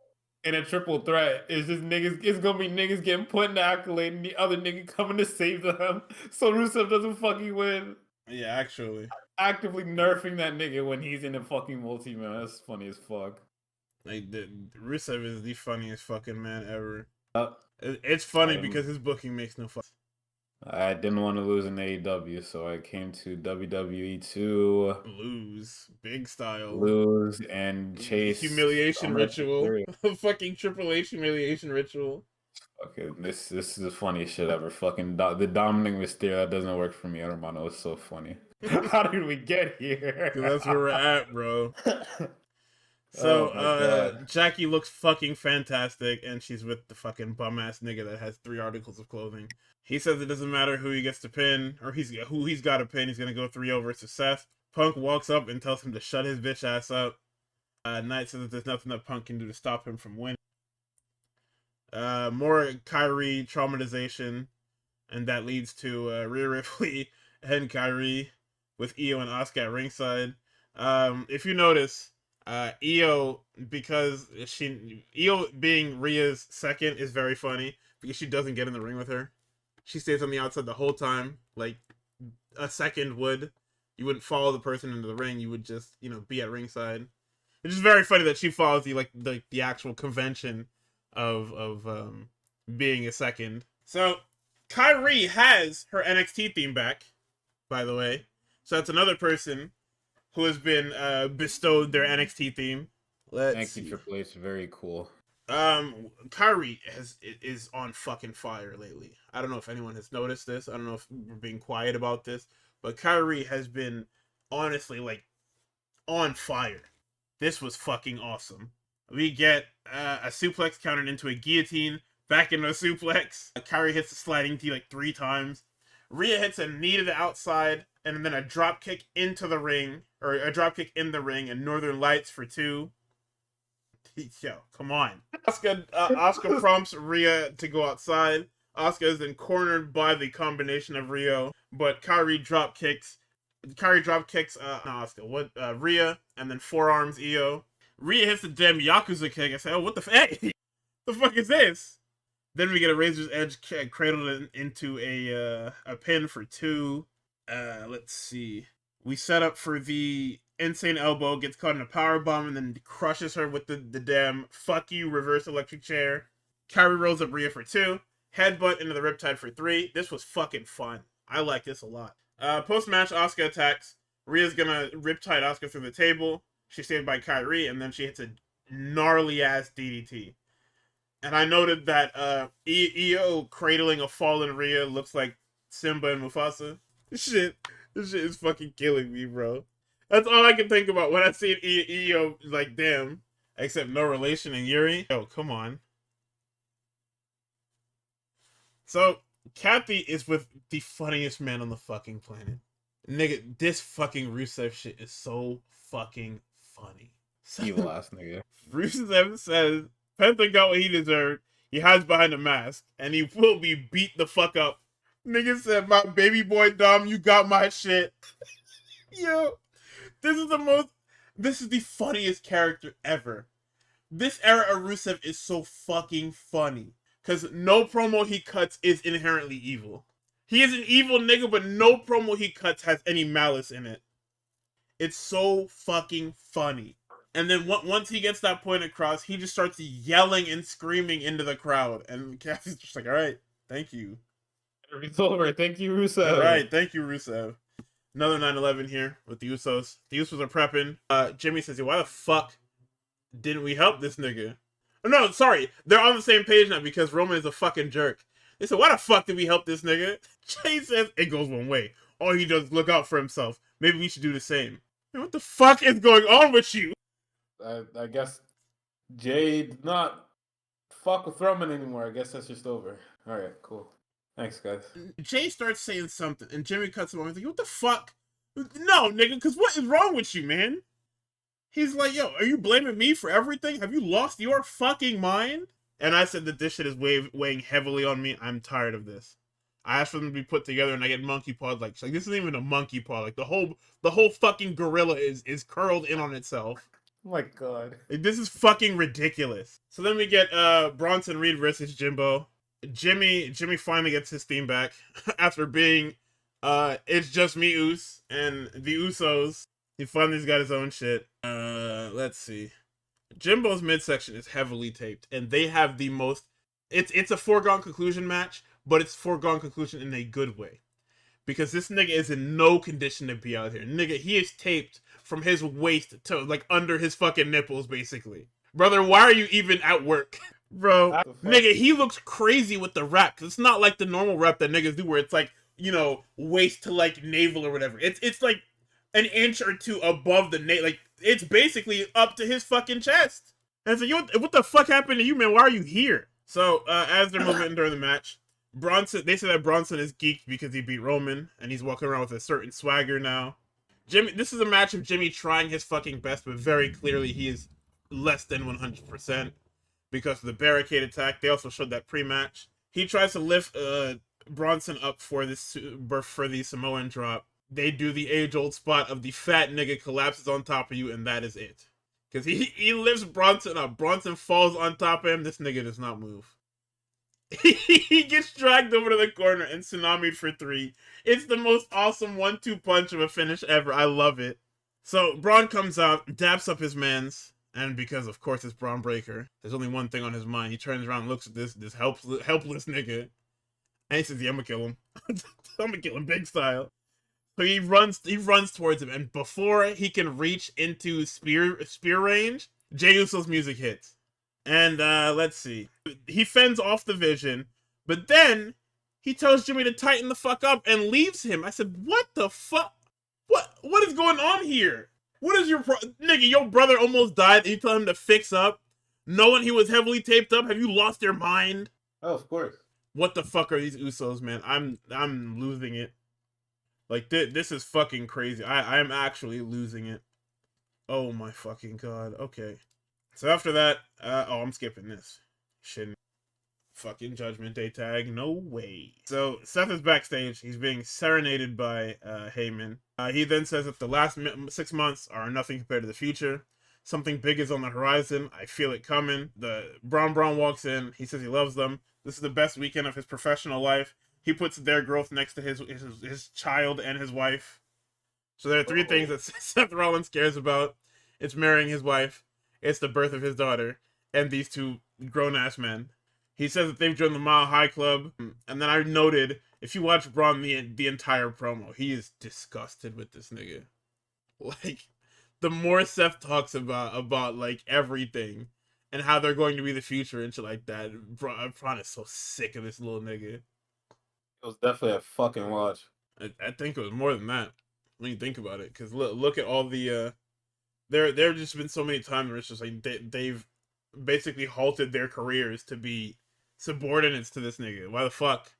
Speaker 2: In a triple threat, it's just niggas. It's gonna be niggas getting put in the accolade, and the other nigga coming to save them, so Rusev doesn't fucking win.
Speaker 1: Yeah, actually,
Speaker 2: Actively nerfing that nigga when he's in a fucking multi-man. That's funny as fuck.
Speaker 1: like Rusev is the funniest fucking man ever. It's funny because his booking makes no fuss.
Speaker 2: I didn't want to lose in AEW, so I came to WWE to
Speaker 1: lose big style,
Speaker 2: lose and chase
Speaker 1: humiliation ritual, fucking Triple H humiliation ritual.
Speaker 2: Okay, this is the funniest shit ever. Fucking the Dominic Mysterio, that doesn't work for me, hermano. It's so funny. How did we get here?
Speaker 1: That's where we're at, bro. So, Jackie looks fucking fantastic, and she's with the fucking bum-ass nigga that has 3 articles of clothing. He says it doesn't matter who he gets to pin, or who he's got to pin, he's gonna go 3-0 versus Seth. Punk walks up and tells him to shut his bitch ass up. Knight says that there's nothing that Punk can do to stop him from winning. More Kyrie traumatization, and that leads to Rhea Ripley and Kyrie with Io and Asuka at ringside. If you notice, Io, because Io being Rhea's second is very funny because she doesn't get in the ring with her. She stays on the outside the whole time, like a second would. You wouldn't follow the person into the ring. You would just, be at ringside. It's just very funny that she follows the actual convention of being a second. So Kyrie has her NXT theme back, by the way. So that's another person who has been bestowed their NXT theme.
Speaker 2: Thank you, Triple H. Very cool.
Speaker 1: Kyrie is on fucking fire lately. I don't know if anyone has noticed this. I don't know if we're being quiet about this, but Kyrie has been honestly on fire. This was fucking awesome. We get a suplex countered into a guillotine, back into a suplex. Kyrie hits the sliding T 3 times. Rhea hits a knee to the outside, and then a drop kick into the ring, or a drop kick in the ring, and Northern Lights for 2. Yo, come on. Asuka prompts Rhea to go outside. Asuka is then cornered by the combination of Rhea, but Kyrie drop kicks Rhea, and then forearms Io. Rhea hits the damn Yakuza kick. I say, oh, what the hey, the fuck is this? Then we get a Razor's Edge cradled into a pin for 2. Let's see. We set up for the insane elbow, gets caught in a power bomb, and then crushes her with the damn fuck you reverse electric chair. Kyrie rolls up Rhea for 2. Headbutt into the Riptide for 3. This was fucking fun. I like this a lot. Post-match, Asuka attacks. Rhea's gonna Riptide Asuka through the table. She's saved by Kyrie, and then she hits a gnarly-ass DDT. And I noted that Io cradling a fallen Rhea looks like Simba and Mufasa. This shit is fucking killing me, bro. That's all I can think about when I see Io, damn. Except no relation in Yuri. Yo, come on. So, Kathy is with the funniest man on the fucking planet. Nigga, this fucking Rusev shit is so fucking funny.
Speaker 2: Evil ass nigga.
Speaker 1: Rusev says, Penta got what he deserved. He hides behind a mask, and he will be beat the fuck up. Nigga said, my baby boy Dom, you got my shit. Yo, this is the funniest character ever. This era of Rusev is so fucking funny. Because no promo he cuts is inherently evil. He is an evil nigga, but no promo he cuts has any malice in it. It's so fucking funny. And then once he gets that point across, he just starts yelling and screaming into the crowd. And Kathy's just like, alright, thank you.
Speaker 2: It's over. Thank you, Rusev.
Speaker 1: Alright, thank you, Rusev. Another 9/11 here with the Usos. The Usos are prepping. Jimmy says, why the fuck didn't we help this nigga? Oh, no, sorry. They're on the same page now because Roman is a fucking jerk. They said, why the fuck did we help this nigga? Jay says, it goes one way. All he does is look out for himself. Maybe we should do the same. Man, what the fuck is going on with you?
Speaker 2: I guess Jay did not fuck with Roman anymore. I guess that's just over. All right, cool. Thanks, guys.
Speaker 1: Jay starts saying something, and Jimmy cuts him off. He's like, "What the fuck? No, nigga, because what is wrong with you, man?" He's like, "Yo, are you blaming me for everything? Have you lost your fucking mind?" And I said that this shit is weighing heavily on me. I'm tired of this. I asked for them to be put together, and I get monkey paws. Like this isn't even a monkey paw. Like the whole fucking gorilla is curled in on itself.
Speaker 2: Oh my god.
Speaker 1: Like, this is fucking ridiculous. So then we get Bronson Reed versus Jimbo. Jimmy finally gets his theme back after being it's just me Uso and the Usos. He finally's got his own shit. Let's see. Jimbo's midsection is heavily taped, and they have the most. It's a foregone conclusion match, but it's foregone conclusion in a good way, because this nigga is in no condition to be out here. Nigga, he is taped from his waist to like under his fucking nipples, basically. Brother, why are you even at work? Bro, nigga, he looks crazy with the wrap, because it's not like the normal wrap that niggas do where it's like, you know, waist to like navel or whatever. It's like an inch or two above the navel. Like, it's basically up to his fucking chest. And it's like, yo, what the fuck happened to you, man? Why are you here? So, as they're moving during the match, they say that Bronson is geeked because he beat Roman, and he's walking around with a certain swagger now. This is a match of Jimmy trying his fucking best, but very clearly he is less than 100% because of the barricade attack. They also showed that pre-match. He tries to lift Bronson up for the Samoan drop. They do the age-old spot of the fat nigga collapses on top of you, and that is it. Because he lifts Bronson up. Bronson falls on top of him. This nigga does not move. He gets dragged over to the corner and tsunami'd for 3. It's the most awesome 1-2 punch of a finish ever. I love it. So Braun comes out, daps up his mans, and because of course it's Braun Breaker, there's only one thing on his mind. He turns around and looks at this helpless nigga, and he says, "Yeah, I'm gonna kill him. I'm gonna kill him big style." So he runs towards him, and before he can reach into spear range, Jey Uso's music hits. And let's see. He fends off the Vision, but then he tells Jimmy to tighten the fuck up and leaves him. I said, "What the fuck? What is going on here? What is your nigga? Your brother almost died, and you tell him to fix up, knowing he was heavily taped up. Have you lost your mind?"
Speaker 2: Oh, of course.
Speaker 1: What the fuck are these Usos, man? I'm losing it. Like, this is fucking crazy. I am actually losing it. Oh my fucking god. Okay. So after that, I'm skipping this. Shit. Fucking Judgment Day tag. No way. So Seth is backstage. He's being serenaded by Heyman. He then says that the last 6 months are nothing compared to the future. Something big is on the horizon. I feel it coming. The Braun walks in. He says he loves them. This is the best weekend of his professional life. He puts their growth next to his child and his wife. So there are 3 things that Seth Rollins cares about. It's marrying his wife, it's the birth of his daughter, and these 2 grown-ass men. He says that they've joined the Mile High Club, and then I noted, if you watch Braun the entire promo, he is disgusted with this nigga. Like, the more Seth talks about like everything, and how they're going to be the future and shit like that, Braun is so sick of this little nigga.
Speaker 2: It was definitely a fucking watch.
Speaker 1: I think it was more than that when you think about it, because look at all the there have just been so many times where it's just like they've basically halted their careers to be subordinates to this nigga. Why the fuck?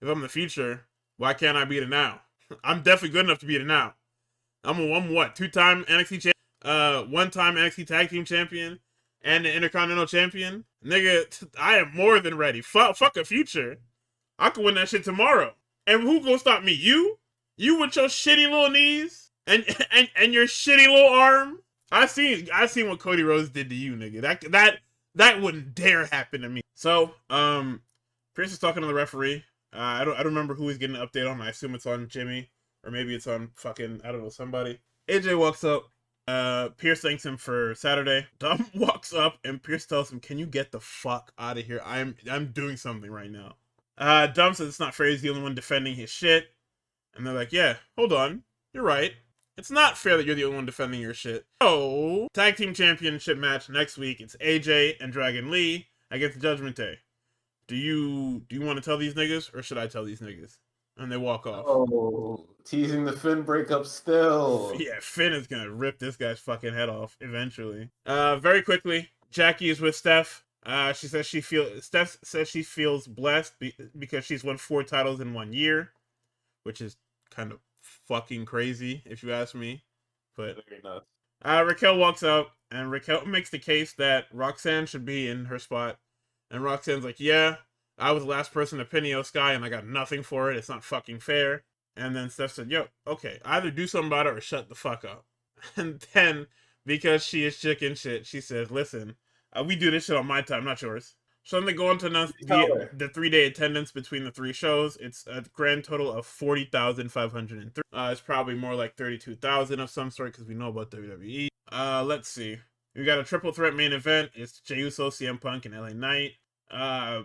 Speaker 1: If I'm the future, why can't I be the now? I'm definitely good enough to be the now. I'm what, 2-time NXT champion, 1-time NXT Tag Team Champion, and the Intercontinental Champion. Nigga, I am more than ready. Fuck a future. I could win that shit tomorrow. And who gonna stop me? You? You with your shitty little knees? And your shitty little arm? I seen what Cody Rhodes did to you, nigga. That wouldn't dare happen to me. So, Pierce is talking to the referee. I don't remember who he's getting an update on. I assume it's on Jimmy. Or maybe it's on fucking, I don't know, somebody. AJ walks up. Pierce thanks him for Saturday. Dom walks up and Pierce tells him, "Can you get the fuck out of here? I'm doing something right now." Dom says it's not fair, he's the only one defending his shit. And they're like, "Yeah, hold on. You're right. It's not fair that you're the only one defending your shit." So, Tag Team Championship match next week. It's AJ and Dragon Lee against Judgment Day. Do you want to tell these niggas, or should I tell these niggas? and they walk off.
Speaker 2: Oh, teasing the Finn breakup still.
Speaker 1: Yeah, Finn is gonna rip this guy's fucking head off eventually. Very quickly, Jackie is with Steph. Steph says she feels blessed because she's won 4 titles in 1 year, which is kind of fucking crazy if you ask me. But Raquel walks out, and Raquel makes the case that Roxanne should be in her spot. And Roxanne's like, yeah, I was the last person to pin Io Sky, and I got nothing for it. It's not fucking fair. And then Steph said, yo, okay, either do something about it or shut the fuck up. And then, because she is chicken shit, she says, listen, we do this shit on my time, not yours. So then they go on to announce the 3-day attendance between the 3 shows. It's a grand total of 40,503. It's probably more like 32,000 of some sort because we know about WWE. Let's see. We got a triple threat main event. It's Jey Uso, CM Punk, and LA Knight.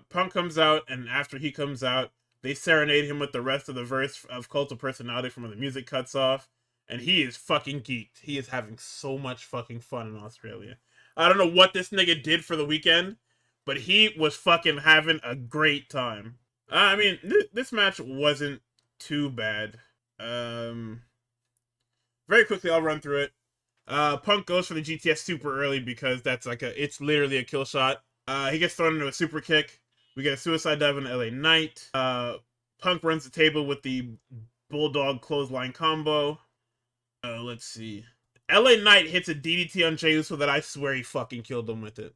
Speaker 1: Punk comes out, and after he comes out, they serenade him with the rest of the verse of Cult of Personality from when the music cuts off. And he is fucking geeked. He is having so much fucking fun in Australia. I don't know what this nigga did for the weekend, but he was fucking having a great time. I mean, this match wasn't too bad. Very quickly, I'll run through it. Punk goes for the GTS super early because it's literally a kill shot. He gets thrown into a super kick. We get a suicide dive on LA Knight. Punk runs the table with the Bulldog clothesline combo. Let's see. LA Knight hits a DDT on Jey Uso that I swear he fucking killed him with it.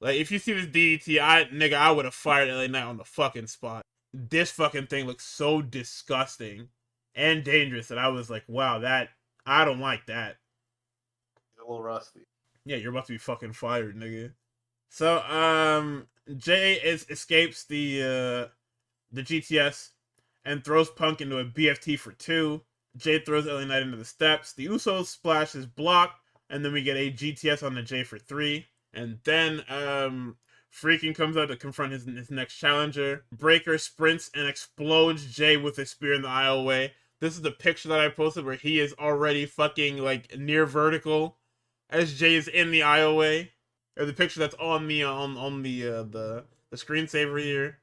Speaker 1: Like, if you see this DDT, I would have fired LA Knight on the fucking spot. This fucking thing looks so disgusting and dangerous that I was like, wow, I don't like that.
Speaker 2: It's a little rusty.
Speaker 1: Yeah, you're about to be fucking fired, nigga. So, Jay escapes the GTS and throws Punk into a BFT for 2. Jay throws LA Knight into the steps. The Usos splash is blocked, and then we get a GTS on the Jay for 3. And then, Freaking comes out to confront his next challenger. Breaker sprints and explodes Jay with a spear in the aisleway. This is the picture that I posted where he is already fucking, like, near vertical as Jay is in the aisleway. Or the picture that's on the screensaver here.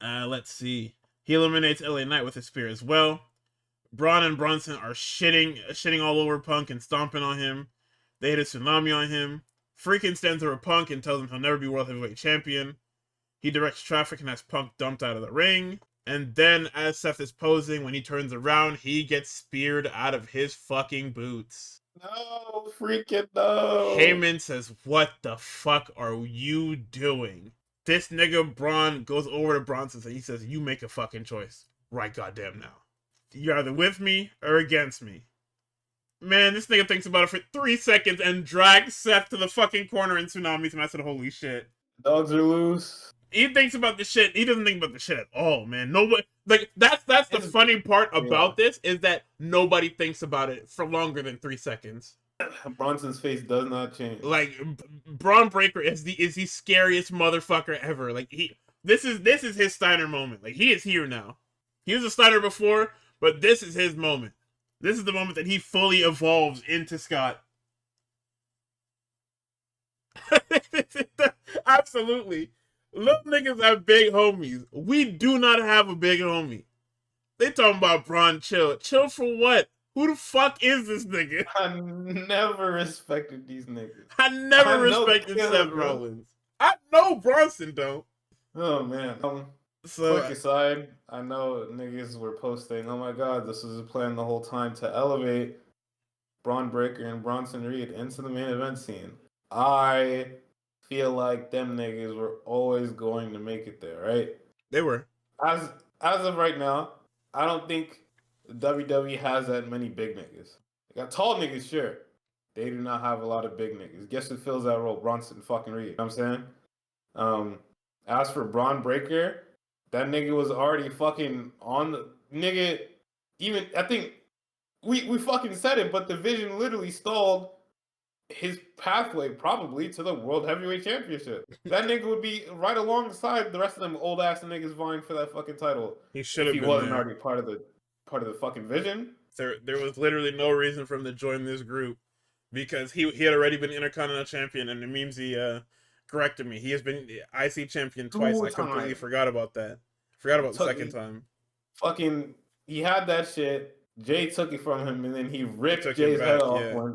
Speaker 1: Let's see. He eliminates LA Knight with a spear as well. Braun and Bronson are shitting all over Punk and stomping on him. They hit a tsunami on him. Freaking stands over Punk and tells him he'll never be World Heavyweight Champion. He directs traffic and has Punk dumped out of the ring. And then, as Seth is posing, when he turns around, he gets speared out of his fucking boots.
Speaker 2: No, freaking no.
Speaker 1: Heyman says, what the fuck are you doing? This nigga Braun goes over to Bronson and he says, you make a fucking choice right goddamn now. You're either with me or against me. Man, this nigga thinks about it for 3 seconds and drags Seth to the fucking corner and tsunamis him. I said, holy shit.
Speaker 2: Dogs are loose.
Speaker 1: He thinks about the shit. He doesn't think about the shit at all, man. Nobody, like, that's the funny part about this, is that nobody thinks about it for longer than 3 seconds.
Speaker 2: Bronson's face does not change.
Speaker 1: Like, Braun Breaker is the scariest motherfucker ever. Like, this is his Steiner moment. Like, he is here now. He was a Steiner before, but this is his moment. This is the moment that he fully evolves into Scott. Absolutely. Little niggas have big homies. We do not have a big homie. They talking about Braun chill. Chill for what? Who the fuck is this nigga?
Speaker 2: I never respected these niggas.
Speaker 1: I never respected Seth Rollins. I know Bronson don't.
Speaker 2: Oh man.
Speaker 1: So,
Speaker 2: quick aside, I know niggas were posting, oh my god, this was a plan the whole time to elevate Braun Breaker and Bronson Reed into the main event scene. I feel like them niggas were always going to make it there, right?
Speaker 1: They were.
Speaker 2: As of right now, I don't think WWE has that many big niggas. They got tall niggas, sure. They do not have a lot of big niggas. Guess who fills that role? Bronson fucking Reed. You know what I'm saying? As for Braun Breaker, that nigga was already fucking on the nigga. Even I think we fucking said it, but the Vision literally stalled his pathway probably to the World Heavyweight Championship. That nigga would be right alongside the rest of them old ass niggas vying for that fucking title.
Speaker 1: He should have.
Speaker 2: He wasn't already part of the fucking Vision.
Speaker 1: There was literally no reason for him to join this group because he had already been Intercontinental Champion, and the memes corrected me. He has been IC champion twice. I completely forgot about that. Forgot about the second time.
Speaker 2: fucking, he had that shit. Jay took it from him, and then he ripped
Speaker 1: took it
Speaker 2: Jay's head
Speaker 1: back,
Speaker 2: off
Speaker 1: yeah.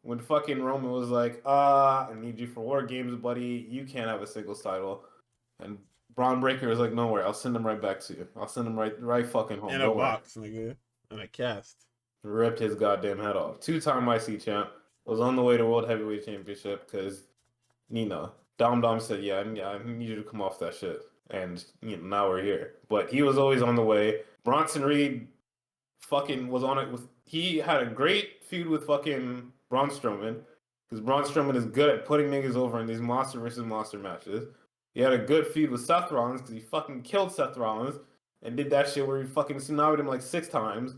Speaker 2: when fucking Roman was like, I need you for War Games, buddy. You can't have a singles title. And Braun Breaker was like, no worry, I'll send him right back to you. I'll send him right fucking home.
Speaker 1: In a
Speaker 2: Don't worry.
Speaker 1: box, nigga. In a cast.
Speaker 2: Ripped his goddamn head off. 2-time IC champ. Was on the way to World Heavyweight Championship because, Dom said, yeah, I need you to come off that shit. And, now we're here. But he was always on the way. Bronson Reed fucking was on it with, he had a great feud with fucking Braun Strowman because Braun Strowman is good at putting niggas over in these monster versus monster matches. He had a good feud with Seth Rollins because he fucking killed Seth Rollins and did that shit where he fucking tsunamied him like 6 times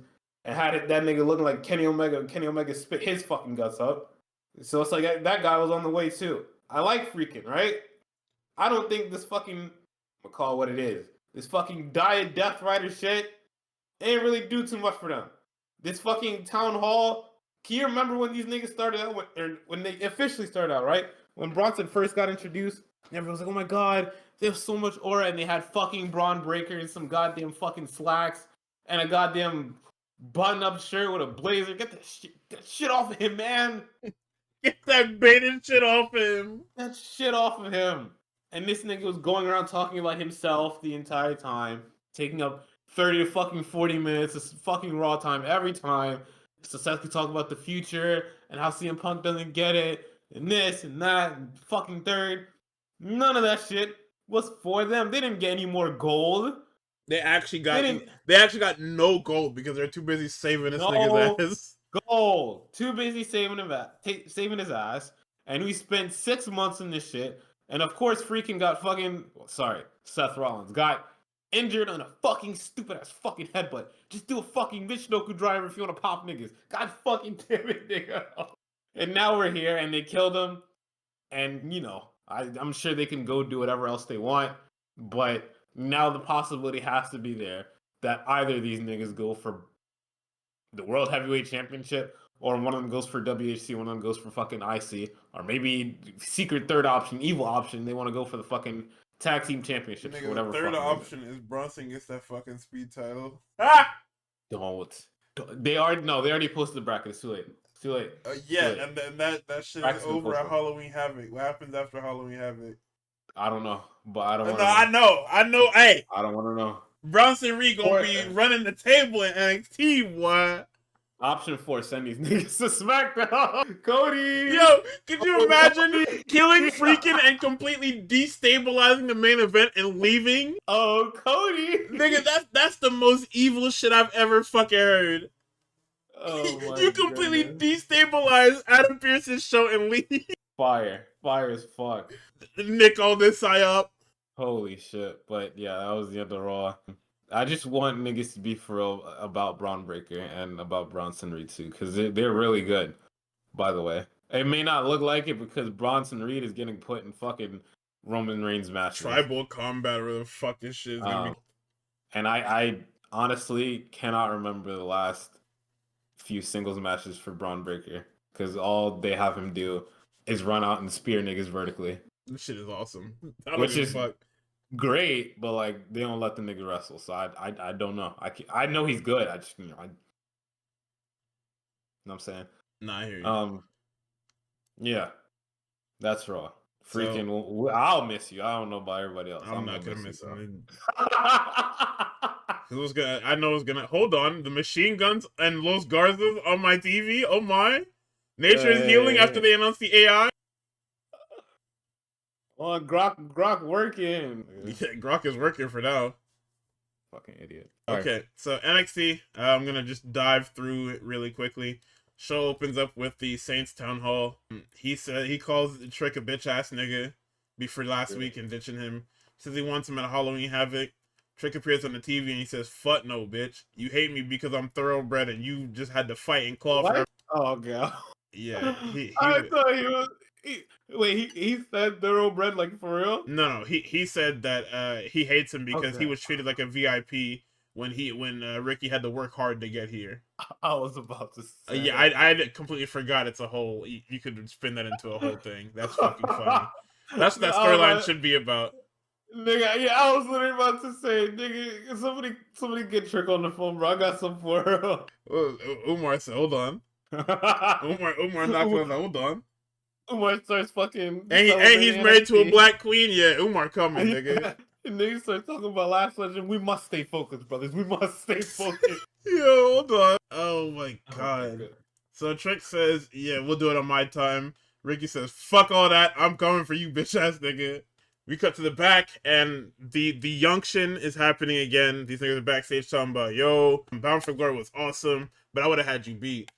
Speaker 2: and had that nigga looking like Kenny Omega. Kenny Omega spit his fucking guts up. So it's like that guy was on the way too. I like freaking, right? I don't think this fucking, I'll call it what it is. This fucking Diet Death Rider shit ain't really do too much for them. This fucking town hall. Can you remember when these niggas started out, when they officially started out, right? When Bronson first got introduced, everyone was like, oh my god, they have so much aura, and they had fucking Braun Breaker and some goddamn fucking slacks and a goddamn button-up shirt with a blazer. Get that shit off of him, man.
Speaker 1: Get that baited shit off him.
Speaker 2: That shit off of him. And this nigga was going around talking about himself the entire time, taking up 30 to fucking 40 minutes of fucking Raw time every time. So Seth could talk about the future and how CM Punk doesn't get it, and this and that, and fucking third. None of that shit was for them. They didn't get any more gold.
Speaker 1: They actually got no gold because they're too busy saving this nigga's ass.
Speaker 2: Gold. Too busy saving his ass. And we spent 6 months in this shit. And of course, freaking Seth Rollins got injured on a fucking stupid ass fucking headbutt. Just do a fucking Michinoku driver if you want to pop niggas. God fucking damn it, nigga. And now we're here and they killed him. And, I'm sure they can go do whatever else they want. But now the possibility has to be there that either of these niggas go for the World Heavyweight Championship, or one of them goes for WHC, one of them goes for fucking IC, or maybe secret third option, evil option, they want to go for the fucking tag team championships or whatever.
Speaker 1: The third option is Bronson gets that fucking speed title.
Speaker 2: Don't. They already posted the bracket. It's too late. It's too late.
Speaker 1: Yeah, and then that shit is over at Halloween Havoc. What happens after Halloween Havoc?
Speaker 2: I don't know, but I don't.
Speaker 1: I know. Hey,
Speaker 2: I don't want to know.
Speaker 1: Bronson Reed gonna be running the table in NXT. What?
Speaker 2: Option 4, send these niggas to SmackDown. Cody!
Speaker 1: Yo, could you imagine killing freaking and completely destabilizing the main event and leaving?
Speaker 2: Oh, Cody!
Speaker 1: Nigga, that's the most evil shit I've ever fucking heard.
Speaker 2: Oh my
Speaker 1: You completely destabilize Adam Pearce's show and leave.
Speaker 2: Fire as fuck.
Speaker 1: Nick all this psyop.
Speaker 2: Holy shit. But yeah, that was the end of Raw. I just want niggas to be for real about Braun Breaker and about Bronson Reed too, because they're really good, by the way. It may not look like it because Bronson Reed is getting put in fucking Roman Reigns matches.
Speaker 1: Tribal Combat or the fuck this shit is gonna be.
Speaker 2: And I honestly cannot remember the last few singles matches for Braun Breaker, because all they have him do is run out and spear niggas vertically.
Speaker 1: This shit is awesome.
Speaker 2: Which is great, but like they don't let the nigga wrestle, so I don't know. I know he's good. I just know what I'm saying.
Speaker 1: Nah, I hear you.
Speaker 2: Yeah, that's Raw. Freaking, I'll miss you. I don't know about everybody else.
Speaker 1: I'm not gonna miss him. I know it's gonna. Hold on, the machine guns and Los Garzas on my TV. Oh my, Nature is healing after they announced the AI.
Speaker 2: Well, Grok working.
Speaker 1: Yeah, Grok is working for now.
Speaker 2: Fucking idiot.
Speaker 1: Okay, so NXT, I'm gonna just dive through it really quickly. Show opens up with the Saints Town Hall. He calls Trick a bitch ass nigga before last week and ditching him. Says he wants him at Halloween Havoc. Trick appears on the TV and he says, "Fuck no, bitch. You hate me because I'm thoroughbred and you just had to fight and claw for."
Speaker 2: Oh god.
Speaker 1: Yeah.
Speaker 2: I thought he was. He said thoroughbred, like, for real?
Speaker 1: No, he said that he hates him because he was treated like a VIP when Ricky had to work hard to get here.
Speaker 2: I was about to say.
Speaker 1: Yeah, I completely forgot it's a whole. You could spin that into a whole thing. That's fucking funny. That's what that storyline should be about.
Speaker 2: Nigga, yeah, I was literally about to say, nigga, somebody get Trick on the phone, bro. I got some for her.
Speaker 1: Umar said, hold on. Umar knocked on the hold on.
Speaker 2: Umar starts fucking
Speaker 1: And he's
Speaker 2: celebrating
Speaker 1: married to a
Speaker 2: NXT.
Speaker 1: black queen. Yeah, Umar coming, nigga.
Speaker 2: And then he starts talking about Last Legend. We must stay focused, brothers. We must stay focused.
Speaker 1: Yo, hold on. Oh my
Speaker 2: Oh my
Speaker 1: god.
Speaker 2: God.
Speaker 1: So Trick says, yeah, we'll do it on my time. Ricky says, fuck all that. I'm coming for you, bitch ass nigga. We cut to the back, and the junction is happening again. These niggas are backstage talking about, yo, Bound for Glory was awesome, but I would have had you beat.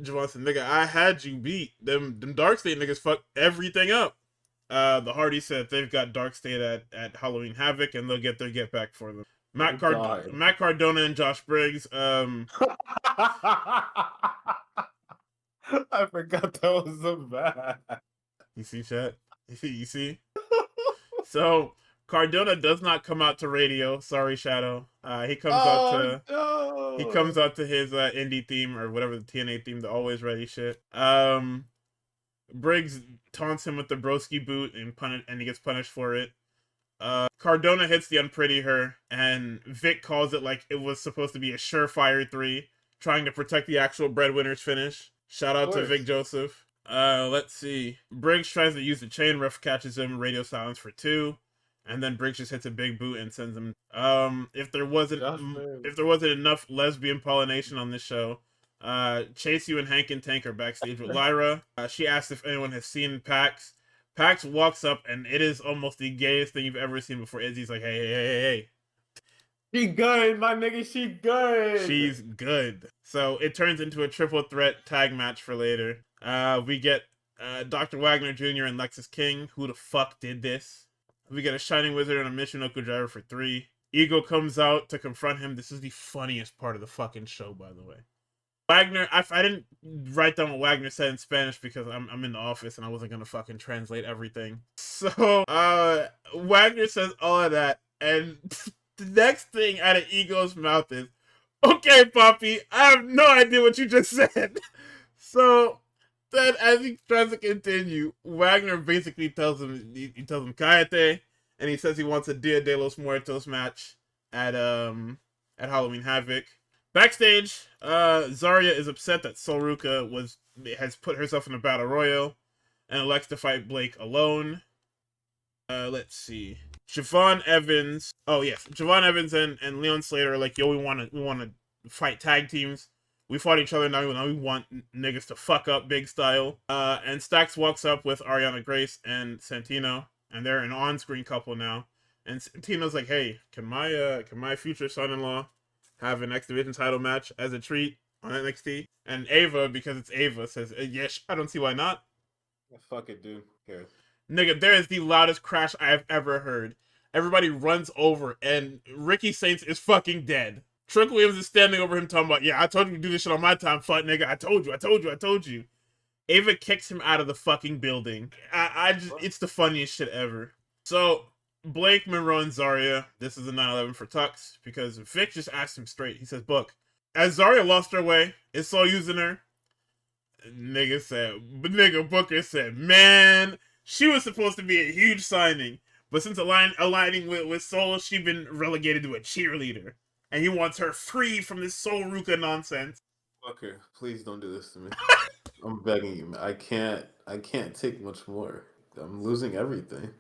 Speaker 1: Javon said, nigga, I had you beat. Them Dark State niggas fucked everything up. The Hardy said they've got Dark State at Halloween Havoc, and they'll get their get back for them. Matt Cardona and Josh Briggs.
Speaker 2: I forgot that was so bad.
Speaker 1: You see, chat? You see? So Cardona does not come out to radio. Sorry, Shadow. He comes out to his indie theme or whatever the TNA theme, the Always Ready shit. Briggs taunts him with the broski boot and he gets punished for it. Cardona hits the Unpretty Her, and Vic calls it like it was supposed to be a surefire 3, trying to protect the actual breadwinner's finish. Shout out to Vic Joseph. Let's see. Briggs tries to use the chain, ref catches him, radio silence for 2, and then Briggs just hits a big boot and sends him. If there wasn't enough lesbian pollination on this show, Chase U and Hank and Tank are backstage with Lyra. She asks if anyone has seen Pax. Pax walks up, and it is almost the gayest thing you've ever seen before. Izzy's like, hey.
Speaker 2: She good, my nigga, she good.
Speaker 1: She's good. So it turns into a triple threat tag match for later. We get Dr. Wagner Jr. and Lexus King. Who the fuck did this? We get a Shining Wizard and a Michinoku Driver for 3. Ego comes out to confront him. This is the funniest part of the fucking show, by the way. Wagner, I didn't write down what Wagner said in Spanish because I'm in the office and I wasn't gonna fucking translate everything. So Wagner says all of that, and the next thing out of Ego's mouth is, "Okay, Poppy, I have no idea what you just said." So then, as he tries to continue, Wagner basically tells him "Cállate," and he says he wants a Dia de los Muertos match at Halloween Havoc. Backstage, Zarya is upset that Sol Ruka has put herself in a battle royal and elects to fight Blake alone. Let's see. Javon Evans. Oh yes, Javon Evans and Leon Slater are like, yo, we want to fight tag teams. We fought each other, now we want niggas to fuck up big style. And Stax walks up with Ariana Grace and Santino, and they're an on-screen couple now. And Santino's like, hey, can my future son-in-law have an X Division title match as a treat on NXT? And Ava, because it's Ava, says, yes, I don't see why not.
Speaker 2: Fuck it, dude. Here.
Speaker 1: Nigga, there is the loudest crash I have ever heard. Everybody runs over, and Ricky Saints is fucking dead. Trick Williams is standing over him talking about, yeah, I told you to do this shit on my time, fuck nigga. I told you. Ava kicks him out of the fucking building. It's the funniest shit ever. So, Blake, Monroe, and Zarya, this is a 9/11 for Tux, because Vic just asked him straight. He says, "Book, as Zarya lost her way, is Sol using her?" Booker said, man, she was supposed to be a huge signing, but since aligning with Sol, she's been relegated to a cheerleader, and he wants her free from this Sol Ruka nonsense.
Speaker 2: Booker, please don't do this to me. I'm begging you, man. I can't take much more. I'm losing everything.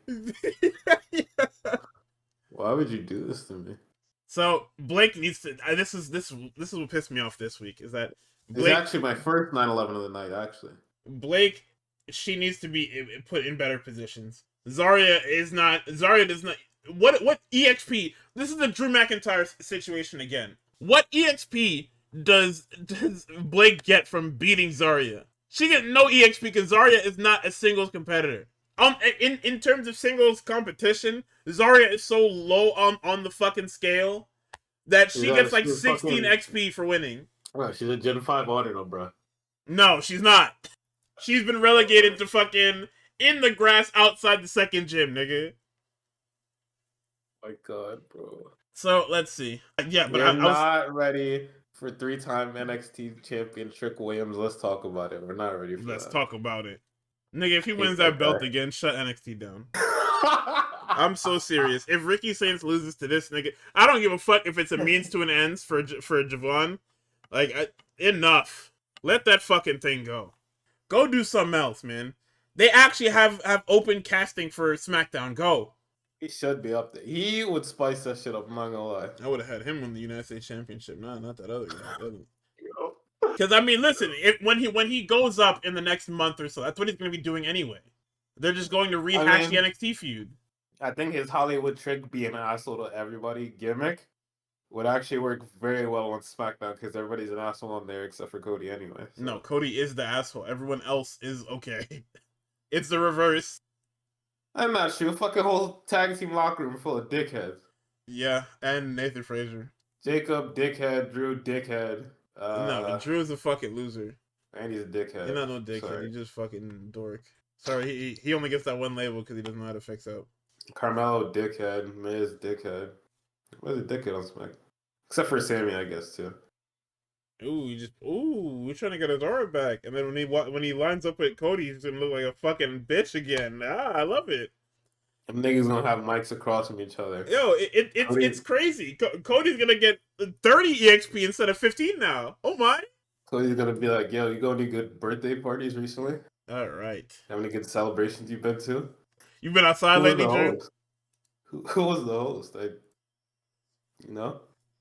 Speaker 1: Yeah.
Speaker 2: Why would you do this to me?
Speaker 1: So Blake needs to. This is what pissed me off this week, is that
Speaker 2: Blake, it's actually my first 9/11 of the night. Actually,
Speaker 1: Blake, she needs to be put in better positions. Zarya does not. What EXP? This is the Drew McIntyre situation again. What EXP does Blake get from beating Zarya? She get no EXP because Zarya is not a singles competitor. In terms of singles competition, Zarya is so low on the fucking scale that she gets like 16 XP for winning.
Speaker 2: Bro, she's a Gen 5 auditor, bro.
Speaker 1: No, she's not. She's been relegated to fucking in the grass outside the second gym, nigga.
Speaker 2: My God, bro.
Speaker 1: So let's see. Yeah, but
Speaker 2: I'm not ready for 3-time NXT champion Trick Williams. Let's talk about it. We're not ready for that.
Speaker 1: Let's talk about it. Nigga, if he wins that belt again, shut NXT down. I'm so serious. If Ricky Saints loses to this nigga, I don't give a fuck if it's a means to an ends for Javon. Like, enough. Let that fucking thing go. Go do something else, man. They actually have open casting for SmackDown. Go.
Speaker 2: He should be up there. He would spice that shit up. I'm not gonna lie.
Speaker 1: I would have had him win the United States Championship. Not that other guy.
Speaker 2: Yo.
Speaker 1: Because I mean, listen, when he goes up in the next month or so, that's what he's going to be doing anyway. They're just going to rehash the NXT feud.
Speaker 2: I think his Hollywood trick, being an asshole to everybody gimmick, would actually work very well on SmackDown because everybody's an asshole on there except for Cody anyway. So.
Speaker 1: No, Cody is the asshole. Everyone else is okay. It's the reverse.
Speaker 2: I'm not sure. Fucking whole tag team locker room full of dickheads.
Speaker 1: Yeah, and Nathan Frazier.
Speaker 2: Jacob, dickhead. Drew, dickhead.
Speaker 1: No, Drew's a fucking loser.
Speaker 2: And he's a dickhead.
Speaker 1: He's not no dickhead. He's just fucking dork. Sorry, he only gets that one label because he doesn't know how to fix up.
Speaker 2: Carmelo, dickhead. Miz, dickhead. Where's the dickhead on Smack? Except for Sammy, I guess, too.
Speaker 1: We're trying to get his aura back. And then when he lines up with Cody, he's gonna look like a fucking bitch again. I love it.
Speaker 2: Them niggas gonna have mics across from each other.
Speaker 1: Yo, it's crazy. Cody's gonna get 30 EXP instead of 15 now. Oh my.
Speaker 2: Cody's gonna be like, yo, you go any good birthday parties recently?
Speaker 1: All right.
Speaker 2: How many good celebrations you've been to?
Speaker 1: You've been outside lately, Drew?
Speaker 2: Who was the host?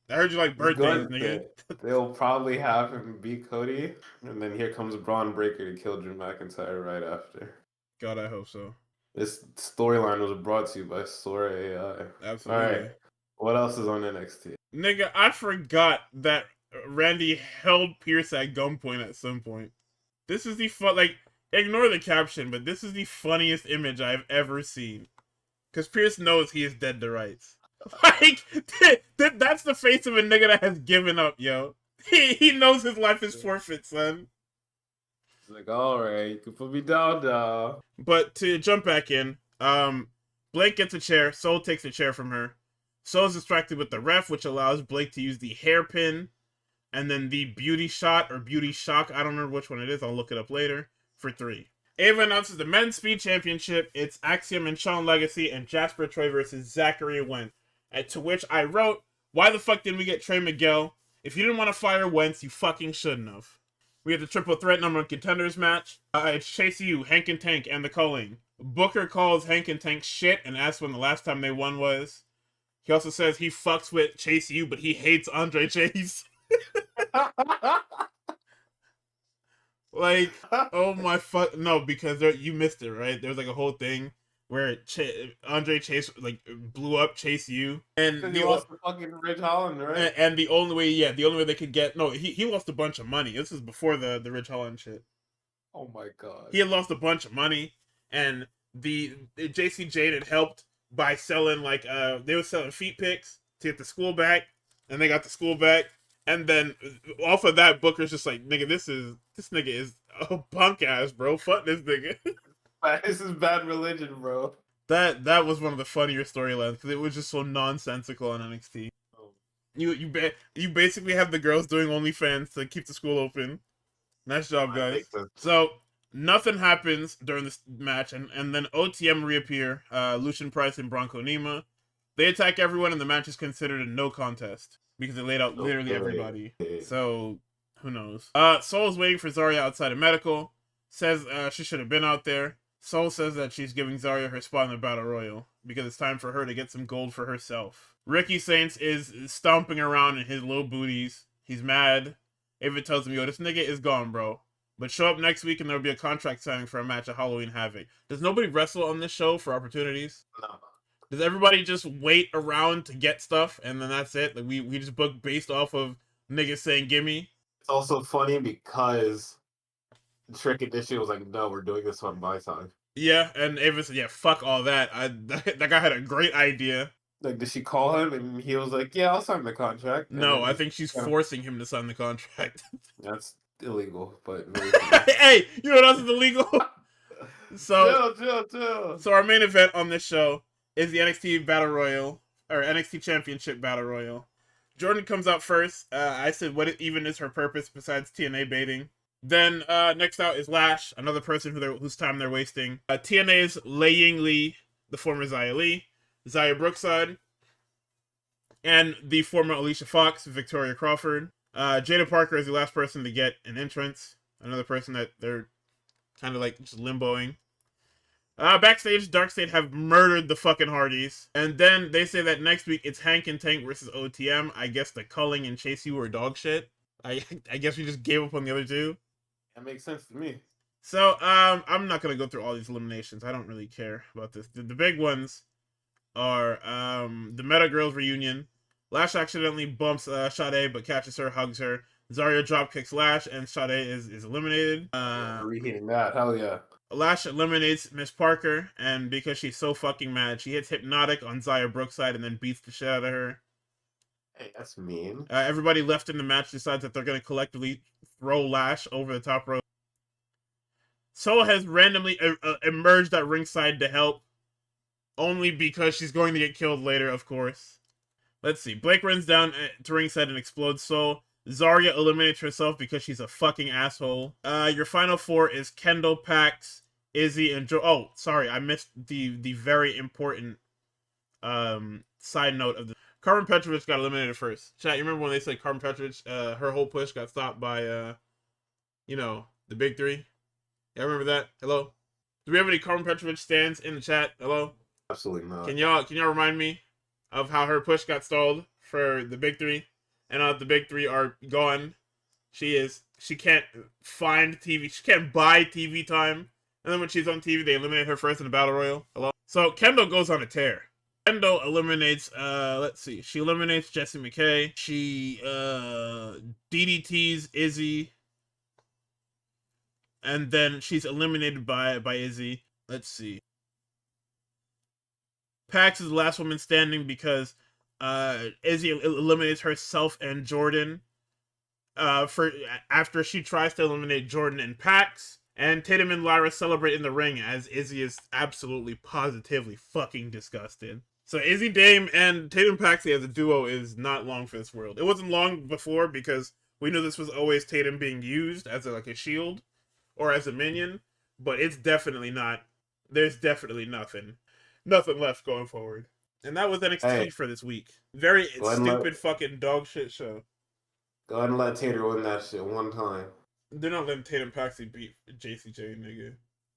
Speaker 1: I heard you like birthdays, nigga.
Speaker 2: They'll probably have him beat Cody, and then here comes Braun Breaker to kill Drew McIntyre right after.
Speaker 1: God, I hope so.
Speaker 2: This storyline was brought to you by Sora AI.
Speaker 1: Absolutely.
Speaker 2: All right. What else is on NXT?
Speaker 1: Nigga, I forgot that Randy held Pierce at gunpoint at some point. This is the ignore the caption, but this is the funniest image I've ever seen. Because Pierce knows he is dead to rights. Like, that's the face of a nigga that has given up, yo. He knows his life is forfeit, son.
Speaker 2: He's like, alright, you can put me down now.
Speaker 1: But to jump back in, Blake gets a chair, Soul takes a chair from her. Soul's distracted with the ref, which allows Blake to use the hairpin, and then the beauty shot or beauty shock, I don't remember which one it is, I'll look it up later, for 3. Ava announces the Men's Speed Championship. It's Axiom and Shawn Legacy and Jasper Troy versus Zachary Wentz. To which I wrote, why the fuck didn't we get Trey Miguel? If you didn't want to fire Wentz, you fucking shouldn't have. We have the triple threat number one contenders match. It's Chase U, Hank and Tank, and the Culling. Booker calls Hank and Tank shit and asks when the last time they won was. He also says he fucks with Chase U, but he hates Andre Chase. Like, oh my fuck. No, because you missed it, right? There was like a whole thing where Andre Chase blew up Chase U, and
Speaker 2: he lost to fucking Ridge Holland, right?
Speaker 1: And the only way they could get he lost a bunch of money. This is before the Ridge Holland shit.
Speaker 2: Oh my god.
Speaker 1: He had lost a bunch of money, and the JC Jade had helped by selling they were selling feet pics to get the school back, and they got the school back, and then off of that, Booker's just like, nigga, this nigga is a punk ass, bro. Fuck this nigga.
Speaker 2: This is bad religion, bro.
Speaker 1: That was one of the funnier storylines because it was just so nonsensical on NXT. Oh. You basically have the girls doing OnlyFans to keep the school open. Nice job, guys. So nothing happens during this match, and then OTM reappear. Lucian Price and Bronco Nima. They attack everyone, and the match is considered a no contest because it laid out literally everybody. So who knows? Soul is waiting for Zarya outside of medical. Says she should have been out there. Soul says that she's giving Zarya her spot in the Battle Royal because it's time for her to get some gold for herself. Ricky Saints is stomping around in his low booties. He's mad. Ava tells him, yo, this nigga is gone, bro. But show up next week and there'll be a contract signing for a match at Halloween Havoc. Does nobody wrestle on this show for opportunities?
Speaker 2: No.
Speaker 1: Does everybody just wait around to get stuff and then that's it? Like we just book based off of niggas saying gimme?
Speaker 2: It's also funny because Trick Edition was like, no, we're doing this on my time.
Speaker 1: Yeah, and Ava said, yeah, fuck all that. That guy had a great idea.
Speaker 2: Like, did she call him? And he was like, yeah, I'll sign the contract. And
Speaker 1: no, I think she's forcing him to sign the contract.
Speaker 2: That's illegal, but...
Speaker 1: Hey, you know what else is illegal? So,
Speaker 2: chill.
Speaker 1: So our main event on this show is the NXT Battle Royal, or NXT Championship Battle Royal. Jordan comes out first. I said, what even is her purpose besides TNA baiting? Then next out is Lash, another person whose time they're wasting. TNA's Lei Ying Lee, the former Xia Li. Xia Brookside, and the former Alicia Fox, Victoria Crawford. Jada Parker is the last person to get an entrance. Another person that they're kind of like just limboing. Backstage, Darkseid have murdered the fucking Hardys. And then they say that next week it's Hank and Tank versus OTM. I guess the Culling and Chase U were dog shit. I guess we just gave up on the other two.
Speaker 2: That makes sense to me.
Speaker 1: So, I'm not gonna go through all these eliminations. I don't really care about this. The big ones are, the Meta Girls reunion. Lash accidentally bumps, Sade, but catches her, hugs her. Zarya dropkicks Lash, and Sade is eliminated.
Speaker 2: Reheating that, hell yeah.
Speaker 1: Lash eliminates Miss Parker, and because she's so fucking mad, she hits Hypnotic on Xia Brookside and then beats the shit out of her.
Speaker 2: Hey, that's mean.
Speaker 1: Everybody left in the match decides that they're going to collectively throw Lash over the top rope. Soa has randomly emerged at ringside to help, only because she's going to get killed later, of course. Let's see. Blake runs down to ringside and explodes Soul. Zarya eliminates herself because she's a fucking asshole. Your final four is Kendall, Pax, Izzy, and Joe. Oh, sorry, I missed the very important side note of the Carmen Petrovich got eliminated first. Chat, you remember when they said Carmen Petrovich, her whole push got stopped by you know, the big three? Yeah, remember that? Hello? Do we have any Carmen Petrovich stands in the chat? Hello?
Speaker 2: Absolutely not.
Speaker 1: Can y'all remind me of how her push got stalled for the big three? And now the big three are gone. She can't find TV. She can't buy TV time. And then when she's on TV, they eliminate her first in the Battle Royal. Hello? So Kendall goes on a tear. Kendall eliminates, let's see. She eliminates Jessie McKay. She, DDTs Izzy. And then she's eliminated by Izzy. Let's see. Pax is the last woman standing because Izzy eliminates herself and Jordan after she tries to eliminate Jordan and Pax. And Tatum and Lyra celebrate in the ring as Izzy is absolutely positively fucking disgusted. So Izzy Dame and Tatum Paxi as a duo is not long for this world. It wasn't long before because we knew this was always Tatum being used as like a shield or as a minion, but it's definitely not. There's definitely nothing left going forward. And that was NXT for this week. Very stupid fucking dog shit show.
Speaker 2: Go ahead and let Tater win that shit one time.
Speaker 1: They're not letting Tatum Paxi beat JCJ, nigga.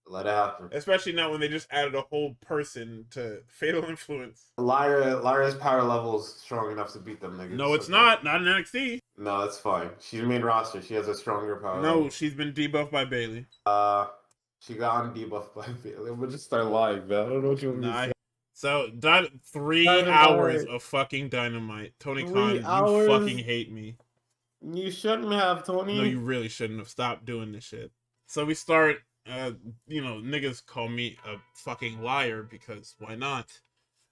Speaker 2: Let it happen.
Speaker 1: Especially not when they just added a whole person to Fatal Influence.
Speaker 2: Lyra's power level is strong enough to beat them niggas.
Speaker 1: No, it's not. Not in NXT.
Speaker 2: No, that's fine. She's main roster. She has a stronger power
Speaker 1: No,
Speaker 2: level.
Speaker 1: she's been debuffed by Bayley.
Speaker 2: She got on debuffed by Bayley. We'll just start lying, man. I don't know what you want me to say.
Speaker 1: So, 3 hours of fucking Dynamite. Tony Khan, you fucking hate me.
Speaker 2: You shouldn't have, Tony.
Speaker 1: No, you really shouldn't have. Stopped doing this shit. So we start, you know, niggas call me a fucking liar because why not?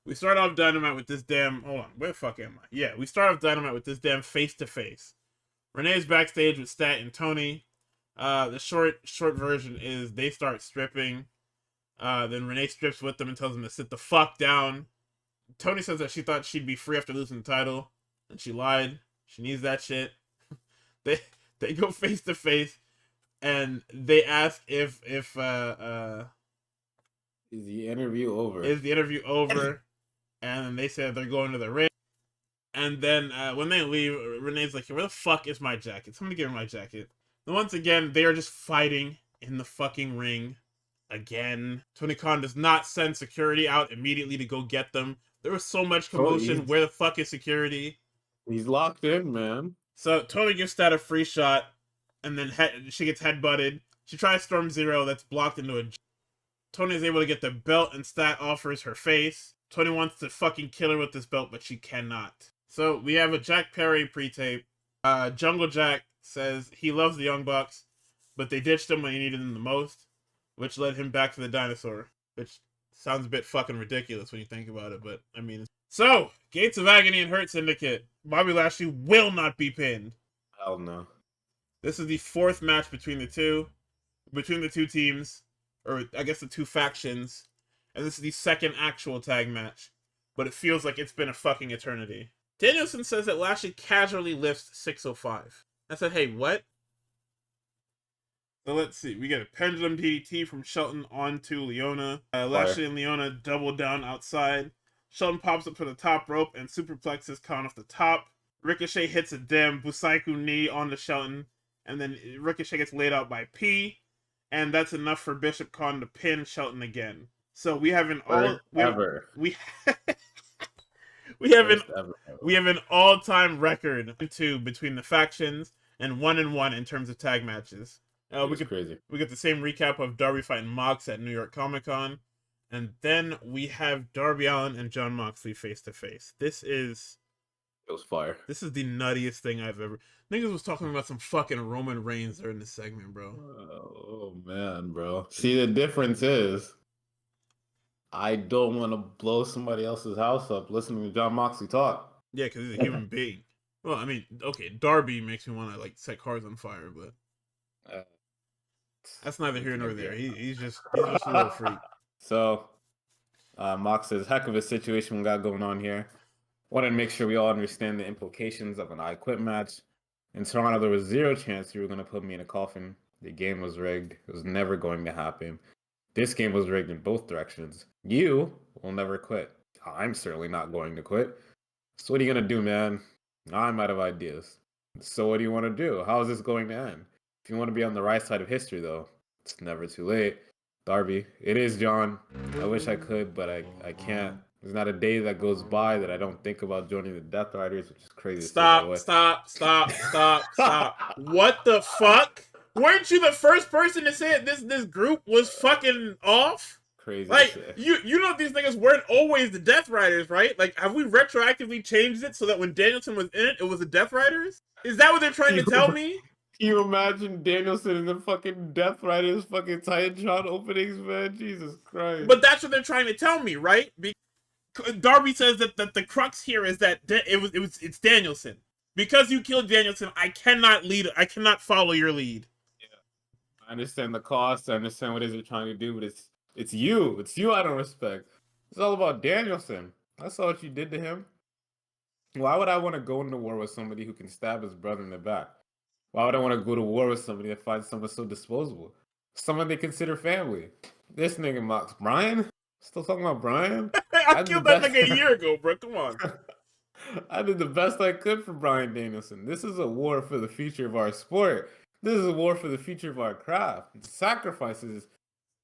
Speaker 1: We start off Dynamite with this damn, hold on, where the fuck am I? Yeah, we start off Dynamite with this damn face-to-face. Renee's backstage with Stat and Tony. The short version is they start stripping. Then Renee strips with them and tells them to sit the fuck down. Tony says that she thought she'd be free after losing the title, and she lied. She needs that shit. They go face to face, and they ask if is
Speaker 2: the interview over?
Speaker 1: Is the interview over? And they said they're going to the ring. And then when they leave, Renee's like, "Where the fuck is my jacket? Somebody give me my jacket." And once again, they are just fighting in the fucking ring. Again, Tony Khan does not send security out immediately to go get them. There was so much commotion. Where the fuck is security?
Speaker 2: He's locked in, man.
Speaker 1: So Tony gives Stat a free shot, and then she gets headbutted. She tries Storm Zero, that's blocked into a... Tony is able to get the belt, and Stat offers her face. Tony wants to fucking kill her with this belt, but she cannot. So we have a Jack Perry pre-tape. Jungle Jack says he loves the Young Bucks, but they ditched him when he needed them the most, which led him back to the dinosaur, which sounds a bit fucking ridiculous when you think about it, but I mean... So, Gates of Agony and Hurt Syndicate. Bobby Lashley will not be pinned.
Speaker 2: Hell no.
Speaker 1: This is the 4th match between the two teams, or I guess the two factions, and this is the 2nd actual tag match, but it feels like it's been a fucking eternity. Danielson says that Lashley casually lifts 605. I said, hey, what? So let's see. We get a pendulum DDT from Shelton onto Leona. Lashley and Leona double down outside. Shelton pops up to the top rope and superplexes Khan off the top. Ricochet hits a dim Busaiku knee on the Shelton, and then Ricochet gets laid out by P, and that's enough for Bishop Khan to pin Shelton again. So we have an all we have an all-time record between the factions and 1-1 in terms of tag matches.
Speaker 2: Crazy.
Speaker 1: We get the same recap of Darby fighting Mox at New York Comic Con, and then we have Darby Allin and Jon Moxley face to face.
Speaker 2: It was fire.
Speaker 1: This is the nuttiest thing I've ever. Niggas was talking about some fucking Roman Reigns during this segment, bro.
Speaker 2: Oh man, bro. See, the difference is, I don't want to blow somebody else's house up listening to Jon Moxley talk.
Speaker 1: Yeah, because he's a human being. Well, I mean, okay, Darby makes me want to like set cars on fire, but that's neither here nor there. He's just a little freak.
Speaker 2: So, Mox says, "Heck of a situation we got going on here. Wanted to make sure we all understand the implications of an I Quit match. In Toronto, there was zero chance you were going to put me in a coffin. The game was rigged. It was never going to happen. This game was rigged in both directions. You will never quit. I'm certainly not going to quit. So what are you going to do, man? I'm out of ideas. So what do you want to do? How is this going to end? If you want to be on the right side of history, though, it's never too late. Darby, it is John. I wish I could, but I can't. There's not a day that goes by that I don't think about joining the Death Riders, which is crazy.
Speaker 1: Stop. What the fuck? Weren't you the first person to say it? This group was fucking off?
Speaker 2: Crazy.
Speaker 1: Like, you know these niggas weren't always the Death Riders, right? Like, have we retroactively changed it so that when Danielson was in it, it was the Death Riders? Is that what they're trying to tell me?
Speaker 2: Can you imagine Danielson in the fucking Death Riders fucking Titantron openings, man? Jesus Christ.
Speaker 1: But that's what they're trying to tell me, right? Darby says that the crux here is that it's Danielson. Because you killed Danielson, I cannot follow your lead.
Speaker 2: Yeah. I understand the cost, I understand what it is you're trying to do, but it's you I don't respect. It's all about Danielson. I saw what you did to him. Why would I want to go into war with somebody who can stab his brother in the back? Why would I want to go to war with somebody that finds someone so disposable? Someone they consider family. This nigga Mox. Brian? Still talking about Brian?
Speaker 1: I killed that nigga a year ago, bro. Come on.
Speaker 2: I did the best I could for Brian Danielson. This is a war for the future of our sport. This is a war for the future of our craft. Sacrifices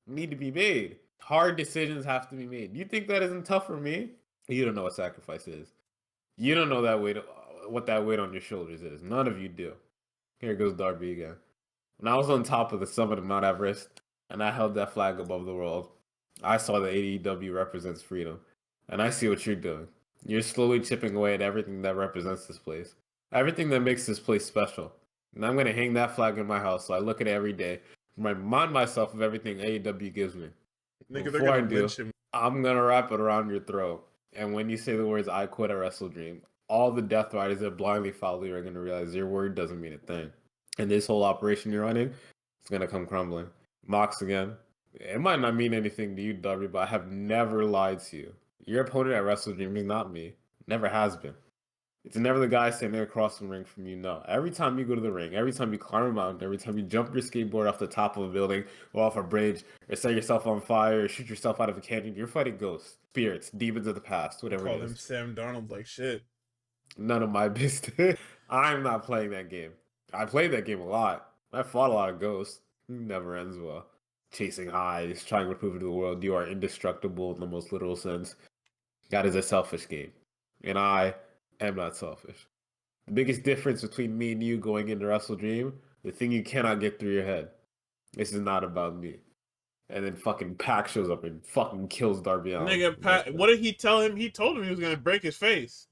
Speaker 2: need to be made. Hard decisions have to be made. You think that isn't tough for me? You don't know what sacrifice is. You don't know that weight, what that weight on your shoulders is. None of you do. Here goes Darby again. When I was on top of the summit of Mount Everest and I held that flag above the world, I saw that AEW represents freedom. And I see what you're doing. You're slowly chipping away at everything that represents this place. Everything that makes this place special. And I'm going to hang that flag in my house so I look at it every day. Remind myself of everything AEW gives me.
Speaker 1: Nigga,
Speaker 2: Before I do, I'm going to wrap it around your throat. And when you say the words, I quit at WrestleDream, all the Death Riders that blindly follow you are going to realize your word doesn't mean a thing. And this whole operation you're running, it's going to come crumbling. Mox again. It might not mean anything to you, Darby, but I have never lied to you. Your opponent at WrestleDream is not me. Never has been. It's never the guy standing across the ring from you. No. Every time you go to the ring, every time you climb a mountain, every time you jump your skateboard off the top of a building or off a bridge or set yourself on fire or shoot yourself out of a canyon, you're fighting ghosts, spirits, demons of the past, whatever it is.
Speaker 1: Call him Sam Darnold like shit.
Speaker 2: None of my business. I'm not playing that game. I played that game a lot. I fought a lot of ghosts. It never ends well. Chasing highs, trying to prove to the world you are indestructible in the most literal sense. That is a selfish game. And I am not selfish. The biggest difference between me and you going into WrestleDream, the thing you cannot get through your head. This is not about me. And then fucking Pac shows up and fucking kills Darby Allin.
Speaker 1: Nigga, Pac, what did he tell him? He told him he was going to break his face.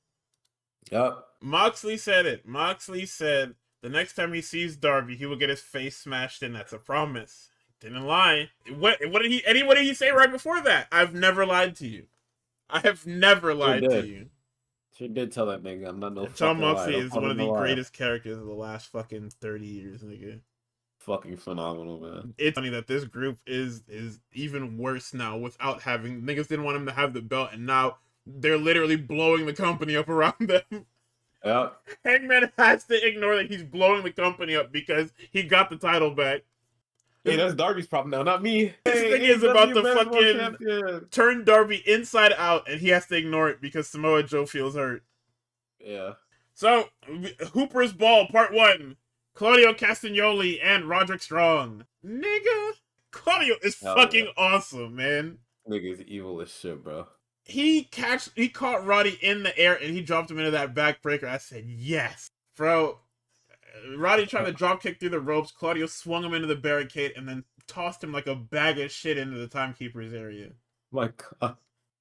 Speaker 2: Yep.
Speaker 1: Moxley said it. Moxley said the next time he sees Darby, he will get his face smashed in. That's a promise. Didn't lie. What did he say right before that? I've never lied to you. I have never lied to you.
Speaker 2: Sure did tell that nigga. I'm not no
Speaker 1: Jon Moxley is one of the greatest characters of the last fucking 30 years, nigga.
Speaker 2: Fucking phenomenal, man.
Speaker 1: It's funny that this group is even worse now without having... Niggas didn't want him to have the belt, and now they're literally blowing the company up around them.
Speaker 2: Yep.
Speaker 1: Hangman has to ignore that he's blowing the company up because he got the title back.
Speaker 2: Hey, that's Darby's problem now, not me.
Speaker 1: This
Speaker 2: Hey,
Speaker 1: thing is about
Speaker 2: AEW
Speaker 1: to
Speaker 2: Men's World
Speaker 1: fucking
Speaker 2: Champion.
Speaker 1: turn Darby inside out, and he has to ignore it because Samoa Joe feels hurt.
Speaker 2: Yeah.
Speaker 1: So, Hooper's Ball, Part 1. Claudio Castagnoli and Roderick Strong. Nigga, Claudio is fucking awesome, man.
Speaker 2: Nigga's evil as shit, bro.
Speaker 1: He caught Roddy in the air, and he dropped him into that backbreaker. I said, yes. Bro, Roddy tried to drop kick through the ropes. Claudio swung him into the barricade and then tossed him like a bag of shit into the timekeeper's area.
Speaker 2: My God.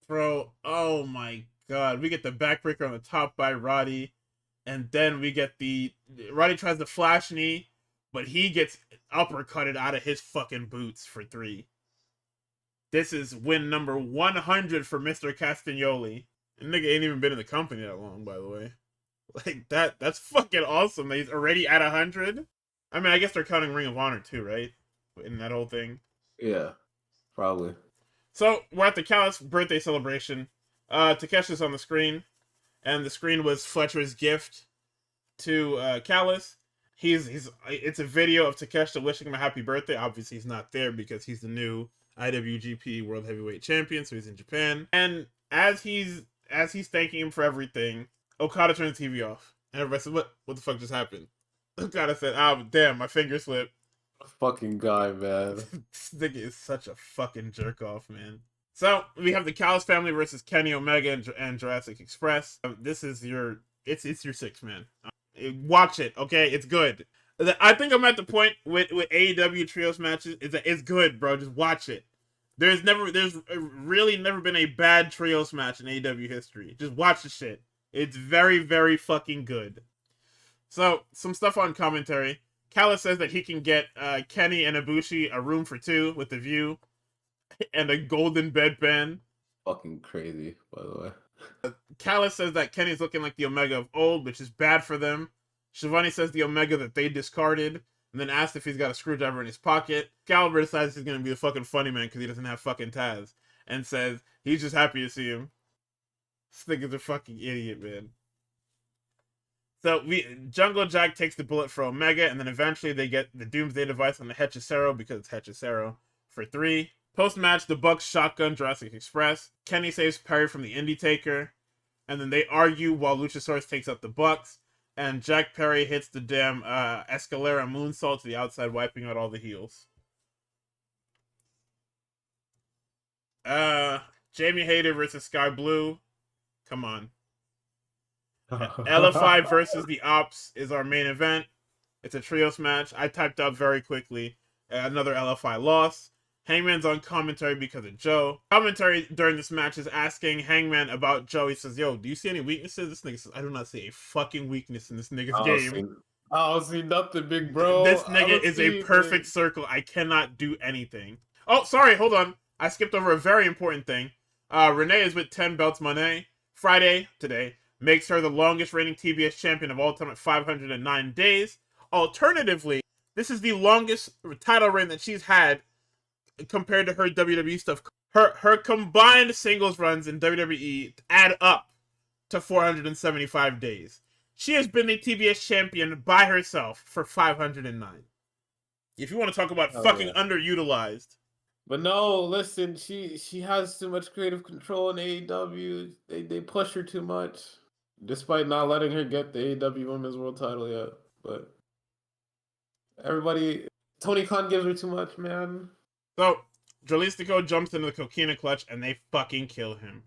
Speaker 1: Bro, oh my God. We get the backbreaker on the top by Roddy. And then we get Roddy tries the flash knee, but he gets uppercutted out of his fucking boots for 3. This is win number 100 for Mr. Castagnoli. And nigga ain't even been in the company that long, by the way. Like, that's fucking awesome. He's already at 100. I mean, I guess they're counting Ring of Honor too, right? In that whole thing.
Speaker 2: Yeah, probably.
Speaker 1: So, we're at the Callis birthday celebration. Takeshi's on the screen. And the screen was Fletcher's gift to Callis. It's a video of Takeshita wishing him a happy birthday. Obviously, he's not there because he's the new IWGP World Heavyweight Champion, so he's in Japan. And as he's thanking him for everything, Okada turned the TV off. And everybody said, what the fuck just happened? Okada said, damn, my finger slipped.
Speaker 2: Fucking guy, man.
Speaker 1: This nigga is such a fucking jerk off, man. So, we have the Callis family versus Kenny Omega and Jurassic Express. This is it's your 6, man. Watch it, okay? It's good. I think I'm at the point with AEW trios matches is that it's good, bro. Just watch it. There's really never been a bad trios match in AEW history. Just watch the shit. It's very, very fucking good. So, some stuff on commentary. Callis says that he can get Kenny and Ibushi a room for 2 with the view and a golden bedpan.
Speaker 2: Fucking crazy, by the way.
Speaker 1: Callis says that Kenny's looking like the Omega of old, which is bad for them. Shivani says the Omega that they discarded, and then asks if he's got a screwdriver in his pocket. Excalibur decides he's gonna be the fucking funny man because he doesn't have fucking Taz, and says he's just happy to see him. This nigga's a fucking idiot, man. So Jungle Jack takes the bullet for Omega, and then eventually they get the Doomsday device on the Hechicero because it's Hechicero for 3. Post-match, the Bucks shotgun Jurassic Express. Kenny saves Perry from the Indie Taker. And then they argue while Luchasaurus takes out the Bucks. And Jack Perry hits the damn Escalera moonsault to the outside, wiping out all the heels. Jamie Hayter versus Sky Blue. Come on. LFI versus the Ops is our main event. It's a trios match. I typed up very quickly. Another LFI loss. Hangman's on commentary because of Joe. Commentary during this match is asking Hangman about Joe. He says, yo, do you see any weaknesses? This nigga says, I do not see a fucking weakness in this nigga's game.
Speaker 2: I don't see nothing, big bro.
Speaker 1: This nigga is a perfect circle. I cannot do anything. Oh, sorry, hold on. I skipped over a very important thing. Renee is with 10 belts Monet. Friday, today, makes her the longest reigning TBS champion of all time at 509 days. Alternatively, this is the longest title reign that she's had compared to her WWE stuff. Her combined singles runs in WWE add up to 475 days. She has been the TBS champion by herself for 509. If you want to talk about underutilized.
Speaker 2: But no, listen, she has too much creative control in AEW. They push her too much, despite not letting her get the AEW Women's World Title yet. But Tony Khan gives her too much, man.
Speaker 1: So, Jalisco jumps into the Coquina clutch, and they fucking kill him.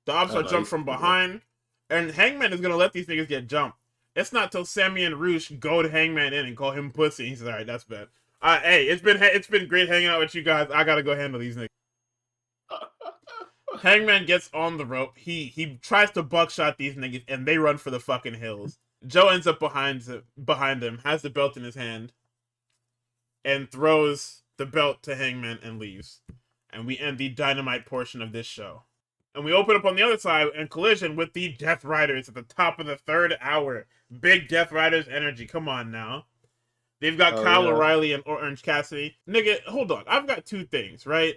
Speaker 1: The Ops are jumped from behind, and Hangman is gonna let these niggas get jumped. It's not till Sammy and Roosh goad Hangman in and call him pussy. He says, "All right, that's bad. Hey, it's been great hanging out with you guys. I gotta go handle these niggas." Hangman gets on the rope. He tries to buckshot these niggas, and they run for the fucking hills. Joe ends up behind him, has the belt in his hand, and throws the belt to Hangman and leaves. And we end the Dynamite portion of this show. And we open up on the other side and Collision with the Death Riders at the top of the 3rd hour. Big Death Riders energy. Come on now. They've got Kyle O'Reilly and Orange Cassidy. Nigga, hold on. I've got 2 things, right?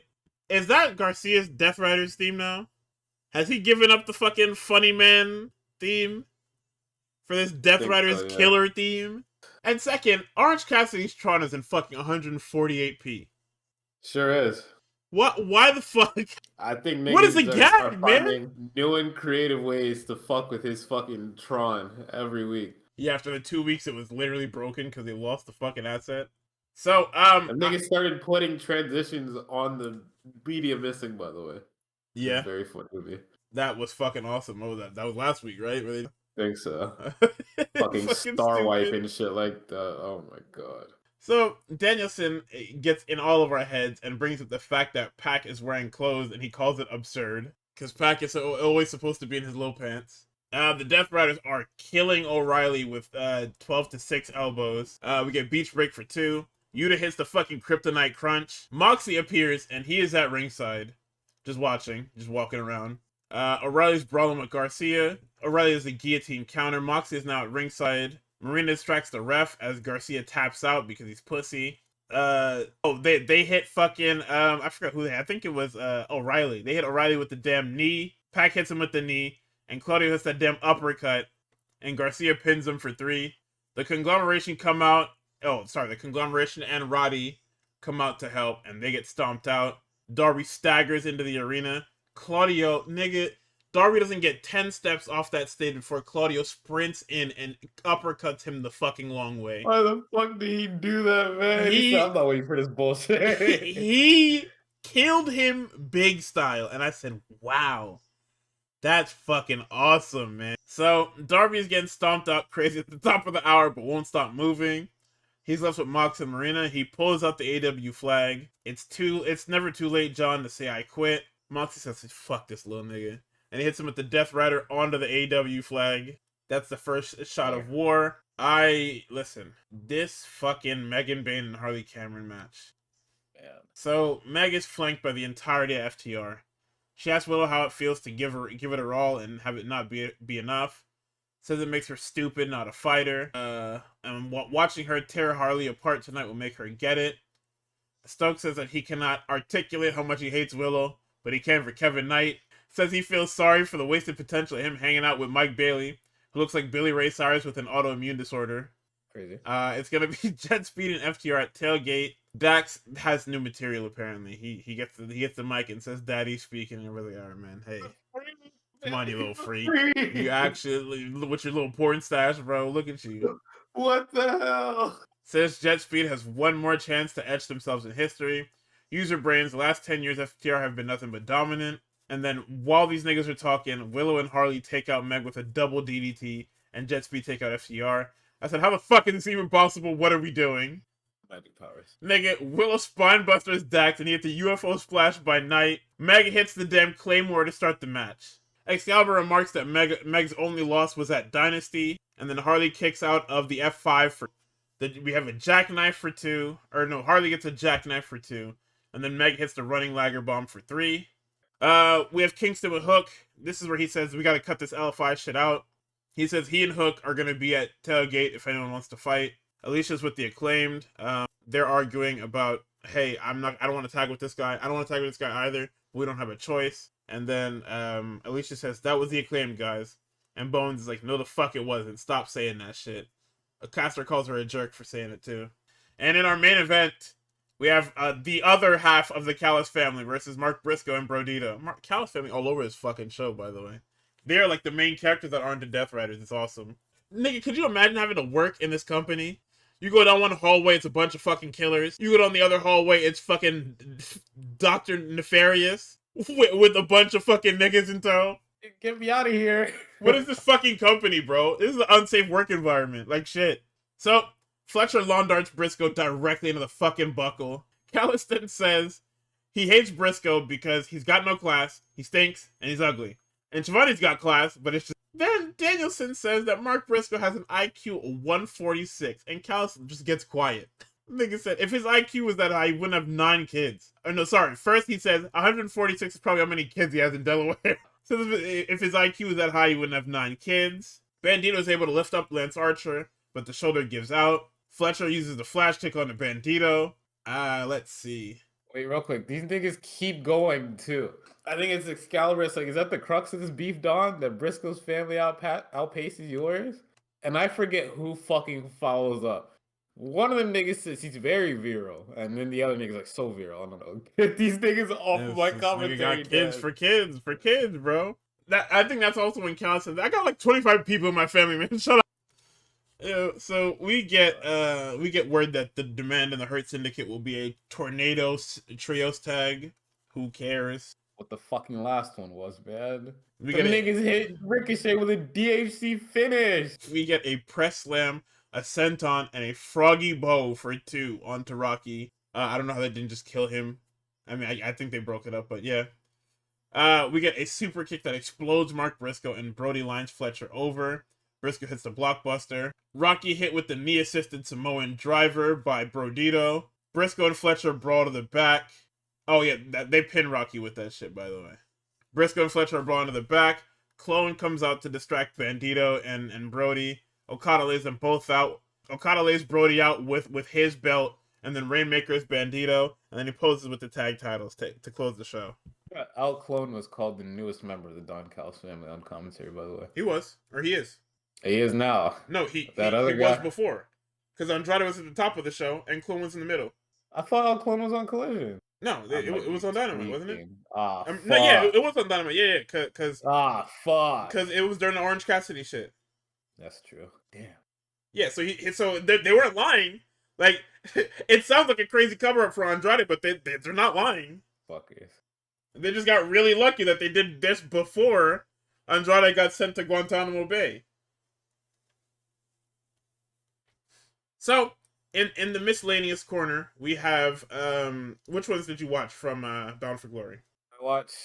Speaker 1: Is that Garcia's Death Riders theme now? Has he given up the fucking Funny Man theme for this Death Riders killer theme? And second, Orange Cassidy's Tron is in fucking 148p.
Speaker 2: Sure is.
Speaker 1: What? Why the fuck?
Speaker 2: I think
Speaker 1: What is the
Speaker 2: niggas are
Speaker 1: gag, man?
Speaker 2: finding new and creative ways to fuck with his fucking Tron every week.
Speaker 1: Yeah, after the 2 weeks, it was literally broken because they lost the fucking asset. So,
Speaker 2: And niggas started putting transitions on the media missing, by the way.
Speaker 1: yeah,
Speaker 2: It's very funny to me.
Speaker 1: that was fucking awesome. What was that? That was last week, right? Where
Speaker 2: Think so.
Speaker 1: fucking
Speaker 2: Star wipe
Speaker 1: stupid.
Speaker 2: and shit like that. Oh my god.
Speaker 1: So Danielson gets in all of our heads and brings up the fact that Pac is wearing clothes, and he calls it absurd because Pac is always supposed to be in his low pants. The Death Riders are killing O'Reilly with 12 to 6 elbows. We get Beach Break for 2. Yuta hits the fucking Kryptonite Crunch. Moxie appears, and he is at ringside, just watching, just walking around. O'Reilly's brawling with Garcia. O'Reilly is a guillotine counter. Moxie is now at ringside. Marina distracts the ref as Garcia taps out because he's pussy. They hit fucking I forgot who they had. I think it was O'Reilly. They hit O'Reilly with the damn knee. Pac hits him with the knee, and Claudio hits that damn uppercut, and Garcia pins him for 3. The conglomeration come out. Oh, sorry, the conglomeration and Roddy come out to help, and they get stomped out. Darby staggers into the arena. Claudio, nigga, Darby doesn't get 10 steps off that stage before Claudio sprints in and uppercuts him the fucking long way.
Speaker 2: Why the fuck did he do that, man? He said, I'm not waiting for this bullshit.
Speaker 1: He killed him big style, and I said, wow. That's fucking awesome, man. So, Darby is getting stomped out crazy at the top of the hour, but won't stop moving. He's left with Mox and Marina. He pulls out the AW flag. It's never too late, John, to say I quit. Moxie says, fuck this little nigga. And he hits him with the Death Rider onto the AW flag. That's the first shot of war. Listen, this fucking Megan Bayne and Harley Cameron match.
Speaker 2: Man.
Speaker 1: So, Meg is flanked by the entirety of FTR. She asks Willow how it feels to give it her all and have it not be enough. Says it makes her stupid, not a fighter. And watching her tear Harley apart tonight will make her get it. Stokes says that he cannot articulate how much he hates Willow, but he can for Kevin Knight. Says he feels sorry for the wasted potential of him hanging out with Mike Bailey, who looks like Billy Ray Cyrus with an autoimmune disorder.
Speaker 2: Crazy.
Speaker 1: It's gonna be Jet Speed and FTR at tailgate. Dax has new material apparently. He gets the mic and says "Daddy speaking," and we're like, "All right, man. Hey, come on, you little freak. You actually with your little porn stash, bro. Look at you."
Speaker 2: What the hell?
Speaker 1: Says Jet Speed has one more chance to etch themselves in history. User brains. The last 10 years, FTR have been nothing but dominant. And then while these niggas are talking, Willow and Harley take out Meg with a double DDT, and Jet Speed take out FTR. I said, how the fuck is this even possible? What are we doing?
Speaker 2: Magic powers.
Speaker 1: Nigga, Willow spinebuster is dacked, and he hit the UFO splash by Night. Meg hits the damn Claymore to start the match. Excalibur remarks that Meg's only loss was at Dynasty, and then Harley kicks out of the F5 for... We have a jackknife for 2. Or no, Harley gets a jackknife for 2. And then Meg hits the running Liger bomb for 3. We have Kingston with Hook. This is where he says we gotta cut this LFI shit out. He says he and Hook are gonna be at tailgate if anyone wants to fight. Alicia's with the Acclaimed. They're arguing about, hey, I don't want to tag with this guy. I don't want to tag with this guy either. We don't have a choice. And then Alicia says that was the Acclaimed guys. And Bones is like, no, the fuck it wasn't. Stop saying that shit. Caster calls her a jerk for saying it too. And in our main event, we have the other half of the Callis family versus Mark Briscoe and Brodito. Callis family all over his fucking show, by the way. They are like the main characters that aren't the Death Riders. It's awesome. Nigga, could you imagine having to work in this company? You go down one hallway, it's a bunch of fucking killers. You go down the other hallway, it's fucking Dr. Nefarious with a bunch of fucking niggas in tow.
Speaker 2: Get me out of here.
Speaker 1: What is this fucking company, bro? This is an unsafe work environment. Like shit. So, Fletcher lawn darts Briscoe directly into the fucking buckle. Callis then says he hates Briscoe because he's got no class, he stinks, and he's ugly. And Shivani's got class, but it's just... Then Danielson says that Mark Briscoe has an IQ of 146, and Callis just gets quiet. Nigga said if his IQ was that high, he wouldn't have 9 kids. Oh, no, sorry. First he says 146 is probably how many kids he has in Delaware. So if his IQ was that high, he wouldn't have 9 kids. Bandito is able to lift up Lance Archer, but the shoulder gives out. Fletcher uses the flash kick on the Bandito. Let's see.
Speaker 2: Wait, real quick. These niggas keep going, too. I think it's Excalibur. It's like, is that the crux of this beef, Don? That Briscoe's family outpaces yours? And I forget who fucking follows up. One of them niggas says he's very virile, and then the other nigga's like so virile. I don't know. Get these niggas off of my
Speaker 1: This nigga
Speaker 2: commentary,
Speaker 1: got kids
Speaker 2: Dad.
Speaker 1: for kids, bro. That I think that's also when Cal says I got like 25 people in my family, man. Shut up. So we get word that the Demand and the Hurt Syndicate will be a tornado trios tag. Who cares?
Speaker 2: What the fucking last one was, man.
Speaker 1: We
Speaker 2: The
Speaker 1: get
Speaker 2: niggas hit Ricochet with a DHC finish.
Speaker 1: we get a press slam, a senton, and a froggy bow for 2 onto Rocky. I don't know how they didn't just kill him. I mean, I think they broke it up, but yeah. We get a super kick that explodes Mark Briscoe and Brody lines Fletcher over. Briscoe hits the blockbuster. Rocky hit with the knee-assisted Samoan driver by Brodito. Briscoe and Fletcher brawl to the back. Oh yeah, they pin Rocky with that shit, by the way. Briscoe and Fletcher are brawling to the back. Clone comes out to distract Bandito and Brody. Okada lays them both out. Okada lays Brody out with his belt, and then Rainmaker's Bandito, and then he poses with the tag titles to close the show.
Speaker 2: Al Clone was called the newest member of the Don Callis family on commentary, by the way.
Speaker 1: He was, or he is.
Speaker 2: He is now.
Speaker 1: No, he
Speaker 2: guy
Speaker 1: was before. Because Andrade was at the top of the show, and Clone was in the middle.
Speaker 2: I thought Al Clone was on Collision.
Speaker 1: No, it was on Dynamite, wasn't it?
Speaker 2: Ah, fuck.
Speaker 1: No, yeah, it was on Dynamite. Yeah, because
Speaker 2: fuck.
Speaker 1: Because it was during the Orange Cassidy shit.
Speaker 2: That's true. Damn.
Speaker 1: Yeah, so they weren't lying. Like, it sounds like a crazy cover up for Andrade, but they're not lying.
Speaker 2: Fuckers.
Speaker 1: They just got really lucky that they did this before Andrade got sent to Guantanamo Bay. So, in the miscellaneous corner, we have which ones did you watch from Bound for Glory?
Speaker 2: I watched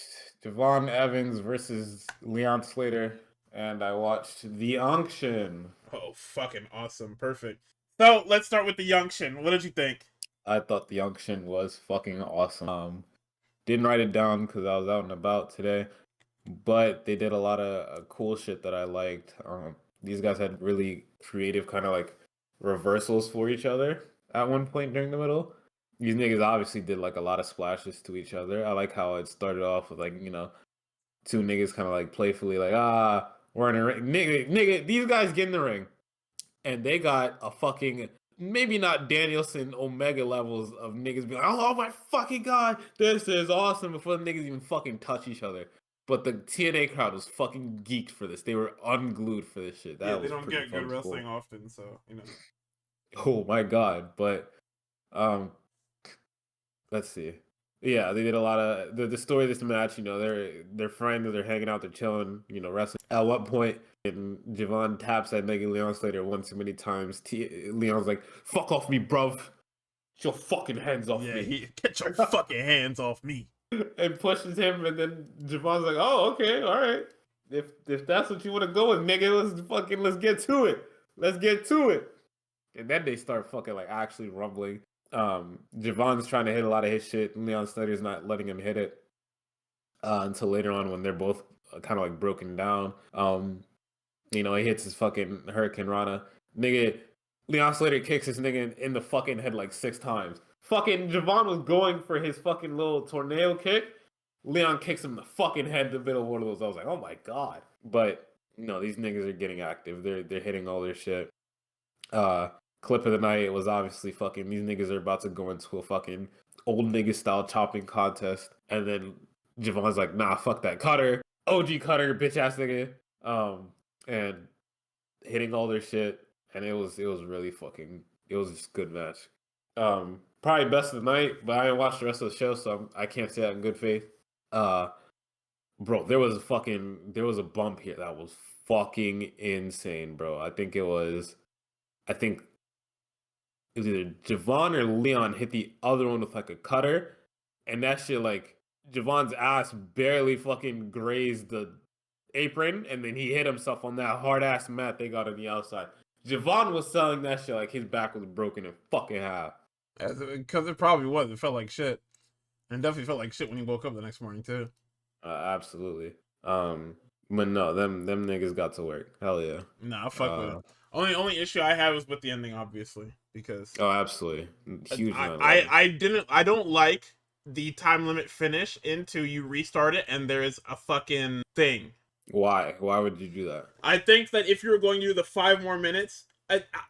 Speaker 2: Javon Evans versus Leon Slater, and I watched The Unction.
Speaker 1: Oh, fucking awesome. Perfect. So, let's start with The Unction. What did you think?
Speaker 2: I thought The Unction was fucking awesome. Didn't write it down because I was out and about today, but they did a lot of cool shit that I liked. These guys had really creative kind of like reversals for each other at one point during the middle. These niggas obviously did like a lot of splashes to each other. I like how it started off with like, two niggas kind of like playfully like, we're in a ring. Nigga, these guys get in the ring. And they got a fucking, maybe not Danielson Omega levels of niggas being like, oh my fucking god, this is awesome, before the niggas even fucking touch each other. But the TNA crowd was fucking geeked for this. They were unglued for this shit.
Speaker 1: They don't get good wrestling often, so,
Speaker 2: Oh my god. But, let's see. Yeah, they did a lot of, the story of this match, they're friends, they're hanging out, they're chilling, wrestling. At what point, and Javon taps that nigga Leon Slater one too many times. Leon's like, fuck off me, bruv. Get your fucking hands off me.
Speaker 1: Get your fucking hands off me.
Speaker 2: And pushes him, and then Javon's like, oh, okay, all right. If that's what you want to go with, nigga, let's get to it. Let's get to it. And then they start fucking like actually rumbling. Javon's trying to hit a lot of his shit. Leon Slater's not letting him hit it until later on when they're both kind of like broken down. He hits his fucking Hurricane Rana. Nigga, Leon Slater kicks his nigga in the fucking head like 6 times. Fucking Javon was going for his fucking little tornado kick. Leon kicks him in the fucking head in the middle of one of those. I was like, oh my god. But, these niggas are getting active. They're hitting all their shit. Clip of the night was obviously fucking, these niggas are about to go into a fucking old nigga style chopping contest. And then Javon's like, nah, fuck that. Cutter. OG Cutter, bitch ass nigga. And hitting all their shit, and it was really fucking, it was just a good match. Probably best of the night, but I didn't watch the rest of the show, so I can't say that in good faith. Bro, there was a bump here that was fucking insane, bro. I think it was either Javon or Leon hit the other one with like a cutter, and that shit, like, Javon's ass barely fucking grazed the apron, and then he hit himself on that hard ass mat they got on the outside. Javon was selling that shit like his back was broken in fucking half.
Speaker 1: Because it probably was. It felt like shit. And it definitely felt like shit when he woke up the next morning too.
Speaker 2: Absolutely. But no, them niggas got to work. Hell yeah.
Speaker 1: Nah, fuck with it. Only issue I had was with the ending, obviously, because
Speaker 2: absolutely huge.
Speaker 1: I don't like the time limit finish into you restart it and there is a fucking thing.
Speaker 2: Why would you do that?
Speaker 1: I think that if you were going to do the 5 more minutes,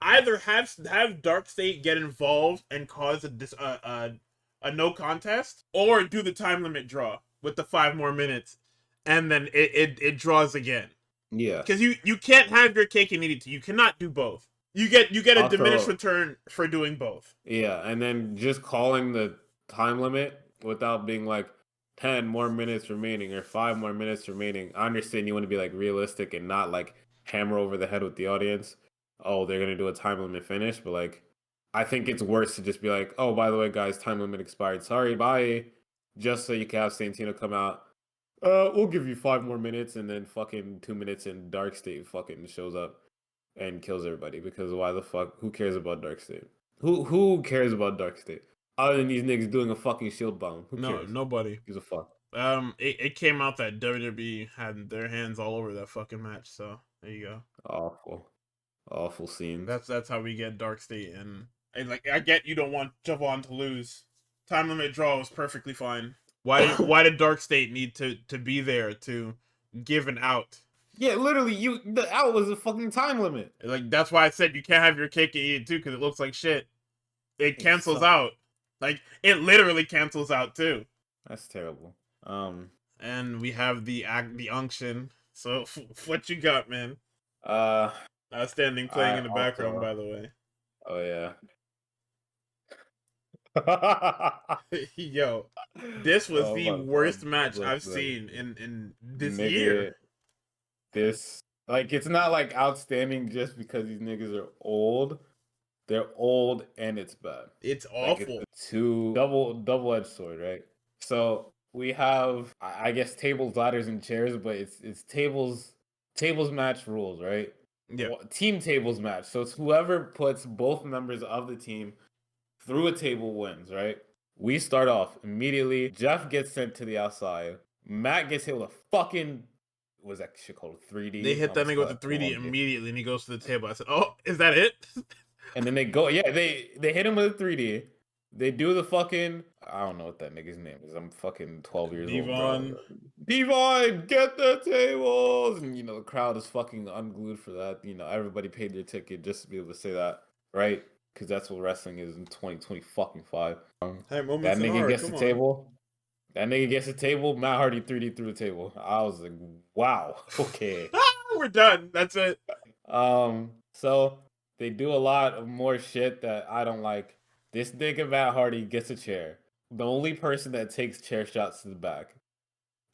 Speaker 1: Either have Dark State get involved and cause a no contest, or do the time limit draw with the 5 more minutes, and then it draws again.
Speaker 2: Yeah.
Speaker 1: Because you can't have your cake and eat it too. You cannot do both. You get a diminished return for doing both.
Speaker 2: Yeah, and then just calling the time limit without being like 10 more minutes remaining or 5 more minutes remaining. I understand you want to be like realistic and not like hammer over the head with the audience. Oh, they're gonna do a time limit finish, but like I think it's worse to just be like, oh, by the way, guys, time limit expired. Sorry, bye. Just so you can have Santino come out. We'll give you 5 more minutes, and then fucking 2 minutes in Dark State fucking shows up and kills everybody, because why the fuck? Who cares about Dark State? Who cares about Dark State? Other than these niggas doing a fucking shield bomb. Who cares?
Speaker 1: Nobody
Speaker 2: gives a fuck.
Speaker 1: It came out that WWE had their hands all over that fucking match, so there you go.
Speaker 2: Awful scenes.
Speaker 1: That's how we get Dark State, and like I get you don't want Javon to lose. Time limit draw was perfectly fine. Why did Dark State need to be there to give an out?
Speaker 2: Yeah, literally, the out was a fucking time limit.
Speaker 1: Like that's why I said you can't have your cake and eat it too, because it looks like shit. It cancels out. Like it literally cancels out too.
Speaker 2: That's terrible.
Speaker 1: And we have the unction. So what you got, man? Outstanding playing in the background, by the way.
Speaker 2: Oh yeah.
Speaker 1: Yo, this was the worst match I've seen in this year.
Speaker 2: This, like, it's not like outstanding just because these niggas are old. They're old and it's bad.
Speaker 1: It's awful.
Speaker 2: Like, it's two double-edged sword, right? So we have, I guess, tables, ladders, and chairs, but it's tables match rules, right?
Speaker 1: Yeah.
Speaker 2: Team tables match. So it's whoever puts both members of the team through a table wins, right? We start off immediately. Jeff gets sent to the outside. Matt gets hit with a fucking, what was that shit called? 3D.
Speaker 1: They hit that nigga with the 3D immediately, and he goes to the table. I said, "Oh, is that it?"
Speaker 2: And then they go, yeah, they hit him with a 3D. They do the fucking, I don't know what that nigga's name is. I'm fucking 12 years old. Devon, get the tables! And, you know, the crowd is fucking unglued for that. You know, everybody paid their ticket just to be able to say that, right? Because that's what wrestling is in 2025.
Speaker 1: Hey,
Speaker 2: that nigga gets the table. That nigga gets the table. Matt Hardy 3D through the table. I was like, wow, okay.
Speaker 1: We're done. That's it.
Speaker 2: So they do a lot of more shit that I don't like. This nigga Matt Hardy gets a chair. The only person that takes chair shots to the back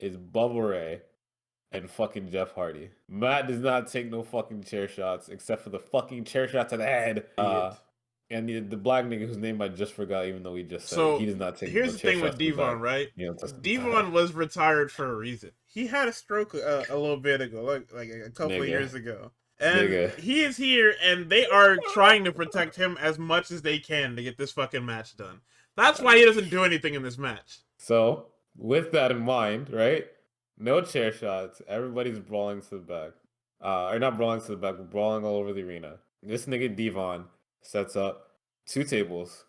Speaker 2: is Bubba Ray and fucking Jeff Hardy. Matt does not take no fucking chair shots except for the fucking chair shot to the head. And the black nigga whose name I just forgot, even though he just said it, he does not take.
Speaker 1: Here's the thing with Devon, right? Devon was retired for a reason. He had a stroke a little bit ago, like a couple of years ago, and he is here, and they are trying to protect him as much as they can to get this fucking match done. That's why he doesn't do anything in this match.
Speaker 2: So, with that in mind, right? No chair shots. Everybody's brawling to the back. Or not brawling to the back, but brawling all over the arena. This nigga Devon sets up 2 tables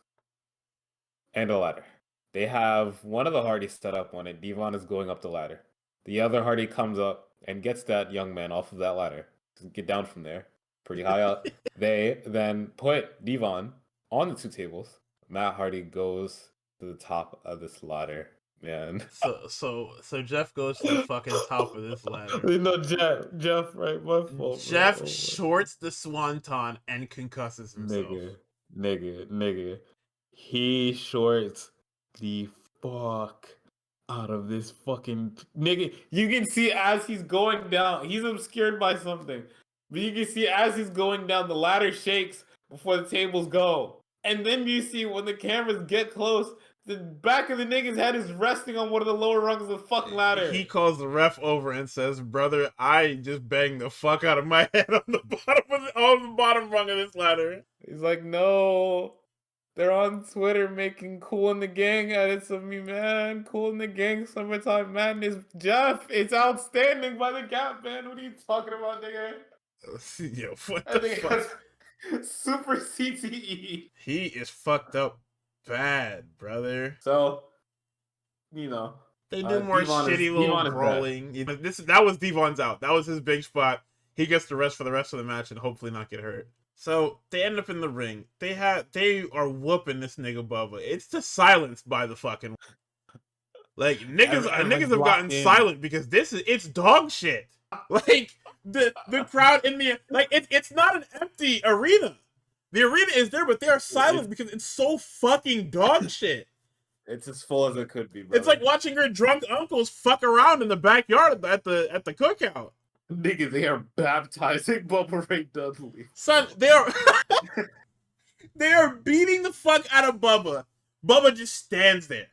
Speaker 2: and a ladder. They have one of the Hardys set up on it. Devon is going up the ladder. The other Hardy comes up and gets that young man off of that ladder. Get down from there. Pretty high up. They then put Devon on the 2 tables. Matt Hardy goes to the top of this ladder. Man.
Speaker 1: So Jeff goes to the fucking top of this ladder.
Speaker 2: No, Jeff, right? My fault.
Speaker 1: Jeff shorts the swanton and concusses himself.
Speaker 2: Nigga. He shorts the fuck out of this fucking nigga. You can see as he's going down, he's obscured by something. But you can see as he's going down, the ladder shakes before the tables go. And then you see when the cameras get close, the back of the nigga's head is resting on one of the lower rungs of the fucking ladder.
Speaker 1: He calls the ref over and says, "Brother, I just banged the fuck out of my head on the bottom rung of this ladder."
Speaker 2: He's like, "No, they're on Twitter making Cool in the Gang edits of me, man. Cool in the Gang Summertime Madness. Jeff, it's outstanding by the Gap, man. What are you talking about, nigga?"
Speaker 1: Yo, what the fuck?
Speaker 2: Super CTE.
Speaker 1: He is fucked up bad, brother.
Speaker 2: So, you know,
Speaker 1: they do more shitty little brawling. That was Devon's out. That was his big spot. He gets the rest for the rest of the match and hopefully not get hurt. So they end up in the ring. They are whooping this nigga Bubba. It's just silenced by the fucking like niggas
Speaker 2: Everyone's
Speaker 1: have gotten
Speaker 2: locked in.
Speaker 1: silent because it's dog shit. Like the crowd in the like it's not an empty arena. The arena is there, but they are silent because it's so fucking dog shit.
Speaker 2: It's as full as it could be,
Speaker 1: It's
Speaker 2: brother.
Speaker 1: like watching your drunk uncles fuck around in the backyard at the cookout.
Speaker 2: Nigga, they are baptizing Bubba Ray Dudley.
Speaker 1: Son, they are beating the fuck out of Bubba. Bubba just stands there.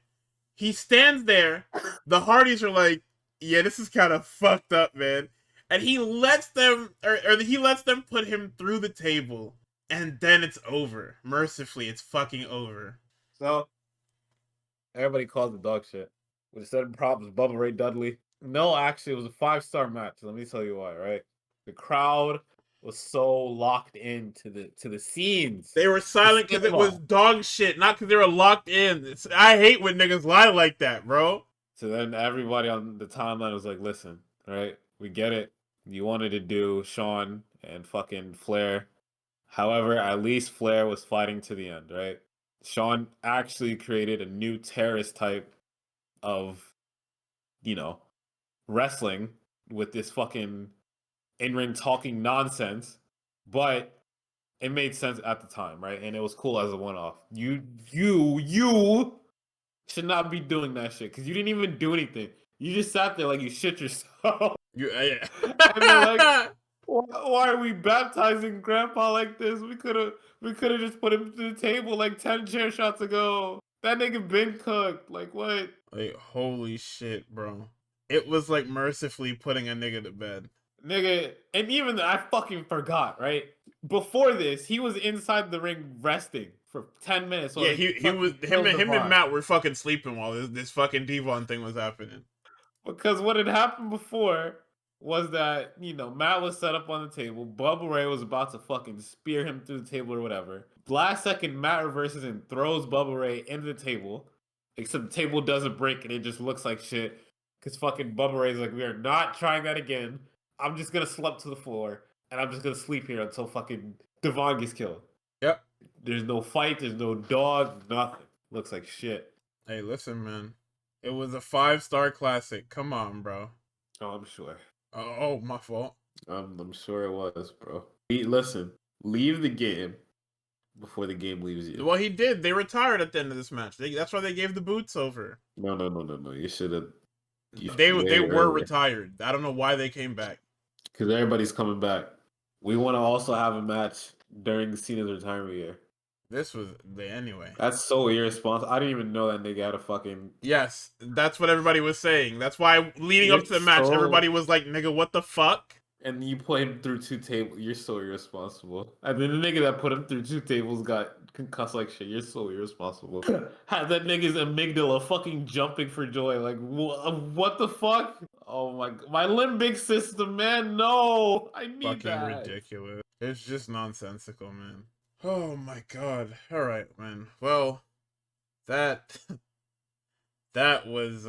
Speaker 1: He stands there. The Hardys are like, yeah, this is kind of fucked up, man. And he lets them, or he lets them put him through the table. And then it's over. Mercifully, it's fucking over.
Speaker 2: So, everybody calls it dog shit. With certain problems, Bubba Ray Dudley. No, actually, it was a 5-star match. Let me tell you why, right? The crowd was so locked into the scenes.
Speaker 1: They were silent because it was dog shit, not because they were locked in. I hate when niggas lie like that, bro.
Speaker 2: So then everybody on the timeline was like, listen, right? We get it. You wanted to do Sean and fucking Flair. However, at least Flair was fighting to the end, right? Sean actually created a new terrorist type of, wrestling with this fucking in-ring talking nonsense, but it made sense at the time, right? And it was cool as a one-off. You should not be doing that shit because you didn't even do anything. You just sat there like you shit yourself.
Speaker 1: Yeah.
Speaker 2: And they're like, why are we baptizing Grandpa like this? We could have just put him to the table like 10 chair shots ago. That nigga been cooked. Like what?
Speaker 1: Like holy shit, bro. It was like mercifully putting a nigga to bed.
Speaker 2: Nigga, and even I fucking forgot, right? Before this, he was inside the ring resting for 10 minutes.
Speaker 1: Yeah, he was him and Matt were fucking sleeping while this fucking Devon thing was happening.
Speaker 2: Because what had happened before was that, Matt was set up on the table. Bubba Ray was about to fucking spear him through the table or whatever. Last second, Matt reverses and throws Bubba Ray into the table. Except the table doesn't break and it just looks like shit. Because fucking Bubba Ray's like, we are not trying that again. I'm just gonna slump to the floor and I'm just gonna sleep here until fucking Devon gets killed.
Speaker 1: Yep.
Speaker 2: There's no fight, there's no dog, nothing. Looks like shit.
Speaker 1: Hey, listen, man. It was a 5-star classic. Come on, bro.
Speaker 2: Oh, I'm sure.
Speaker 1: Oh, my fault.
Speaker 2: I'm sure it was, bro. Listen, leave the game before the game leaves you.
Speaker 1: Well, he did. They retired at the end of this match. That's why they gave the boots over.
Speaker 2: No. You should have.
Speaker 1: They were retired. I don't know why they came back.
Speaker 2: Because everybody's coming back. We want to also have a match during Cena's retirement year.
Speaker 1: This was anyway.
Speaker 2: That's so irresponsible. I didn't even know that nigga had a fucking.
Speaker 1: Yes, that's what everybody was saying. That's why leading up to the match, everybody was like, "Nigga, what the fuck?"
Speaker 2: And you put him through 2 tables. You're so irresponsible. And then the nigga that put him through 2 tables got concussed like shit. You're so irresponsible. Had that nigga's amygdala fucking jumping for joy. Like, what the fuck? Oh my limbic system, man. No, I need
Speaker 1: fucking
Speaker 2: that.
Speaker 1: Ridiculous. It's just nonsensical, man. Oh my god. All right, man. Well, that was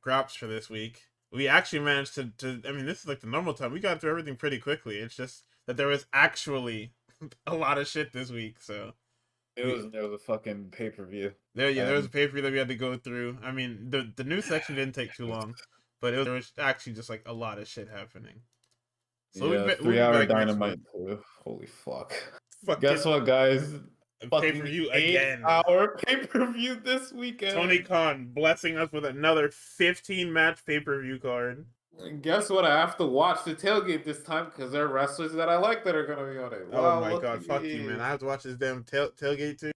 Speaker 1: Graps for this week. We actually managed to I mean, this is like the normal time. We got through everything pretty quickly. It's just that there was actually a lot of shit this week, so
Speaker 2: there was a fucking pay-per-view.
Speaker 1: There was a pay-per-view that we had to go through. I mean, the news section didn't take too long, but there was actually just like a lot of shit happening.
Speaker 2: So yeah, 3-hour Dynamite too. Holy fuck. Guess what, guys?
Speaker 1: Pay-per-view again.
Speaker 2: 8-hour pay-per-view this weekend.
Speaker 1: Tony Khan blessing us with another 15-match pay-per-view card.
Speaker 2: And guess what? I have to watch the tailgate this time because there are wrestlers that I like that are going to be on it.
Speaker 1: Wow, oh my god, fuck you, man. I have to watch this damn tailgate too.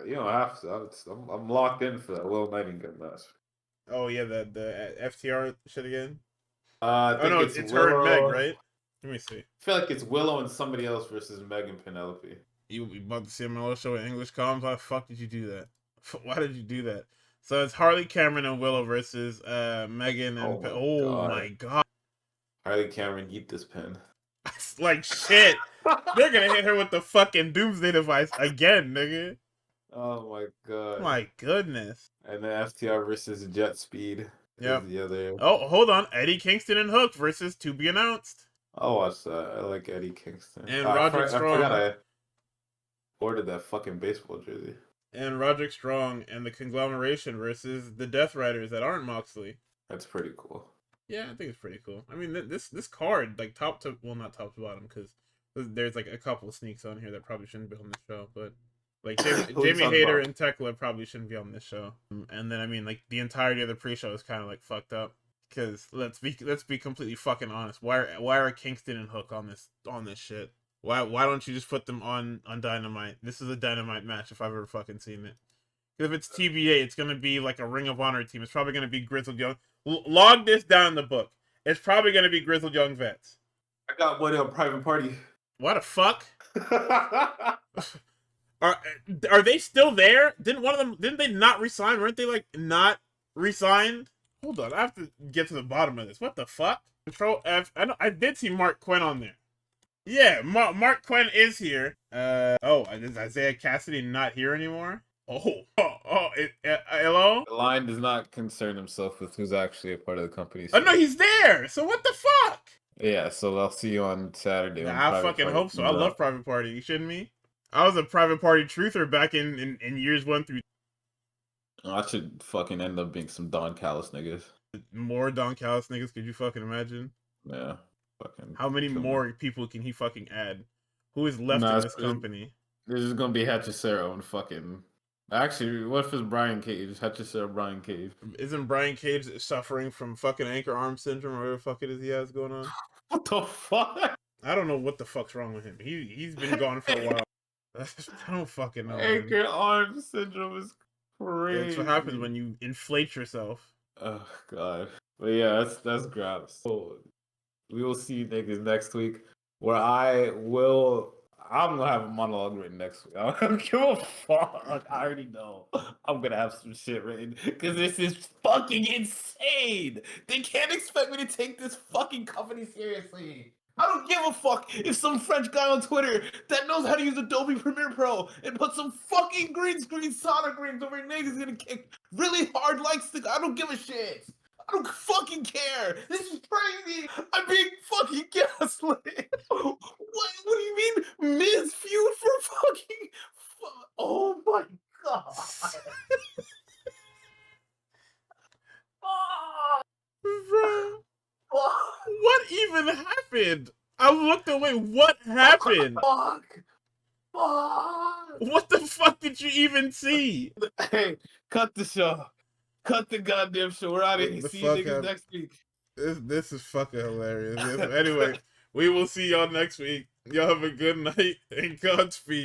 Speaker 2: You don't have to. I'm locked in for that Will Nightingale match.
Speaker 1: Oh yeah, the FTR shit again?
Speaker 2: I think
Speaker 1: it's her and Meg, right? Let me see.
Speaker 2: I feel like it's Willow and somebody else versus Meg and Penelope.
Speaker 1: You about to see a Mellow show in English comms? Why the fuck did you do that? Why did you do that? So it's Harley Cameron and Willow versus Megan and oh my god.
Speaker 2: Harley Cameron, eat this pen.
Speaker 1: Like shit. They're gonna hit her with the fucking doomsday device again, nigga.
Speaker 2: Oh my god.
Speaker 1: My goodness.
Speaker 2: And then FTR versus Jet Speed.
Speaker 1: Yeah.
Speaker 2: The other.
Speaker 1: Oh, hold on. Eddie Kingston and Hook versus To Be Announced.
Speaker 2: I'll watch that. I like Eddie Kingston.
Speaker 1: And
Speaker 2: I
Speaker 1: Roderick
Speaker 2: forgot
Speaker 1: Strong.
Speaker 2: I ordered that fucking baseball jersey.
Speaker 1: And Roderick Strong and the Conglomeration versus the Death Riders that aren't Moxley.
Speaker 2: That's pretty cool.
Speaker 1: Yeah, I think it's pretty cool. I mean, this card, like top to, well, not top to bottom, because there's like a couple of sneaks on here that probably shouldn't be on this show, but like Jamie Hayter and Tekla probably shouldn't be on this show. And then I mean, like the entirety of the pre-show is kind of like fucked up. Because let's be completely fucking honest. Why are Kingston and Hook on this shit? Why don't you just put them on Dynamite? This is a Dynamite match if I've ever fucking seen it. Because if it's TBA, it's gonna be like a Ring of Honor team. It's probably gonna be Grizzled Young. Log this down in the book. It's probably gonna be Grizzled Young Vets.
Speaker 2: I got money on Private Party.
Speaker 1: What the fuck? Are they still there? Didn't they not resign? Weren't they like not resigned? Hold on, I have to get to the bottom of this. What the fuck? Control F. I did see Mark Quinn on there. Yeah, Mark Quinn is here. Oh, is Isaiah Cassidy not here anymore? Hello?
Speaker 2: The line does not concern himself with who's actually a part of the company.
Speaker 1: Oh, no, he's there! So what the fuck?
Speaker 2: Yeah, so I'll see you on Saturday.
Speaker 1: Nah, I fucking hope so. I love Private Party. You shitting me? I was a Private Party truther back in years 1 through...
Speaker 2: I should fucking end up being some Don Callis niggas.
Speaker 1: More Don Callis niggas, could you fucking imagine?
Speaker 2: Yeah. Fucking.
Speaker 1: How many more people can he fucking add? Who is left in this company?
Speaker 2: There's just gonna be Hechicero and fucking... Actually, what if it's Brian Cage? Hechicero Brian Cage.
Speaker 1: Isn't Brian Cage suffering from fucking anchor arm syndrome or whatever the fuck it is he has going on?
Speaker 2: What the fuck?
Speaker 1: I don't know what the fuck's wrong with him. He's been gone for a while. I don't fucking know.
Speaker 2: Anchor arm syndrome is crazy.
Speaker 1: That's what happens when you inflate yourself.
Speaker 2: Oh god. But yeah, that's Graps. So we will see you niggas next week, where I'm gonna have a monologue written next week. I don't give a fuck. I already know I'm gonna have some shit written because this is fucking insane. They can't expect me to take this fucking company seriously. I don't give a fuck if some French guy on Twitter that knows how to use Adobe Premiere Pro and put some fucking green screen Sonic rings over your niggas is gonna kick really hard likes. I don't give a shit. I don't fucking care. This is crazy. I'm being fucking gaslit. What do you mean? Miz feud for fucking... Oh my god.
Speaker 1: Bro. What even happened? I looked away. What happened?
Speaker 2: Fuck.
Speaker 1: What the fuck did you even see?
Speaker 2: Hey, cut the show. Cut the goddamn show. We're out of here. See you niggas next week.
Speaker 1: This is fucking hilarious. Anyway, we will see y'all next week. Y'all have a good night and Godspeed.